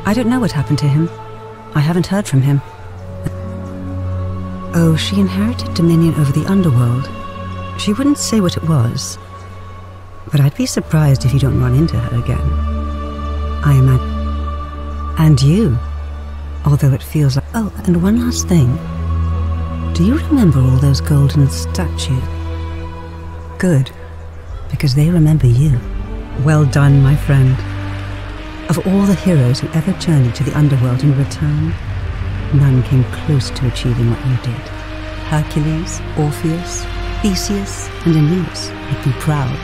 I don't know what happened to him. I haven't heard from him. Oh, she inherited dominion over the underworld. She wouldn't say what it was, but I'd be surprised if you don't run into her again. I imagine. And you. Although it feels like... Oh, and one last thing. Do you remember all those golden statues? Good, because they remember you. Well done, my friend. Of all the heroes who ever journeyed to the underworld in return, none came close to achieving what you did. Hercules, Orpheus, Theseus, and Aeneas make me proud.